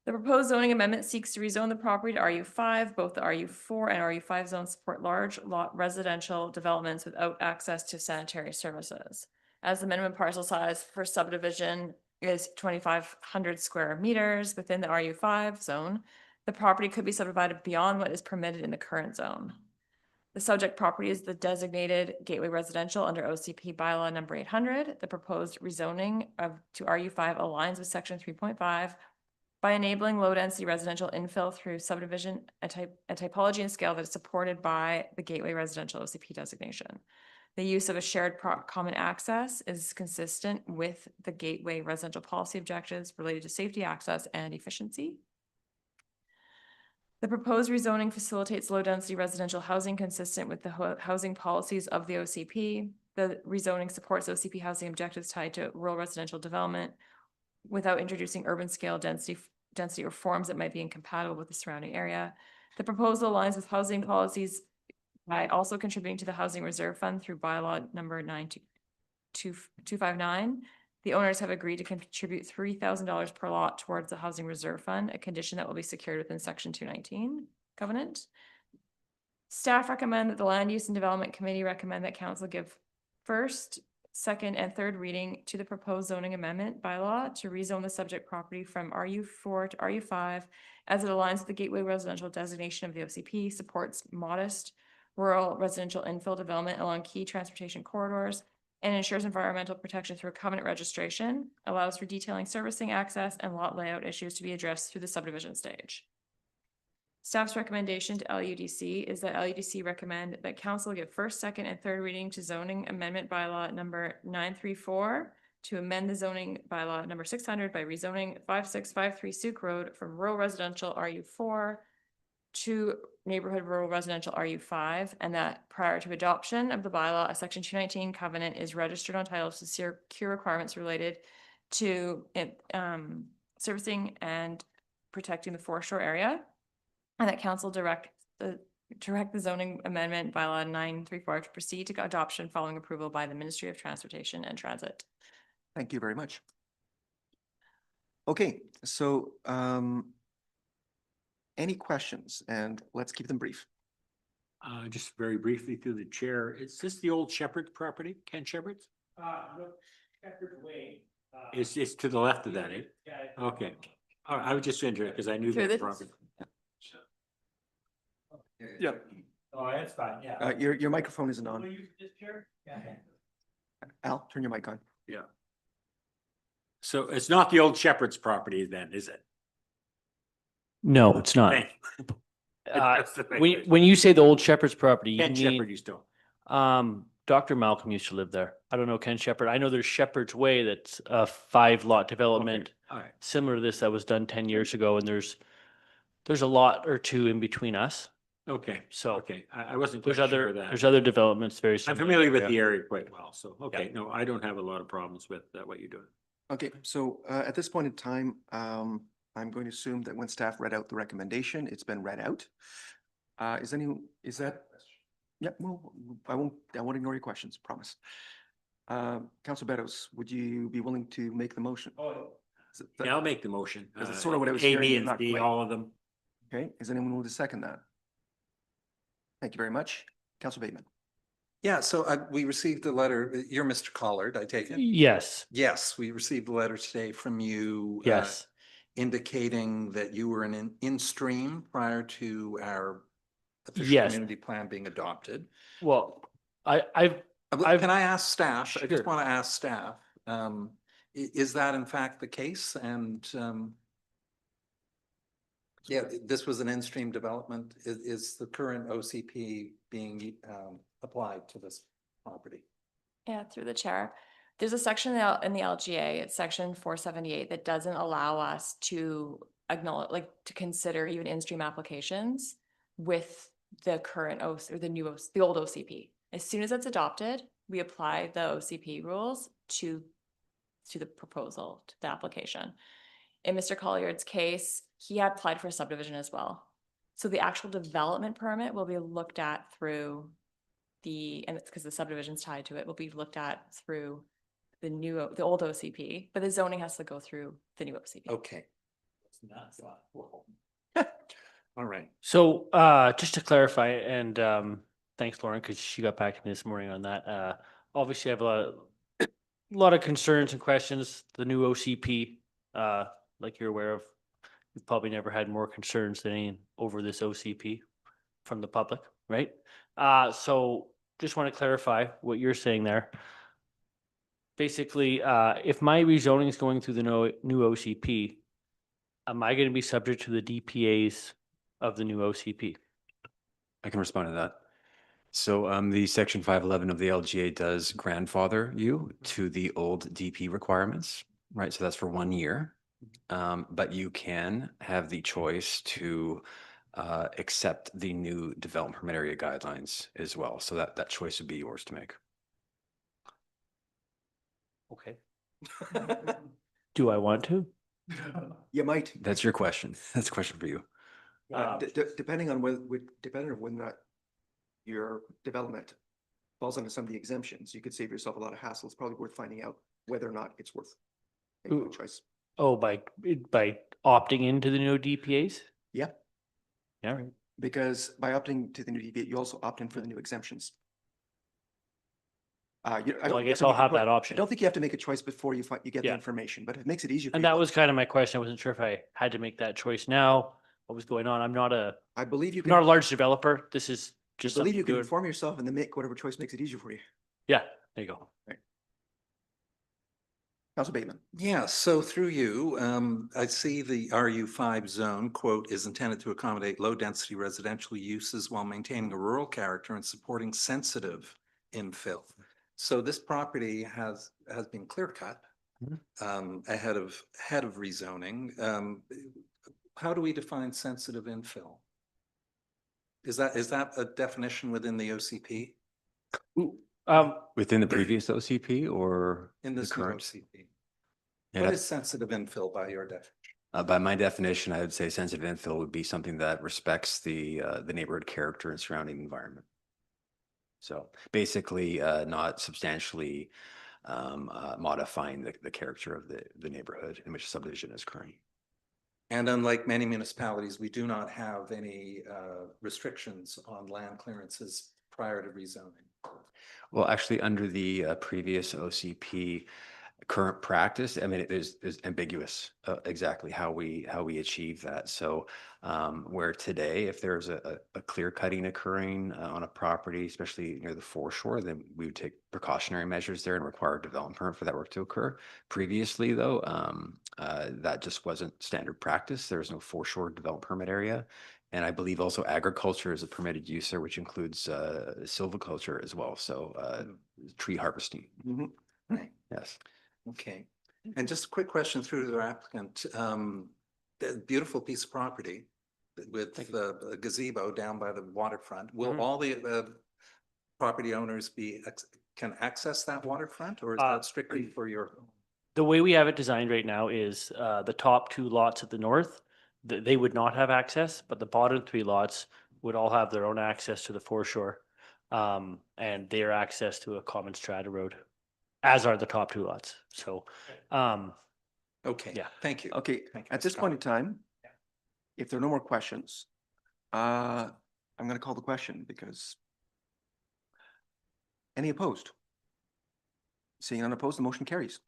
Speaker 14: The proposed zoning amendment seeks to rezone the property to RU5. Both the RU4 and RU5 zones support large lot residential developments without access to sanitary services. As the minimum parcel size for subdivision is 2,500 square meters within the RU5 zone, the property could be subdivided beyond what is permitted in the current zone. The subject property is the designated gateway residential under OCP bylaw number 800. The proposed rezoning to RU5 aligns with section 3.5 by enabling low-density residential infill through subdivision, a typology and scale that is supported by the gateway residential OCP designation. The use of a shared common access is consistent with the gateway residential policy objectives related to safety, access, and efficiency. The proposed rezoning facilitates low-density residential housing consistent with the housing policies of the OCP. The rezoning supports OCP housing objectives tied to rural residential development without introducing urban scale density or forms that might be incompatible with the surrounding area. The proposal aligns with housing policies by also contributing to the Housing Reserve Fund through bylaw number 9259. The owners have agreed to contribute $3,000 per lot towards the Housing Reserve Fund, a condition that will be secured within section 219 covenant. Staff recommend that the Land Use and Development Committee recommend that council give first, second, and third reading to the proposed zoning amendment bylaw to rezone the subject property from RU4 to RU5 as it aligns with the gateway residential designation of the OCP, supports modest rural residential infill development along key transportation corridors, and ensures environmental protection through covenant registration, allows for detailing servicing access and lot layout issues to be addressed through the subdivision stage. Staff's recommendation to LUDC is that LUDC recommend that council give first, second, and third reading to zoning amendment bylaw number 934 to amend the zoning bylaw number 600 by rezoning 5653 Souk Road from rural residential RU4 to neighborhood rural residential RU5, and that prior to adoption of the bylaw, a section 219 covenant is registered on title to secure requirements related to servicing and protecting the foreshore area, and that council direct the zoning amendment bylaw 934 to proceed to adoption following approval by the Ministry of Transportation and Transit.
Speaker 1: Thank you very much. Okay, so any questions? And let's keep them brief.
Speaker 12: Just very briefly through the chair, is this the old Shepherd's property, Ken Shepherd's?
Speaker 15: No, Shepherd Way.
Speaker 12: It's to the left of that, eh?
Speaker 15: Yeah.
Speaker 12: Okay. All right, I was just interested because I knew
Speaker 14: Through
Speaker 12: that
Speaker 14: the-
Speaker 12: property.
Speaker 2: Yeah.
Speaker 15: Oh, that's fine, yeah.
Speaker 1: Your microphone isn't on.
Speaker 15: Will you use this chair? Yeah.
Speaker 1: Al, turn your mic on.
Speaker 12: Yeah. So it's not the old Shepherd's property then, is it?
Speaker 20: No, it's not.
Speaker 12: Thank you. That's the
Speaker 20: When,
Speaker 12: thing.
Speaker 20: when you say the old Shepherd's property, you
Speaker 12: Ken Shepherd
Speaker 20: mean,
Speaker 12: used to.
Speaker 20: Dr. Malcolm used to live there. I don't know Ken Shepherd. I know there's Shepherd's Way that's a 5-lot development
Speaker 12: All right.
Speaker 20: similar to this that was done 10 years ago, and there's a lot or two in between us.
Speaker 12: Okay.
Speaker 20: So
Speaker 12: Okay. I wasn't
Speaker 20: there's
Speaker 12: quite sure
Speaker 20: other,
Speaker 12: of that.
Speaker 20: there's other developments very
Speaker 12: I'm
Speaker 20: similar.
Speaker 12: familiar with
Speaker 20: Yeah.
Speaker 12: the area quite well, so, okay, no, I don't have a lot of problems with what you're doing.
Speaker 1: Okay, so at this point in time, I'm going to assume that when staff read out the recommendation, it's been read out. Is that? Yeah, well, I won't ignore your questions, promise. Council Beddoes, would you be willing to make the motion?
Speaker 12: Yeah, I'll make the motion.
Speaker 1: Because it's sort of what I was
Speaker 12: A,
Speaker 1: hearing,
Speaker 12: B,
Speaker 1: but
Speaker 12: and
Speaker 1: not
Speaker 12: C,
Speaker 1: quite.
Speaker 12: all of them.
Speaker 1: Okay, is anyone willing to second that? Thank you very much. Council Bateman.
Speaker 11: Yeah, so we received a letter. You're Mr. Collard, I take it?
Speaker 20: Yes,
Speaker 11: Yes, we received a letter today from you.
Speaker 20: yes.
Speaker 11: Indicating that you were in stream prior to our official
Speaker 20: Yes.
Speaker 11: community plan being adopted.
Speaker 20: Well, I've
Speaker 11: Can I ask staff? I
Speaker 20: Sure.
Speaker 11: just want to ask staff, is that in fact the case? And yeah, this was an in-stream development. Is the current OCP being applied to this property?
Speaker 14: Yeah, through the chair. There's a section in the LGA, it's section 478, that doesn't allow us to acknowledge, like, to consider even in-stream applications with the current or the old OCP. As soon as it's adopted, we apply the OCP rules to the proposal, to the application. In Mr. Colliard's case, he had applied for a subdivision as well. So the actual development permit will be looked at through and it's because the subdivision's tied to it, will be looked at through the old OCP, but the zoning has to go through the new OCP.
Speaker 11: Okay. All right.
Speaker 20: So just to clarify, and thanks, Lauren, because she got back to me this morning on that. Obviously, I have a lot of concerns and questions. The new OCP, like you're aware of, we've probably never had more concerns than any over this OCP from the public, right? So just want to clarify what you're saying there. Basically, if my rezoning is going through the new OCP, am I going to be subject to the DPAs of the new OCP?
Speaker 8: I can respond to that. So the section 511 of the LGA does grandfather you to the old DP requirements, right? So that's for 1 year. But you can have the choice to accept the new development permit area guidelines as well. So that choice would be yours to make.
Speaker 20: Okay. Do I want to?
Speaker 1: You might.
Speaker 8: That's your question. That's a question for you.
Speaker 1: Depending on depending on whether or not your development falls under some of the exemptions, you could save yourself a lot of hassle. It's probably worth finding out whether or not it's worth making a choice.
Speaker 20: Oh, by opting into the new DPAs?
Speaker 1: Yeah.
Speaker 20: All right.
Speaker 1: because by opting to the new deviate, you also opt in for the new exemptions.
Speaker 20: Well, I guess I'll have that
Speaker 1: I
Speaker 20: option.
Speaker 1: don't think you have to make a choice before you you get the
Speaker 20: Yeah.
Speaker 1: information, but it makes it easier. for
Speaker 20: And
Speaker 1: you.
Speaker 20: that was kind of my question. I wasn't sure if I had to make that choice now. What was going on? I'm not
Speaker 1: I believe you
Speaker 20: I'm not a
Speaker 1: can,
Speaker 20: large developer. This is just
Speaker 1: believe
Speaker 20: something
Speaker 1: you can
Speaker 20: good.
Speaker 1: inform yourself and then make whatever choice makes it easier for you.
Speaker 20: Yeah, there you go.
Speaker 1: Councilor Bateman.
Speaker 11: Yeah, so through you, I see the RU5 zone, quote, is intended to accommodate low-density residential uses while maintaining a rural character and supporting sensitive infill. So this property has been clear-cut ahead of rezoning. How do we define sensitive infill? Is that a definition within the OCP?
Speaker 8: Within the previous OCP or
Speaker 11: In
Speaker 8: the
Speaker 11: this new
Speaker 8: current?
Speaker 11: OCP?
Speaker 8: Yeah,
Speaker 11: What
Speaker 8: that's-
Speaker 11: is sensitive infill by your definition?
Speaker 8: By my definition, I would say sensitive infill would be something that respects the neighborhood character and surrounding environment. So basically, not substantially modifying the character of the neighborhood in which subdivision is occurring.
Speaker 11: And unlike many municipalities, we do not have any restrictions on land clearances prior to rezoning.
Speaker 8: Well, actually, under the previous OCP current practice, I mean, it is ambiguous exactly how we achieve that. So where today, if there's a clear cutting occurring on a property, especially near the foreshore, then we would take precautionary measures there and require a development permit for that work to occur. Previously, though, that just wasn't standard practice. There was no foreshore development permit area. And I believe also agriculture is a permitted use there, which includes silviculture as well. So tree harvesting. Yes.
Speaker 11: Okay. And just a quick question through the applicant. The beautiful piece of property with the gazebo down by the waterfront. Will all the property owners can access that waterfront, or is that strictly for your?
Speaker 20: The way we have it designed right now is the top two lots at the north, they would not have access, but the bottom three lots would all have their own access to the foreshore. And their access to a common strata road, as are the top two lots. So,
Speaker 11: okay,
Speaker 20: yeah.
Speaker 11: Thank you.
Speaker 1: Okay,
Speaker 11: Thank you,
Speaker 1: at this
Speaker 11: Mr.
Speaker 1: point in time, if there are no more questions, I'm going to call the question because any opposed? Seeing unopposed, the motion carries.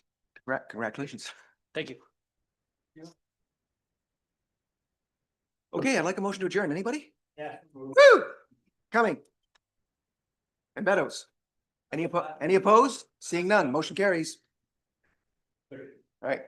Speaker 1: Congratulations.
Speaker 20: Thank you.
Speaker 1: Okay, I'd like a motion to adjourn. Anybody?
Speaker 20: Yeah.
Speaker 1: Woo! Coming. And Meadows. Any opposed? Seeing none, motion carries. All right.